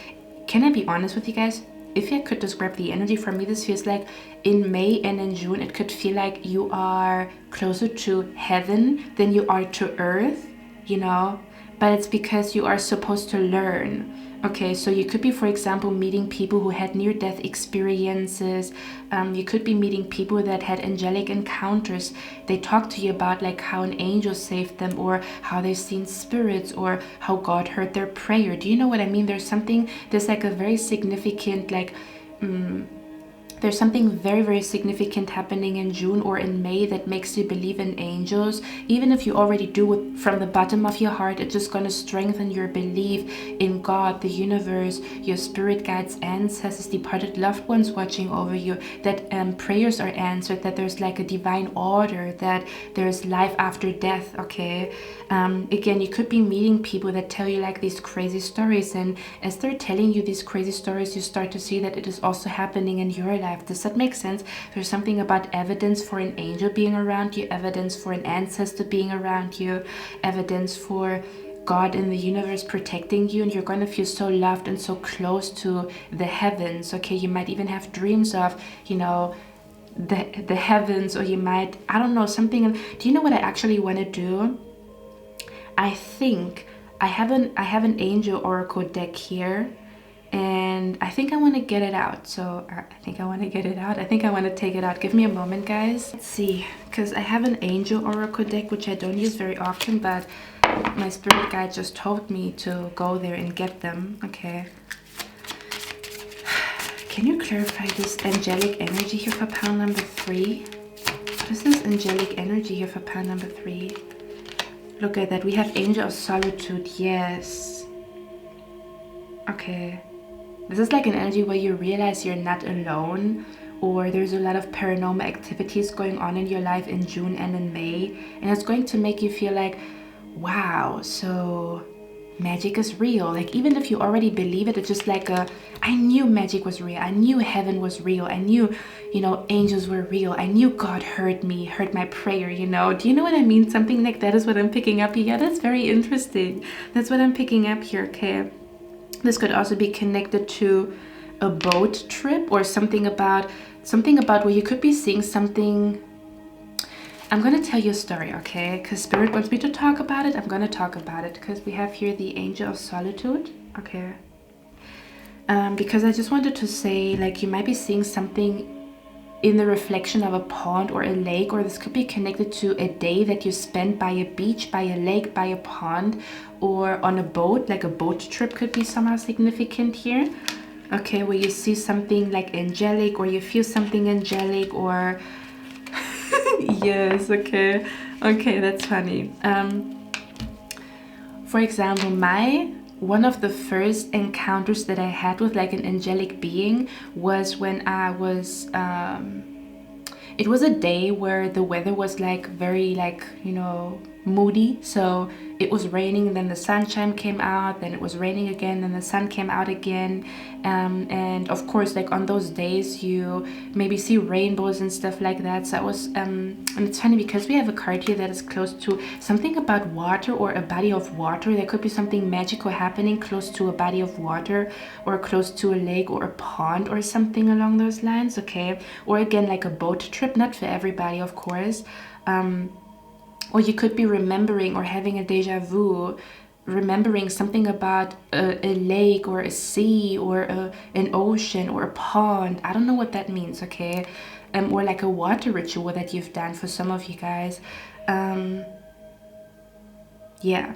can I be honest with you guys? If I could describe the energy, for me this feels like in May and in June, it could feel like you are closer to heaven than you are to earth, you know, but it's because you are supposed to learn. Okay, so you could be, for example, meeting people who had near-death experiences. You could be meeting people that had angelic encounters. They talk to you about like how an angel saved them, or how they've seen spirits, or how God heard their prayer. Do you know what I mean? There's like a very significant like there's something very, very significant happening in June or in May that makes you believe in angels. Even if you already do it from the bottom of your heart, it's just going to strengthen your belief in God, the universe, your spirit guides, ancestors, departed loved ones watching over you, that prayers are answered, that there's like a divine order, that there's life after death, okay? Again, you could be meeting people that tell you like these crazy stories, and as they're telling you these crazy stories, you start to see that it is also happening in your life. Does that make sense? There's something about evidence for an angel being around you, evidence for an ancestor being around you, evidence for God in the universe protecting you, and you're going to feel so loved and so close to the heavens, okay? You might even have dreams of, you know, the heavens, or you might, I don't know, something. Do you know what I actually want to do? I think I have an angel oracle deck here, and I think I want to get it out. So I think I want to get it out. I think I want to take it out. Give me a moment, guys. Let's see, because I have an angel oracle deck, which I don't use very often, but my spirit guide just told me to go there and get them. Okay. Can you clarify this angelic energy here for pile number 3? What is this angelic energy here for pile number 3? Look at that. We have Angel of Solitude. Yes. Okay. This is like an energy where you realize you're not alone, or there's a lot of paranormal activities going on in your life in June and in May. And it's going to make you feel like, wow, so magic is real. Like, even if you already believe it, it's just like I knew magic was real. I knew heaven was real. I knew, you know, angels were real. I knew God heard me, heard my prayer, you know. Do you know what I mean? Something like that is what I'm picking up here. Yeah, that's very interesting. That's what I'm picking up here, okay? This could also be connected to a boat trip, or something about where you could be seeing something. I'm going to tell you a story, okay? Because Spirit wants me to talk about it. I'm going to talk about it because we have here the Angel of Solitude, okay? Because I just wanted to say, like, you might be seeing something in the reflection of a pond or a lake, or this could be connected to a day that you spent by a beach, by a lake, by a pond, or on a boat. Like a boat trip could be somehow significant here, okay? Where you see something like angelic, or you feel something angelic, or yes, okay, that's funny. For example, one of the first encounters that I had with like an angelic being was when I was it was a day where the weather was like very, like, you know, moody. So it was raining, and then the sunshine came out, then it was raining again, then the sun came out again, and of course, like, on those days you maybe see rainbows and stuff like that. So I was and it's funny because we have a card here that is close to something about water, or a body of water. There could be something magical happening close to a body of water, or close to a lake or a pond, or something along those lines, okay? Or again, like a boat trip, not for everybody, of course. Or you could be remembering or having a deja vu, remembering something about a lake or a sea, or an ocean or a pond. I don't know what that means, okay? Or like a water ritual that you've done for some of you guys. Yeah.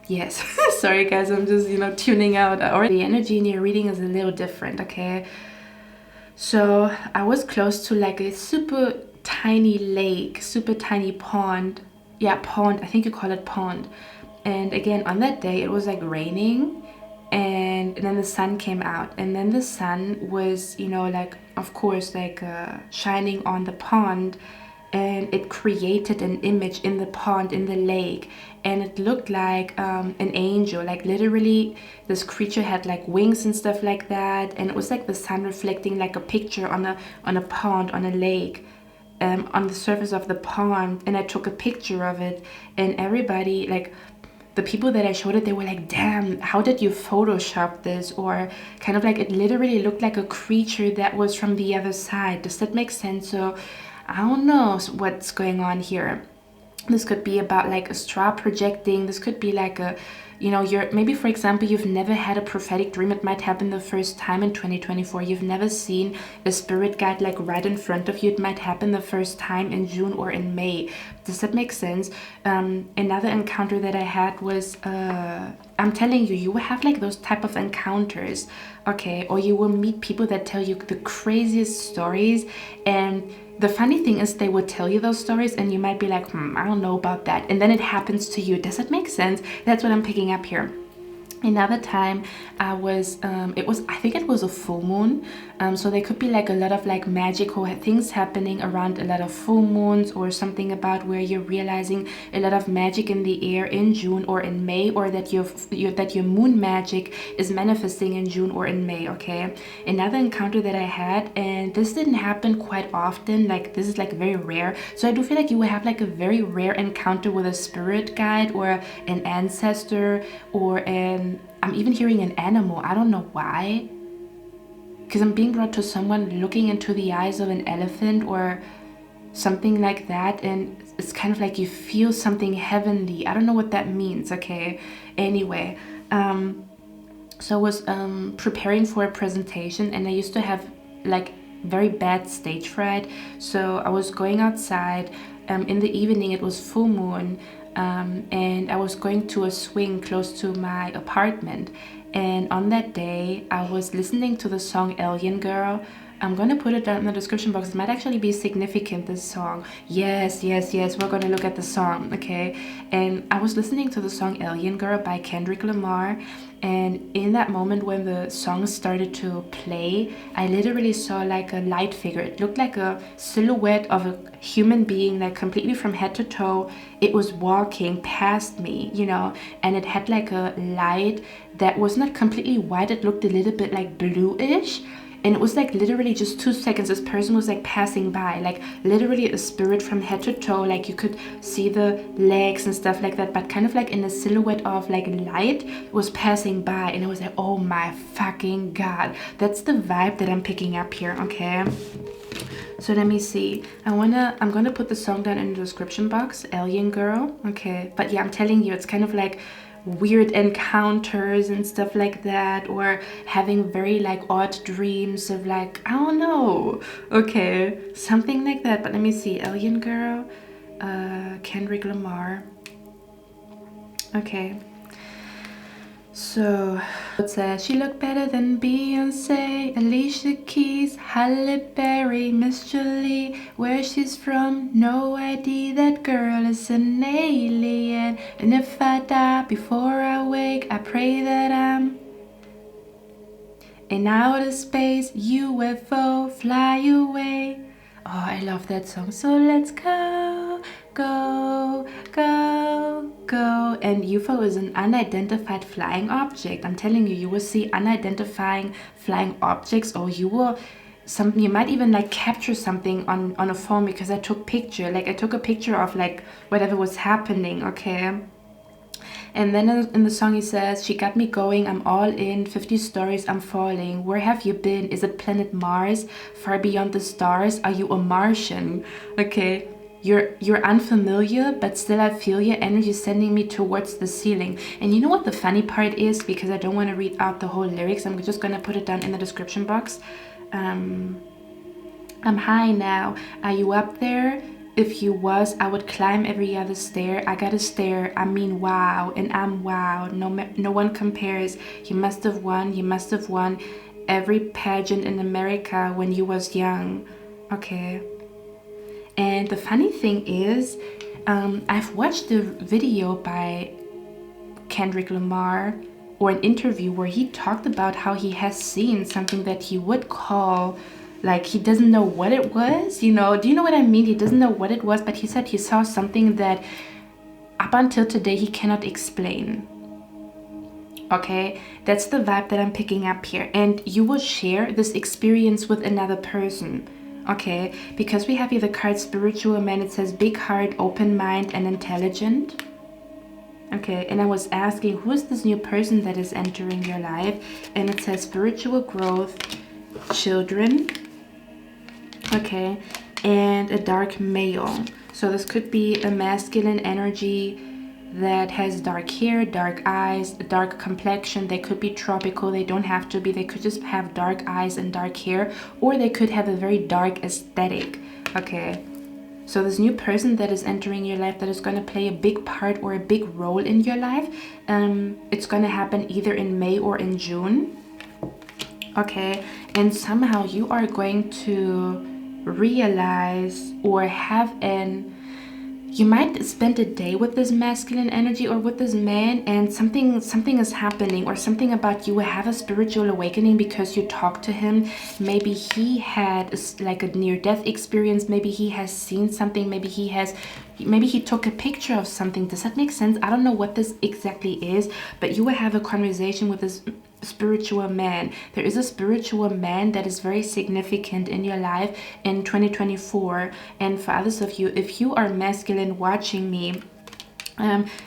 Yes. Sorry, guys. I'm just, you know, tuning out. Or the energy in your reading is a little different, okay? So I was close to like a super tiny lake, super tiny pond. Yeah, pond. I think you call it pond. And again, on that day, it was like raining, and then the sun came out, and then the sun was, you know, like, of course, like shining on the pond, and it created an image in the pond, in the lake, and it looked like an angel. Like, literally, this creature had like wings and stuff like that, and it was like the sun reflecting like a picture on a pond, on a lake, on the surface of the pond. And I took a picture of it, and everybody, like, the people that I showed it, they were like, damn, how did you Photoshop this? Or kind of like, it literally looked like a creature that was from the other side. Does that make sense? So I don't know what's going on here. This could be about like astral projecting. This could be like a, you know, maybe, for example, you've never had a prophetic dream. It might happen the first time in 2024. You've never seen a spirit guide like right in front of you. It might happen the first time in June or in May. Does that make sense? Another encounter that I had was I'm telling you, you will have like those type of encounters, okay? Or you will meet people that tell you the craziest stories, and the funny thing is they will tell you those stories and you might be like, I don't know about that. And then it happens to you. Does that make sense? That's what I'm picking up here. Another time I was I think it was a full moon, so there could be like a lot of like magical things happening around a lot of full moons, or something about where you're realizing a lot of magic in the air in June or in May, or that your moon magic is manifesting in June or in May. Okay, another encounter that I had, and this didn't happen quite often, like this is like very rare, so I do feel like you will have like a very rare encounter with a spirit guide or an ancestor, or I'm even hearing an animal. I don't know why, because I'm being brought to someone looking into the eyes of an elephant or something like that, and it's kind of like you feel something heavenly. I don't know what that means. Okay, anyway, so I was preparing for a presentation, and I used to have like very bad stage fright, so I was going outside in the evening. It was full moon, and I was going to a swing close to my apartment, and on that day I was listening to the song 𝐸𝑛𝑗𝑜𝑦. I'm gonna put it down in the description box. It might actually be significant, this song. Yes, we're gonna look at the song, okay? And I was listening to the song 𝐸𝑛𝑗𝑜𝑦 by 𝘸𝑑𝑟𝑖ck Lamar, and in that moment when the song started to play, I literally saw like a light figure. It looked like a silhouette of a human being, like completely from head to toe. It was walking past me, you know, and it had like a light that was not completely white. It looked a little bit like bluish. And it was like literally just 2 seconds, this person was like passing by, like literally a spirit from head to toe, like you could see the legs and stuff like that, but kind of like in a silhouette of like light was passing by. And I was like, oh my fucking god, that's the vibe that I'm picking up here. Okay, so let me see. I'm gonna put the song down in the description box, 𝐸𝑛𝑗𝑜𝑦. Okay, but yeah, I'm telling you, it's kind of like weird encounters and stuff like that, or having very like odd dreams of like, I don't know, okay, something like that. But let me see, 𝐸𝑛𝑗𝑜𝑦, 𝘸𝑑𝑟𝑖ck Lamar. Okay, so it says she looked better than Beyonce, Alicia Keys, Halle Berry, Miss Jolie. Where she's from, no idea. That girl is an alien. And if I die before I wake, I pray that I'm in outer space, UFO, fly away. Oh, I love that song. So let's go, go, go, go. And UFO is an unidentified flying object. I'm telling you, you will see unidentified flying objects, or you might even like capture something on a phone, because I took a picture of like whatever was happening. Okay. And then in the song he says, she got me going, I'm all in, 50 stories, I'm falling. Where have you been? Is it planet Mars? Far beyond the stars? Are you a Martian? Okay, you're unfamiliar, but still I feel your energy sending me towards the ceiling. And you know what the funny part is? Because I don't want to read out the whole lyrics, I'm just gonna put it down in the description box. I'm high now. Are you up there? If you was, I would climb every other stair. I gotta stare, I mean wow, and I'm wow. No one compares. You must have won every pageant in America when you was young. Okay. And the funny thing is, I've watched the video by 𝘸𝑑𝑟𝑖ck Lamar, or an interview where he talked about how he has seen something that he would call, like, he doesn't know what it was, you know. Do you know what I mean? He doesn't know what it was, but he said he saw something that up until today he cannot explain. Okay, that's the vibe that I'm picking up here. And you will share this experience with another person. Okay, because we have here the card Spiritual Man. It says big heart, open mind, and intelligent. Okay, and I was asking, who is this new person that is entering your life? And it says spiritual growth, children. Okay, and a dark male. So this could be a masculine energy that has dark hair, dark eyes, dark complexion. They could be tropical, they don't have to be. They could just have dark eyes and dark hair, or they could have a very dark aesthetic. Okay, So this new person that is entering your life, that is going to play a big part or a big role in your life, it's going to happen either in May or in June. Okay, and somehow you are going to realize or have you might spend a day with this masculine energy or with this man, and something is happening, or something about you will have a spiritual awakening because you talk to him. Maybe he had like a near-death experience. Maybe he has seen something. Maybe he took a picture of something. Does that make sense? I don't know what this exactly is, but you will have a conversation with this spiritual man. There is a spiritual man that is very significant in your life in 2024. And for others of you, if you are masculine watching me,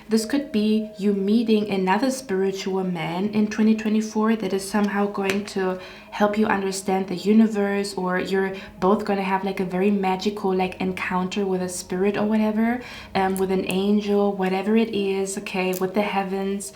this could be you meeting another spiritual man in 2024 that is somehow going to help you understand the universe, or you're both going to have like a very magical like encounter with a spirit or whatever, with an angel, whatever it is, okay, with the heavens.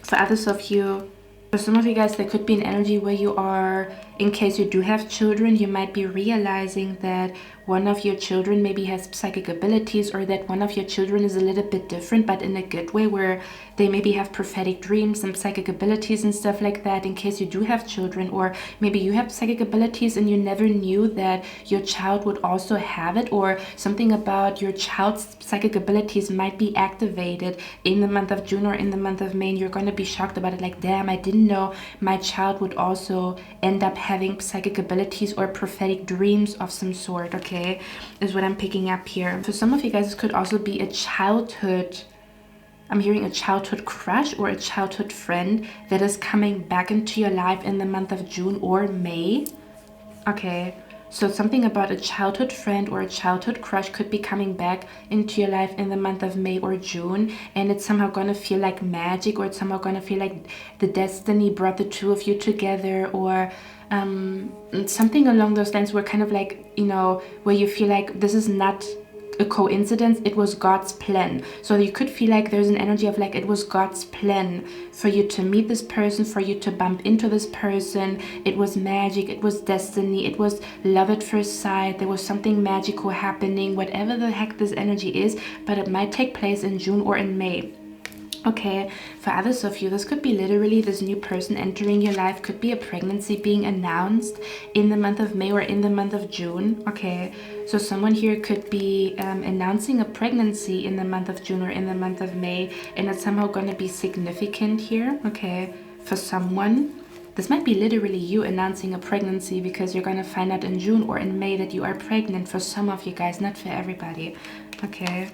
For others of you, for some of you guys, there could be an energy where you are, in case you do have children, you might be realizing that one of your children maybe has psychic abilities, or that one of your children is a little bit different, but in a good way, where they maybe have prophetic dreams, some psychic abilities and stuff like that, in case you do have children. Or maybe you have psychic abilities and you never knew that your child would also have it, or something about your child's psychic abilities might be activated in the month of June or in the month of May, and you're going to be shocked about it, like, damn, I didn't know my child would also end up having psychic abilities or prophetic dreams of some sort, okay, is what I'm picking up here. For some of you guys, this could also be a childhood, I'm hearing a childhood crush or a childhood friend that is coming back into your life in the month of June or May. Okay, so something about a childhood friend or a childhood crush could be coming back into your life in the month of May or June, and it's somehow going to feel like magic, or it's somehow going to feel like the destiny brought the two of you together, or something along those lines, where kind of like, you know, where you feel like this is not a coincidence, it was God's plan. So you could feel like there's an energy of like it was God's plan for you to meet this person, for you to bump into this person. It was magic, it was destiny, it was love at first sight. There was something magical happening, whatever the heck this energy is, but it might take place in June or in May. Okay, for others of you, this could be literally this new person entering your life, could be a pregnancy being announced in the month of May or in the month of June. Okay, so someone here could be announcing a pregnancy in the month of June or in the month of May, and it's somehow going to be significant here. Okay, for someone, this might be literally you announcing a pregnancy, because you're going to find out in June or in May that you are pregnant. For some of you guys, not for everybody. Okay,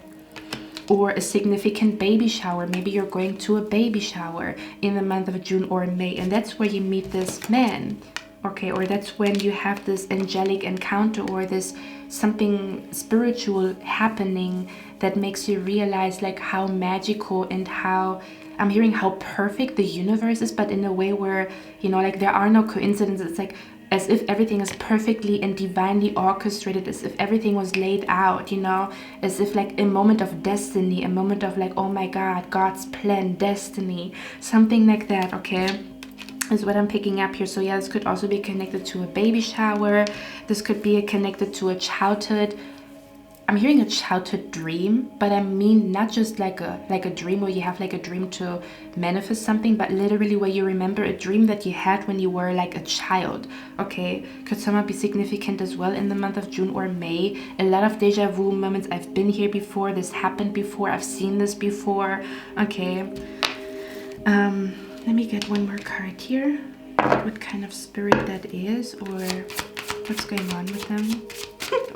or a significant baby shower. Maybe you're going to a baby shower in the month of June or May, and that's where you meet this man. Okay, or that's when you have this angelic encounter, or this something spiritual happening that makes you realize like how magical and how, I'm hearing how perfect the universe is, but in a way where, you know, like there are no coincidences. It's like as if everything is perfectly and divinely orchestrated, as if everything was laid out, you know, as if like a moment of destiny, a moment of like, oh my God, God's plan, destiny, something like that, okay, is what I'm picking up here. So yeah, this could also be connected to a baby shower. This could be connected to a childhood, I'm hearing a childhood dream, but I mean not just like a dream where you have like a dream to manifest something, but literally where you remember a dream that you had when you were like a child. Okay, could somehow be significant as well in the month of June or May. A lot of deja vu moments. I've been here before, this happened before, I've seen this before. Okay, let me get one more card here. What kind of spirit that is, or what's going on with them,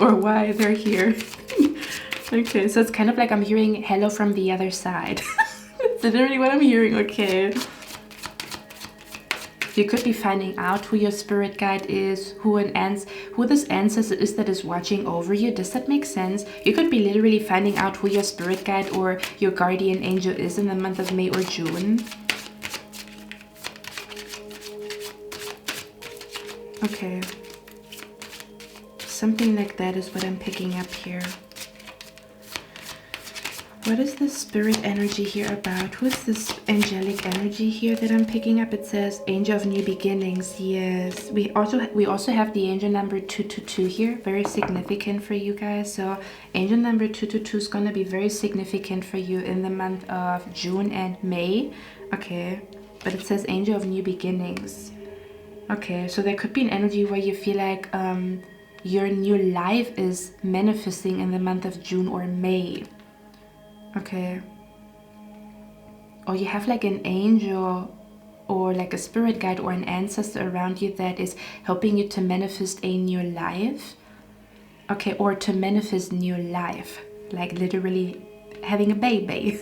or why they're here. Okay, so it's kind of like I'm hearing hello from the other side. That's literally what I'm hearing. Okay, you could be finding out who your spirit guide is, who this ancestor is that is watching over you. Does that make sense? You could be literally finding out who your spirit guide or your guardian angel is in the month of May or June. Okay, something like that is what I'm picking up here. What is the spirit energy here about? Who's this angelic energy here that I'm picking up? It says angel of new beginnings. Yes, we also have the angel number 222 here, very significant for you guys. So angel number 222 is going to be very significant for you in the month of June and May. Okay, but it says angel of new beginnings. Okay, so there could be an energy where you feel like your new life is manifesting in the month of June or May. Okay. Or you have like an angel or like a spirit guide or an ancestor around you that is helping you to manifest a new life. Okay, or to manifest new life. Like literally having a baby.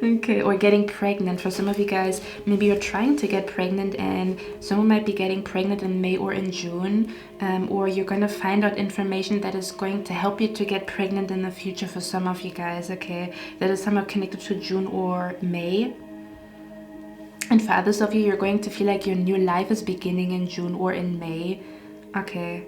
Okay, or getting pregnant. For some of you guys, maybe you're trying to get pregnant and someone might be getting pregnant in May or in June, or you're going to find out information that is going to help you to get pregnant in the future for some of you guys. Okay, that is somehow connected to June or May. And for others of you, you're going to feel like your new life is beginning in June or in May. Okay,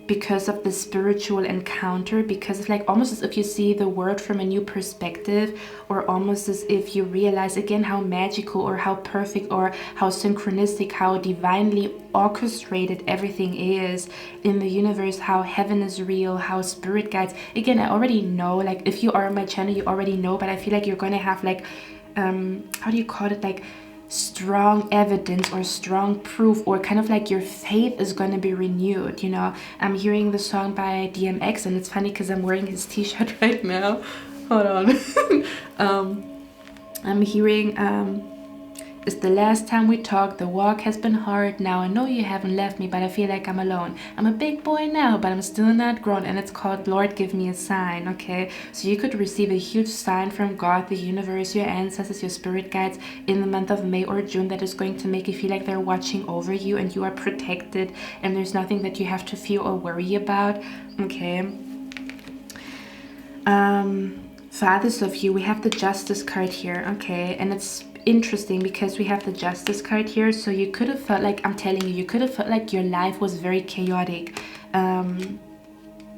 because of the spiritual encounter, because it's like almost as if you see the world from a new perspective, or almost as if you realize again how magical or how perfect or how synchronistic, how divinely orchestrated everything is in the universe, how heaven is real, how spirit guides. Again, I already know, like if you are on my channel, you already know, but I feel like you're going to have like, how do you call it? Like strong evidence or strong proof, or kind of like your faith is going to be renewed. You know, I'm hearing the song by DMX, and it's funny because I'm wearing his t-shirt right now. Hold on. I'm hearing it's the last time we talked, the walk has been hard. Now I know you haven't left me, but I feel like I'm alone. I'm a big boy now, but I'm still not grown. And it's called Lord Give Me a Sign. Okay, so you could receive a huge sign from God, the universe, your ancestors, your spirit guides in the month of May or June that is going to make you feel like they're watching over you and you are protected and there's nothing that you have to fear or worry about. Okay, for others of you, we have the Justice card here. Okay, and it's interesting because we have the Justice card here. So you could have felt like, I'm telling you, you could have felt like your life was very chaotic.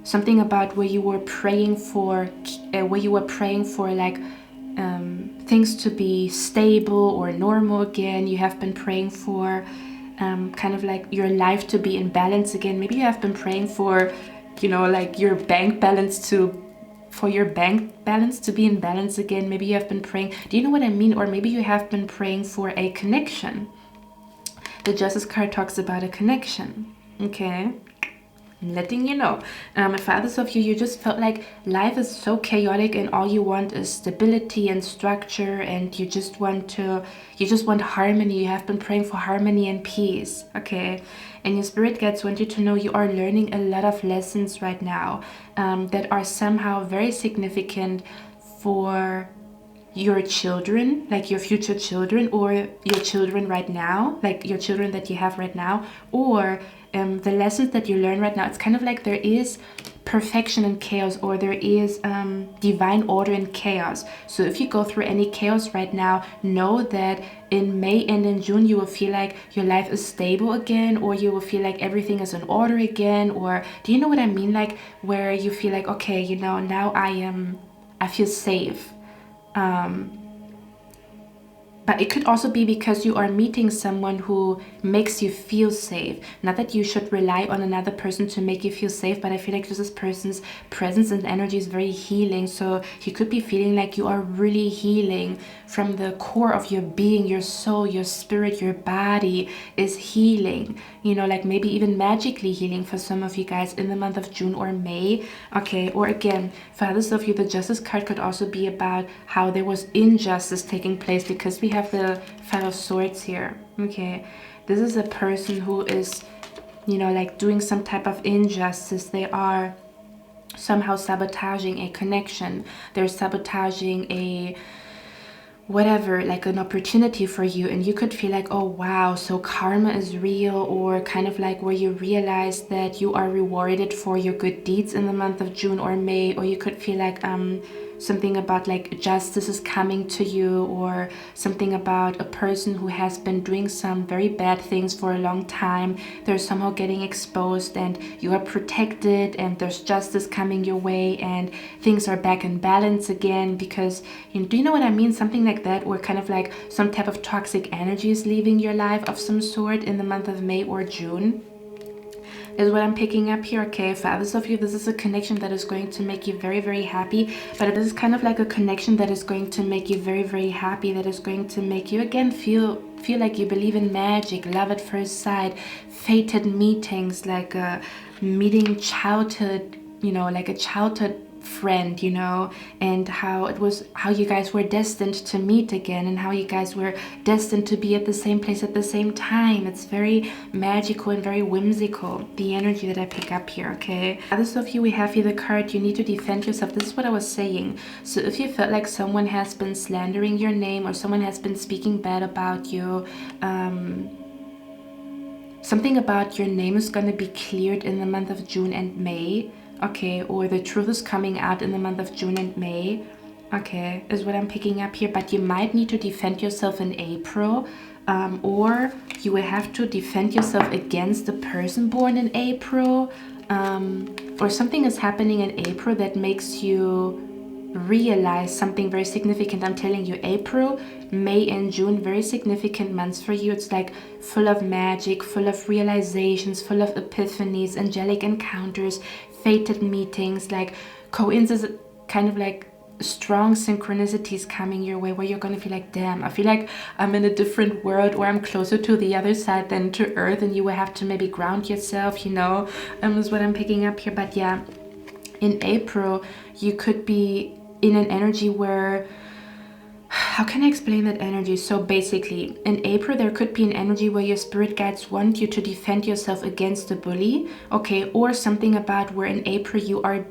Something about where you were praying for like things to be stable or normal again. You have been praying for kind of like your life to be in balance again. Maybe you have been praying for, you know, like your bank balance to be in balance again. Maybe you have been praying, do you know what I mean? Or maybe you have been praying for a connection. The Justice card talks about a connection. Okay, I'm letting you know. For others of you, you just felt like life is so chaotic and all you want is stability and structure, and you just want harmony. You have been praying for harmony and peace. Okay, and your spirit guides want you to know you are learning a lot of lessons right now that are somehow very significant for your children, like your future children, or your children right now, like your children that you have right now, or the lessons that you learn right now. It's kind of like there is perfection in chaos, or there is divine order in chaos. So if you go through any chaos right now, know that in May and in June you will feel like your life is stable again, or you will feel like everything is in order again. Or do you know what I mean? Like where you feel like, okay, you know, now I feel safe. But it could also be because you are meeting someone who makes you feel safe. Not that you should rely on another person to make you feel safe, but I feel like this person's presence and energy is very healing. So you could be feeling like you are really healing from the core of your being, your soul, your spirit, your body is healing. You know, like maybe even magically healing for some of you guys in the month of June or May. Okay, or again, for others of you, the Justice card could also be about how there was injustice taking place, because we have the Five of Swords here. Okay, this is a person who is, you know, like doing some type of injustice. They are somehow sabotaging a connection. They're sabotaging a whatever, like an opportunity for you, and you could feel like, oh wow, so karma is real, or kind of like where you realize that you are rewarded for your good deeds in the month of June or May. Or you could feel like something about like justice is coming to you, or something about a person who has been doing some very bad things for a long time. They're somehow getting exposed and you are protected, and there's justice coming your way, and things are back in balance again, because do you know what I mean? Something like that, or kind of like some type of toxic energy is leaving your life of some sort in the month of May or June, is what I'm picking up here. Okay, for others of you, this is a connection that is going to make you very, very happy, but it is kind of like a connection that is going to make you very, very happy, that is going to make you again feel like you believe in magic, love at first sight, fated meetings, like meeting childhood, like a childhood friend, and how you guys were destined to meet again, and how you guys were destined to be at the same place at the same time. It's very magical and very whimsical, the energy that I pick up here. Okay, others of you, we have here the card, you need to defend yourself. This is what I was saying. So if you felt like someone has been slandering your name, or someone has been speaking bad about you, something about your name is going to be cleared in the month of June and May. Okay, or the truth is coming out in the month of June and May. Okay, is what I'm picking up here. But you might need to defend yourself in April, or you will have to defend yourself against the person born in April, or something is happening in April that makes you realize something very significant. I'm telling you, April, May and June, very significant months for you. It's like full of magic, full of realizations, full of epiphanies, angelic encounters, fated meetings, like coincidences, kind of like strong synchronicities coming your way, where you're going to feel like, damn, I feel like I'm in a different world, or I'm closer to the other side than to earth, and you will have to maybe ground yourself, is what I'm picking up here. But yeah, in April, you could be in an energy where, how can I explain that energy? So basically, in April, there could be an energy where your spirit guides want you to defend yourself against a bully, okay, or something about where in April you are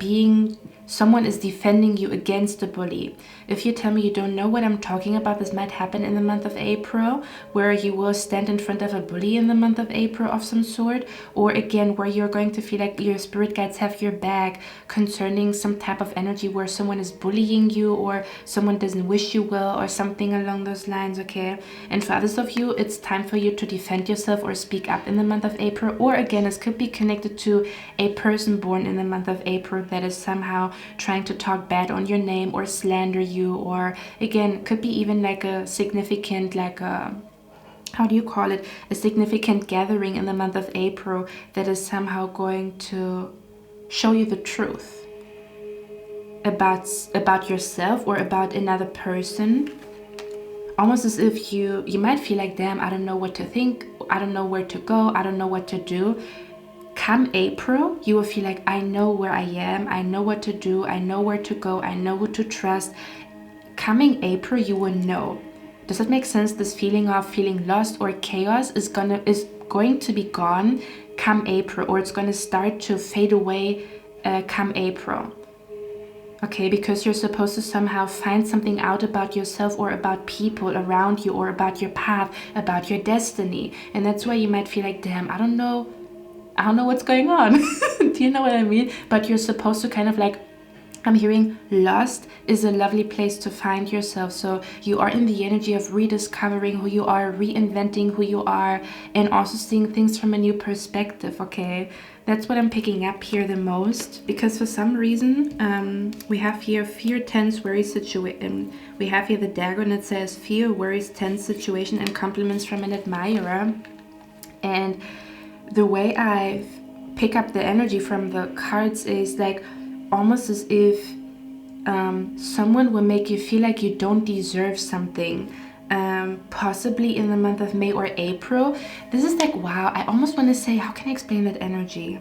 someone is defending you against a bully. If you tell me you don't know what I'm talking about, this might happen in the month of April, where you will stand in front of a bully in the month of April of some sort, or again, where you're going to feel like your spirit guides have your back concerning some type of energy where someone is bullying you, or someone doesn't wish you well, or something along those lines, okay? And for others of you, it's time for you to defend yourself or speak up in the month of April, or again, this could be connected to a person born in the month of April that is somehow trying to talk bad on your name or slander you, or again, could be even like a significant, like a, how do you call it, a significant gathering in the month of April that is somehow going to show you the truth about yourself or about another person. Almost as if you might feel like, damn, I don't know what to think, I don't know where to go, I don't know what to do. Come April, you will feel like, I know where I am, I know what to do, I know where to go, I know who to trust. Coming April, you will know. Does that make sense? This feeling of feeling lost or chaos is going to be gone come April, or it's going to start to fade away come April. Okay, because you're supposed to somehow find something out about yourself, or about people around you, or about your path, about your destiny. And that's why you might feel like, damn, I don't know what's going on. Do you know what I mean? But you're supposed to kind of like, I'm hearing lost is a lovely place to find yourself. So you are in the energy of rediscovering who you are, reinventing who you are, and also seeing things from a new perspective, okay? That's what I'm picking up here the most, because for some reason, we have here fear, tense, worry situation. We have here the dagger, and it says fear, worries, tense situation, and compliments from an admirer. And the way I pick up the energy from the cards is like almost as if someone will make you feel like you don't deserve something, possibly in the month of May or April. This is like, wow, I almost want to say, how can I explain that energy?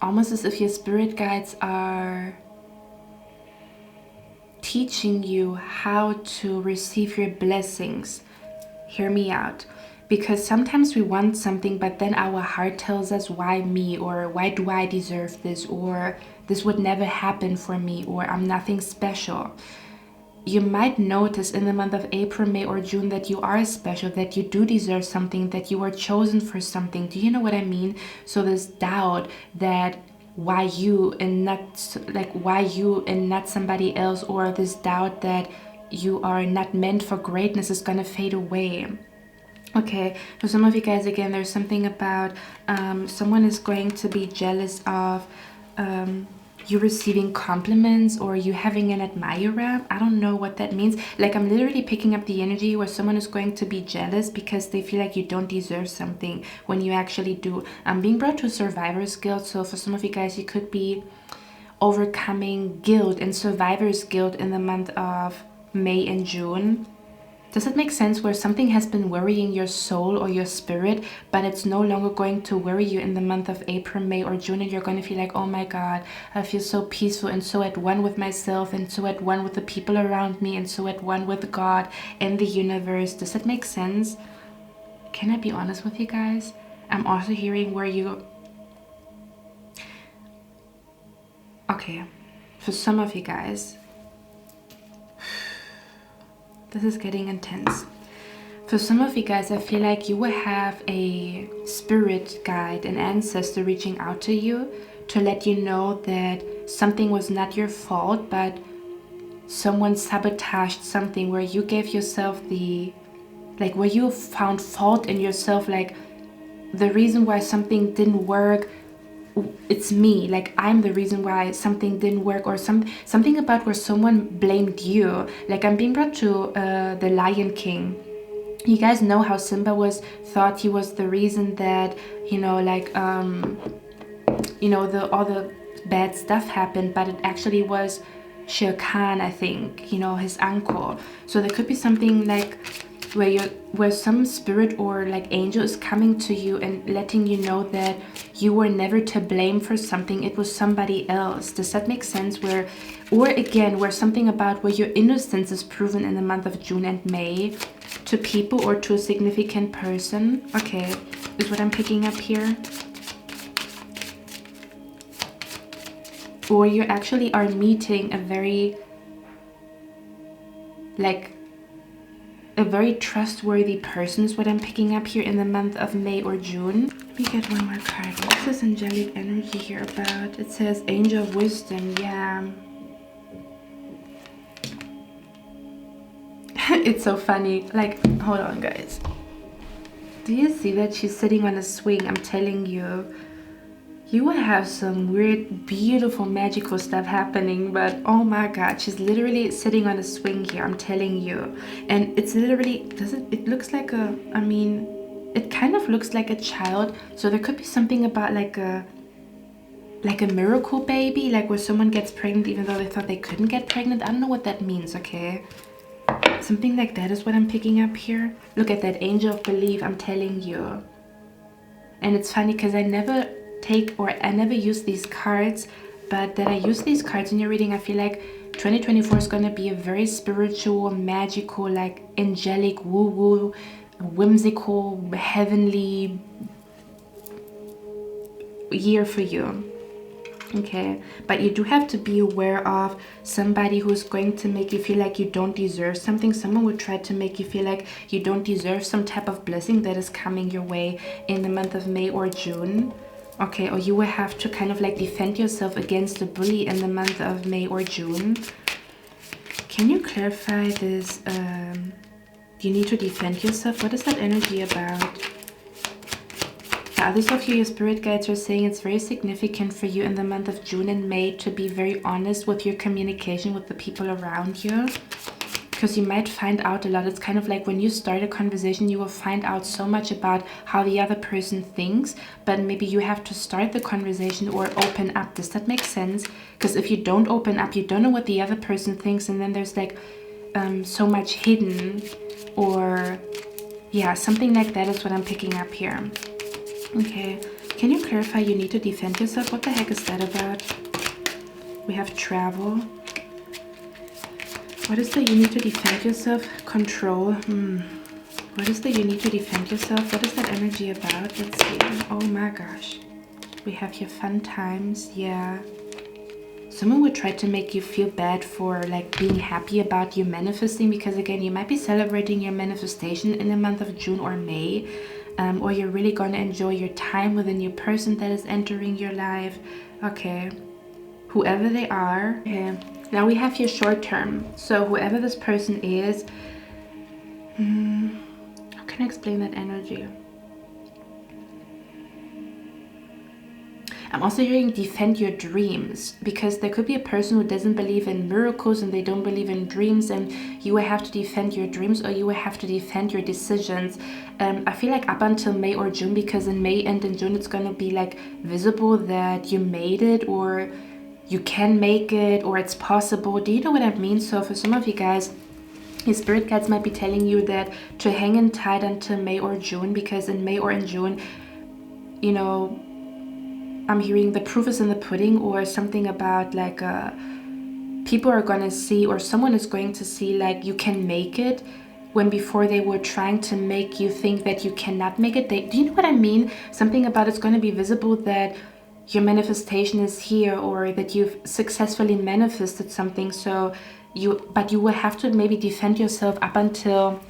Almost as if your spirit guides are teaching you how to receive your blessings. Hear me out. Because sometimes we want something, but then our heart tells us, why me? Or why do I deserve this? Or this would never happen for me, or I'm nothing special. You might notice in the month of April, May, or June that you are special, that you do deserve something, that you are chosen for something. Do you know what I mean? So this doubt that why you and not somebody else, or this doubt that you are not meant for greatness is gonna fade away. Okay, for some of you guys, again, there's something about someone is going to be jealous of you receiving compliments or you having an admirer. I don't know what that means. Like, I'm literally picking up the energy where someone is going to be jealous because they feel like you don't deserve something when you actually do. I'm being brought to survivor's guilt. So for some of you guys, you could be overcoming guilt and survivor's guilt in the month of May and June. Does it make sense where something has been worrying your soul or your spirit, but it's no longer going to worry you in the month of April, May, or June, and you're going to feel like, oh my God, I feel so peaceful and so at one with myself and so at one with the people around me and so at one with God and the universe. Does that make sense? Can I be honest with you guys? I'm also hearing where you... Okay, for some of you guys, this is getting intense. For some of you guys, I feel like you will have a spirit guide, an ancestor reaching out to you to let you know that something was not your fault, but someone sabotaged something where you gave yourself the, like, where you found fault in yourself, like the reason why something didn't work, it's me, like I'm the reason why something didn't work, or something about where someone blamed you. Like, I'm being brought to the Lion King. You guys know how Simba thought he was the reason that, you know, like you know, all the bad stuff happened, but it actually was Shere Khan, I think, you know, his uncle. So there could be something like where some spirit or like angel is coming to you and letting you know that you were never to blame for something, it was somebody else. Does that make sense? Or again, where something about where your innocence is proven in the month of June and May to people or to a significant person. Okay, is what I'm picking up here. Or you actually are meeting a very trustworthy person is what I'm picking up here in the month of May or June. Let me get one more card. What's this angelic energy here about? It says Angel of Wisdom. Yeah. It's so funny. Like, hold on, guys. Do you see that she's sitting on a swing? I'm telling you. You will have some weird, beautiful, magical stuff happening, but oh my God, she's literally sitting on a swing here, I'm telling you. And it's literally, it looks like it kind of looks like a child. So there could be something about like a miracle baby, like where someone gets pregnant even though they thought they couldn't get pregnant. I don't know what that means, okay? Something like that is what I'm picking up here. Look at that, Angel of Belief, I'm telling you. And it's funny because I never use these cards, but that I use these cards in your reading, I feel like 2024 is going to be a very spiritual, magical, like angelic, woo-woo, whimsical, heavenly year for you. Okay, but you do have to be aware of somebody who's going to make you feel like you don't deserve something. Someone would try to make you feel like you don't deserve some type of blessing that is coming your way in the month of May or June. Okay, or you will have to kind of like defend yourself against a bully in the month of May or June. Can you clarify this? You need to defend yourself. What is that energy about? The others of you, your spirit guides, are saying it's very significant for you in the month of June and May to be very honest with your communication with the people around you. Because you might find out a lot. It's kind of like when you start a conversation, you will find out so much about how the other person thinks, but maybe you have to start the conversation or open up. Does that make sense? Because if you don't open up, you don't know what the other person thinks, and then there's like so much hidden, or yeah, something like that is what I'm picking up here. Okay, can you clarify you need to defend yourself? What the heck is that about? We have travel. What is the you need to defend yourself? Control. What is the you need to defend yourself? What is that energy about? Let's see. Oh my gosh. We have here fun times. Yeah. Someone would try to make you feel bad for like being happy about you manifesting, because again, you might be celebrating your manifestation in the month of June or May. or you're really going to enjoy your time with a new person that is entering your life. Okay, whoever they are. Okay, now we have your short term. So whoever this person is, how can I explain that energy? I'm also hearing defend your dreams, because there could be a person who doesn't believe in miracles and they don't believe in dreams, and you will have to defend your dreams, or you will have to defend your decisions. I feel like up until May or June, because in May and in June it's going to be like visible that you made it, or you can make it, or it's possible. Do you know what I mean? So for some of you guys, your spirit guides might be telling you that to hang in tight until May or June, because in May or in June, you know, I'm hearing the proof is in the pudding, or something about like people are going to see, or someone is going to see like you can make it, when before they were trying to make you think that you cannot make it. Do you know what I mean? Something about it's going to be visible that your manifestation is here, or that you've successfully manifested something. So but you will have to maybe defend yourself up until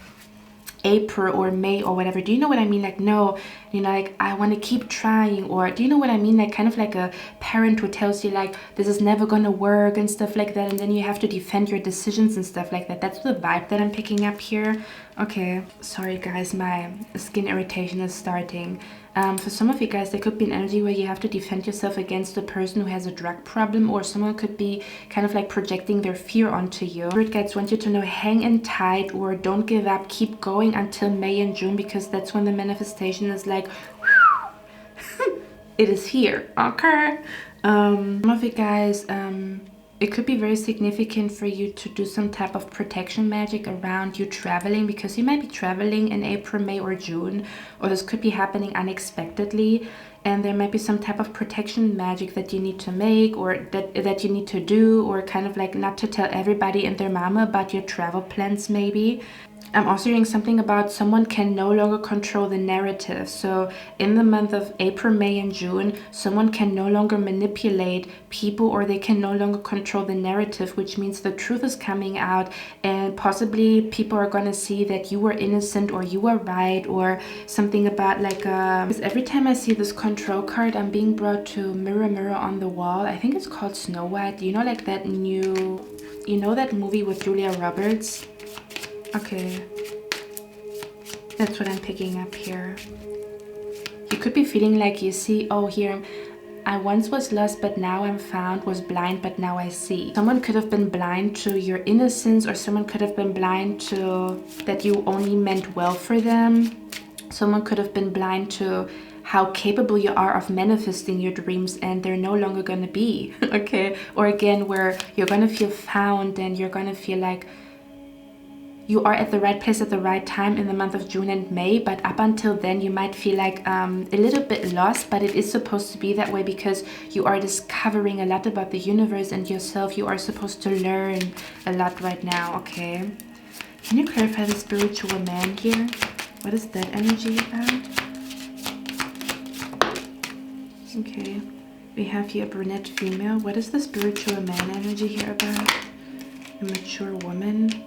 April or May or whatever. Do you know what I mean? Like, no, you know, like, I want to keep trying. Or do you know what I mean? Like, kind of like a parent who tells you like this is never gonna work and stuff like that, and then you have to defend your decisions and stuff like that. That's the vibe that I'm picking up here. Okay, sorry guys, my skin irritation is starting. For some of you guys, there could be an energy where you have to defend yourself against a person who has a drug problem, or someone could be kind of like projecting their fear onto you. Spirit guides want you to know, hang in tight, or don't give up, keep going until May and June, because that's when the manifestation is like, it is here. Okay. Some of you guys, it could be very significant for you to do some type of protection magic around you traveling, because you might be traveling in April, May or June, or this could be happening unexpectedly, and there might be some type of protection magic that you need to make, or that you need to do, or kind of like not to tell everybody and their mama about your travel plans maybe. I'm also hearing something about someone can no longer control the narrative. So in the month of April, May and June, someone can no longer manipulate people, or they can no longer control the narrative, which means the truth is coming out, and possibly people are going to see that you were innocent, or you were right, or something about like because every time I see this control card, I'm being brought to Mirror Mirror on the Wall. I think it's called Snow White. You know, like that new, you know, that movie with Julia Roberts? Okay, that's what I'm picking up here. You could be feeling like you see, oh, here, I once was lost, but now I'm found, was blind, but now I see. Someone could have been blind to your innocence, or someone could have been blind to that you only meant well for them. Someone could have been blind to how capable you are of manifesting your dreams, and they're no longer going to be. Okay, or again, where you're going to feel found, and you're going to feel like you are at the right place at the right time in the month of June and May, but up until then you might feel like a little bit lost, but it is supposed to be that way, because you are discovering a lot about the universe and yourself. You are supposed to learn a lot right now. Okay, can you clarify the spiritual man here? What is that energy about? Okay, we have here a brunette female. What is the spiritual man energy here about? A mature woman.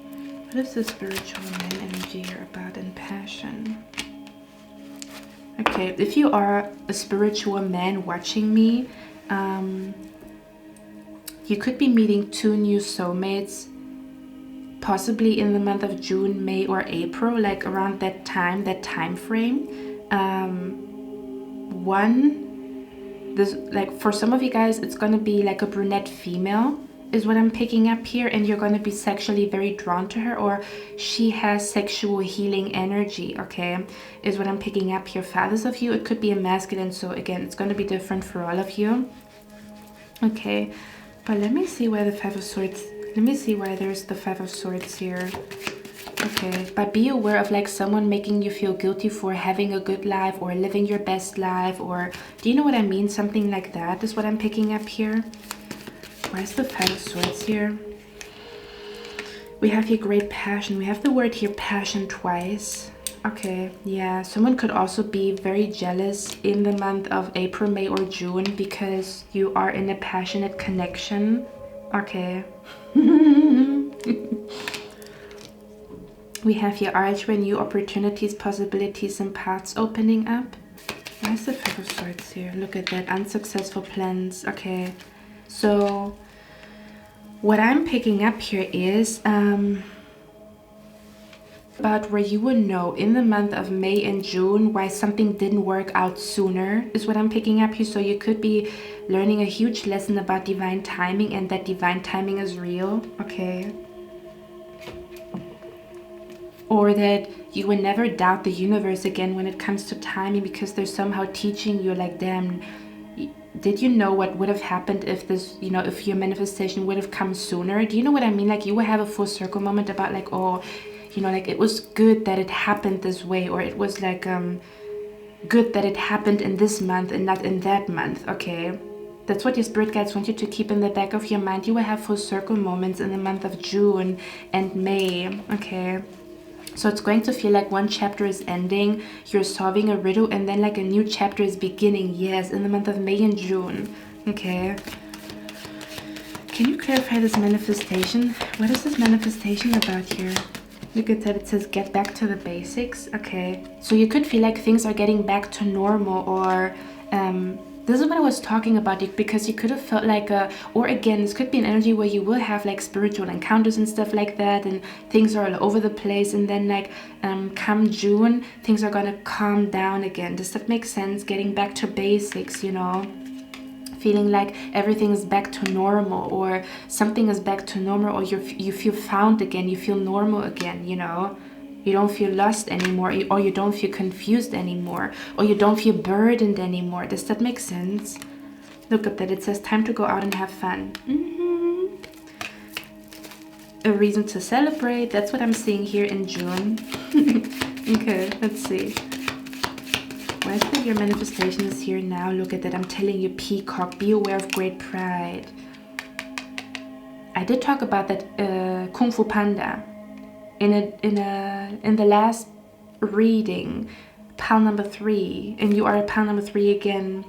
What is the spiritual man energy here about in passion? Okay, if you are a spiritual man watching me, you could be meeting 2 new soulmates, possibly in the month of June, May or April, like around that time frame. Like for some of you guys, it's going to be like a brunette female, is what I'm picking up here, and you're going to be sexually very drawn to her, or she has sexual healing energy. Okay, is what I'm picking up here. For others of you, it could be a masculine, so again, it's going to be different for all of you. Okay, but let me see where the 5 of Swords, let me see why there's the 5 of Swords here. Okay, but be aware of like someone making you feel guilty for having a good life, or living your best life, or do you know what I mean? Something like that is what I'm picking up here. Why is the 5 of Swords here? We have here great passion. We have the word here passion twice. Okay, yeah, someone could also be very jealous in the month of April, May or June, because you are in a passionate connection. Okay. We have here arch when new opportunities, possibilities, and paths opening up. Why is the Five of Swords here? Look at that. Unsuccessful plans. Okay. So what I'm picking up here is about where you will know in the month of May and June why something didn't work out sooner is what I'm picking up here. So you could be learning a huge lesson about divine timing, and that divine timing is real. Okay. Or that you will never doubt the universe again when it comes to timing, because they're somehow teaching you like, damn, did you know what would have happened if this, you know, if your manifestation would have come sooner? Do you know what I mean? Like, you will have a full circle moment about like, oh, you know, like it was good that it happened this way, or it was like good that it happened in this month and not in that month. Okay. That's what your spirit guides want you to keep in the back of your mind. You will have full circle moments in the month of June and May. Okay. So it's going to feel like one chapter is ending, you're solving a riddle, and then like a new chapter is beginning. Yes, in the month of May and June. Okay. Can you clarify this manifestation? What is this manifestation about here? Look at that. It says get back to the basics. Okay. So you could feel like things are getting back to normal, or this is what I was talking about, because you could have felt like or again, this could be an energy where you will have like spiritual encounters and stuff like that, and things are all over the place, and then like come June, things are gonna calm down again. Does that make sense? Getting back to basics, you know, feeling like everything is back to normal, or something is back to normal, or you feel found again, you feel normal again, you know. You don't feel lost anymore, or you don't feel confused anymore, or you don't feel burdened anymore. Does that make sense? Look at that. It says time to go out and have fun. A reason to celebrate. That's what I'm seeing here in June. Okay, let's see. Why is that your manifestation is here now? Look at that. I'm telling you, peacock. Be aware of great pride. I did talk about that Kung Fu Panda. In the last reading, pile number 3, and you are a pile number 3 again.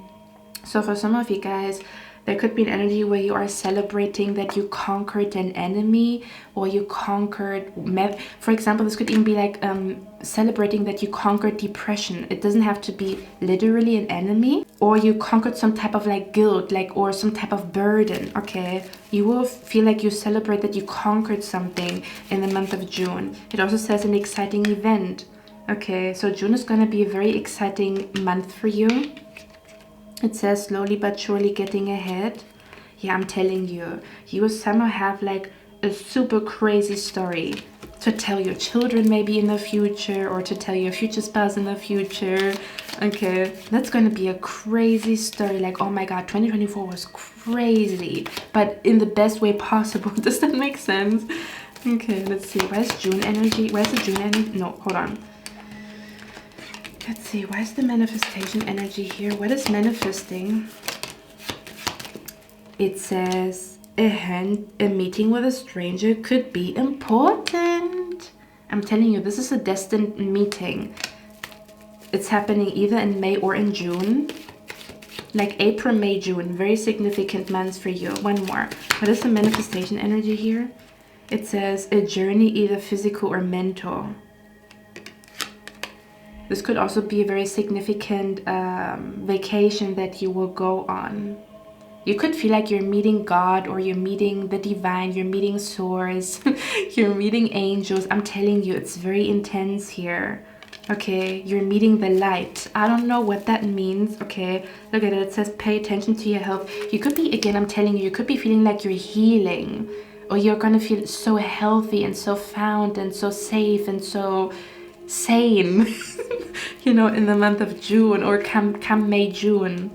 So for some of you guys, there could be an energy where you are celebrating that you conquered an enemy, or you conquered, for example, this could even be like celebrating that you conquered depression. It doesn't have to be literally an enemy, or you conquered some type of like guilt, like, or some type of burden. Okay, you will feel like you celebrate that you conquered something in the month of June. It also says an exciting event. Okay, so June is going to be a very exciting month for you. It says slowly but surely getting ahead. Yeah, I'm telling you, you will somehow have like a super crazy story to tell your children maybe in the future, or to tell your future spouse in the future. Okay, that's going to be a crazy story. Like, oh my god, 2024 was crazy, but in the best way possible. Does that make sense? Okay, let's see. Why is June energy? Where's the June energy? No, hold on. Let's see, why is the manifestation energy here? What is manifesting? It says a meeting with a stranger could be important. I'm telling you, this is a destined meeting. It's happening either in May or in June. Like April, May, June. Very significant months for you. One more. What is the manifestation energy here? It says a journey, either physical or mental. This could also be a very significant vacation that you will go on. You could feel like you're meeting God, or you're meeting the divine, you're meeting source, you're meeting angels. I'm telling you, it's very intense here. Okay, you're meeting the light. I don't know what that means. Okay, look at it. It says pay attention to your health. You could be, again, I'm telling you, you could be feeling like you're healing, or you're gonna feel so healthy and so found and so safe and so sane. You know, in the month of June, or come May, June.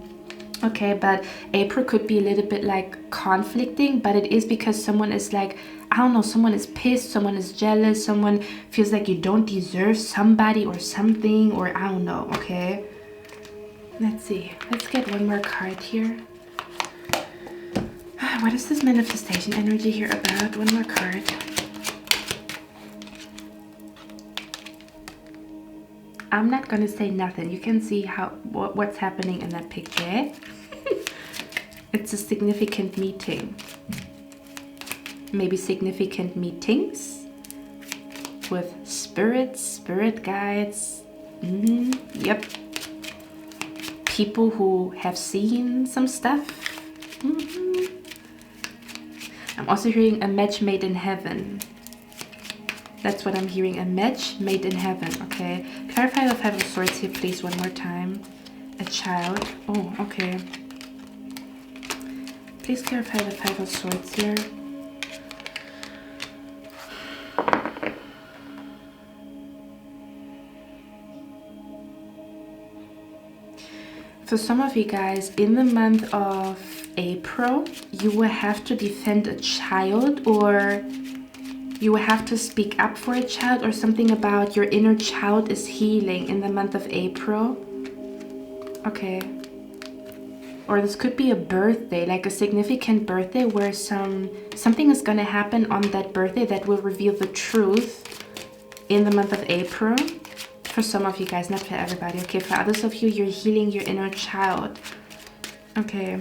Okay, but April could be a little bit like conflicting, but it is because someone is like, I don't know, someone is pissed, someone is jealous, someone feels like you don't deserve somebody or something, or I don't know. Okay, let's see. Let's get one more card here. What is this manifestation energy here about? One more card. I'm not gonna say nothing. You can see what's happening in that picture. It's a significant meeting. Maybe significant meetings. with spirits, spirit guides. Yep. People who have seen some stuff. I'm also hearing a match made in heaven. That's what I'm hearing, a match made in heaven, okay? Clarify the Five of Swords here, please, one more time. A child. Oh, okay. Please clarify the Five of Swords here. For some of you guys, in the month of April, you will have to defend a child, or you will have to speak up for a child, or something about your inner child is healing in the month of April. Okay. Or this could be a birthday, like a significant birthday where something is going to happen on that birthday that will reveal the truth in the month of April. For some of you guys, not for everybody. Okay, for others of you, you're healing your inner child. Okay.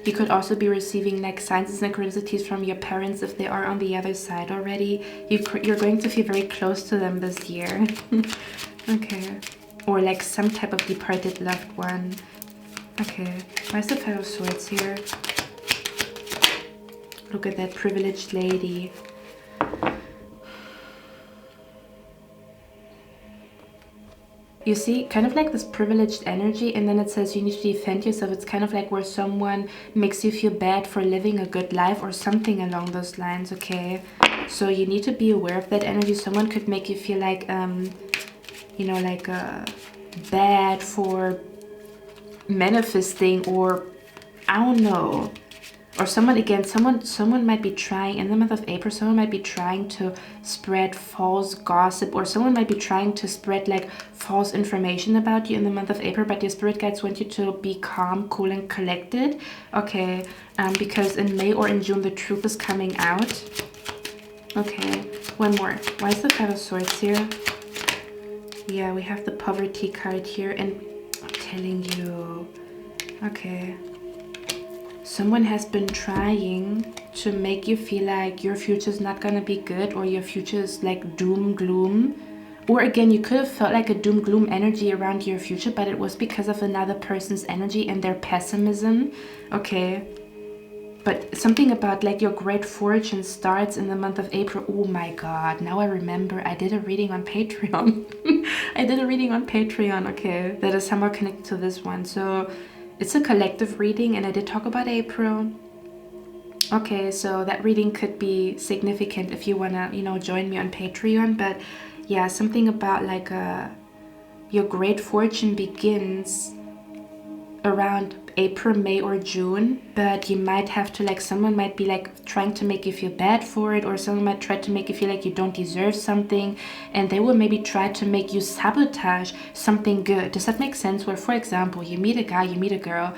You could also be receiving like signs and synchronicities from your parents if they are on the other side already. You're going to feel very close to them this year. Okay. Or like some type of departed loved one. Okay. Where's the Five of Swords here? Look at that privileged lady. You see, kind of like this privileged energy, and then it says you need to defend yourself. It's kind of like where someone makes you feel bad for living a good life or something along those lines, okay? So you need to be aware of that energy. Someone could make you feel like, you know, like bad for manifesting, or I don't know. Or someone, again, someone might be trying, in the month of April, someone might be trying to spread false gossip, or someone might be trying to spread like false information about you in the month of April, but your spirit guides want you to be calm, cool, and collected, okay? Because in May or in June, the truth is coming out. Okay, one more. Why is the Five of Swords here? Yeah, we have the poverty card here, and I'm telling you, okay. Someone has been trying to make you feel like your future is not going to be good, or your future is like doom, gloom. Or again, you could have felt like a doom, gloom energy around your future, but it was because of another person's energy and their pessimism. Okay. But something about like your great fortune starts in the month of April. Oh my God. Now I remember I did a reading on Patreon. I did a reading on Patreon. Okay. That is somehow connected to this one. So it's a collective reading, and I did talk about April. Okay, so that reading could be significant if you wanna, you know, join me on Patreon. But yeah, something about like your great fortune begins around April, May, or June, but you might have to, like, someone might be like trying to make you feel bad for it, or someone might try to make you feel like you don't deserve something, and they will maybe try to make you sabotage something good. Does that make sense? Where, for example, you meet a guy, you meet a girl,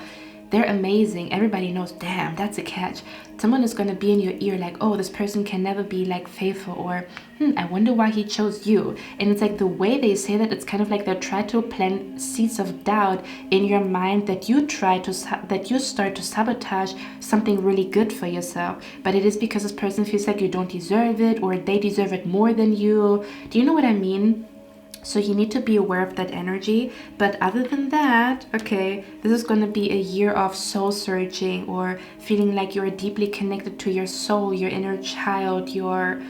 they're amazing, everybody knows, damn, that's a catch. Someone is going to be in your ear like, oh, this person can never be like faithful, or I wonder why he chose you. And it's like the way they say that, it's kind of like they try to plant seeds of doubt in your mind that you start to sabotage something really good for yourself. But it is because this person feels like you don't deserve it, or they deserve it more than you. Do you know what I mean? So you need to be aware of that energy. But other than that, okay, this is going to be a year of soul searching, or feeling like you're deeply connected to your soul, your inner child, your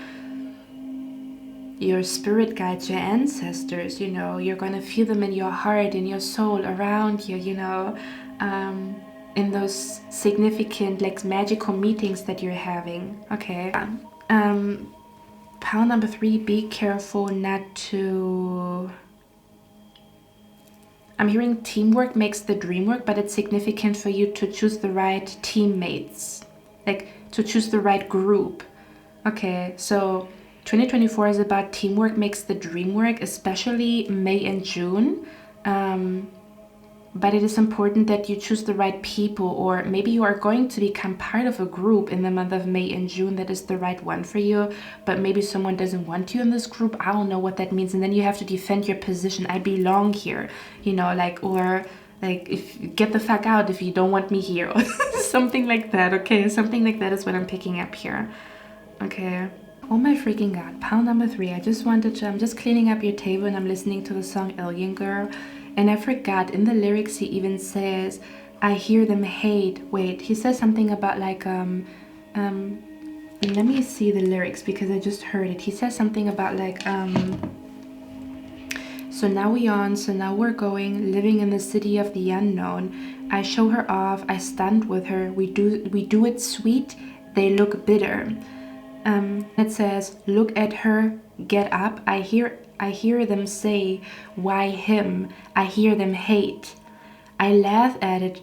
spirit guides, your ancestors. You know, you're going to feel them in your heart, in your soul, around you, you know, in those significant, like, magical meetings that you're having. Okay. Pile number 3, be careful not to... I'm hearing teamwork makes the dream work, but it's significant for you to choose the right teammates, like to choose the right group. Okay, so 2024 is about teamwork makes the dream work, especially May and June. But it is important that you choose the right people, or maybe you are going to become part of a group in the month of May and June that is the right one for you, but maybe someone doesn't want you in this group. I don't know what that means. And then you have to defend your position. I belong here, you know, like, or like, if get the fuck out if you don't want me here, or something like that. Okay, something like that is what I'm picking up here. Okay. Oh my freaking god, pile number 3. I just wanted to, I'm just cleaning up your table and I'm listening to the song Alien Girl. And I forgot, in the lyrics he even says, I hear them hate. Wait, he says something about like, let me see the lyrics because I just heard it. He says something about like, so now we're going, living in the city of the unknown. I show her off, I stand with her, we do it sweet, they look bitter. It says, look at her, get up, I hear them say, why him? I hear them hate. I laugh at it,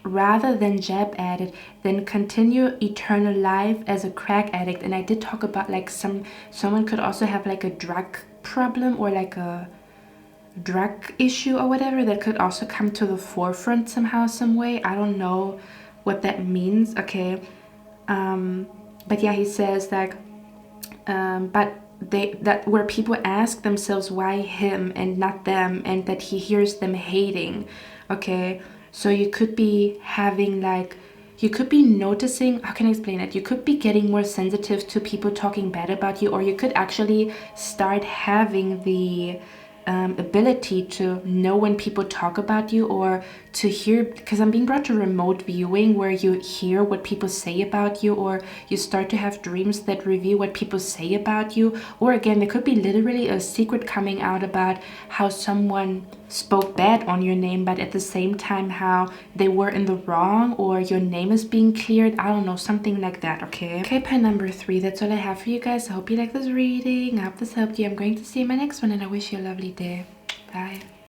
rather than jab at it, then continue eternal life as a crack addict. And I did talk about like someone could also have like a drug problem or like a drug issue or whatever that could also come to the forefront somehow, some way. I don't know what that means. Okay. But yeah, he says like, but that where people ask themselves why him and not them, and that he hears them hating. Okay, so you could be having like, you could be noticing, how can I explain it? You could be getting more sensitive to people talking bad about you, or you could actually start having the ability to know when people talk about you, or to hear, because I'm being brought to remote viewing where you hear what people say about you, or you start to have dreams that reveal what people say about you. Or again, there could be literally a secret coming out about how someone spoke bad on your name, but at the same time how they were in the wrong, or your name is being cleared. I don't know, something like that. Okay, pen number 3. That's all I have for you guys. I hope you like this reading. I hope this helped you. I'm going to see you in my next one, and I wish you a lovely day. Bye.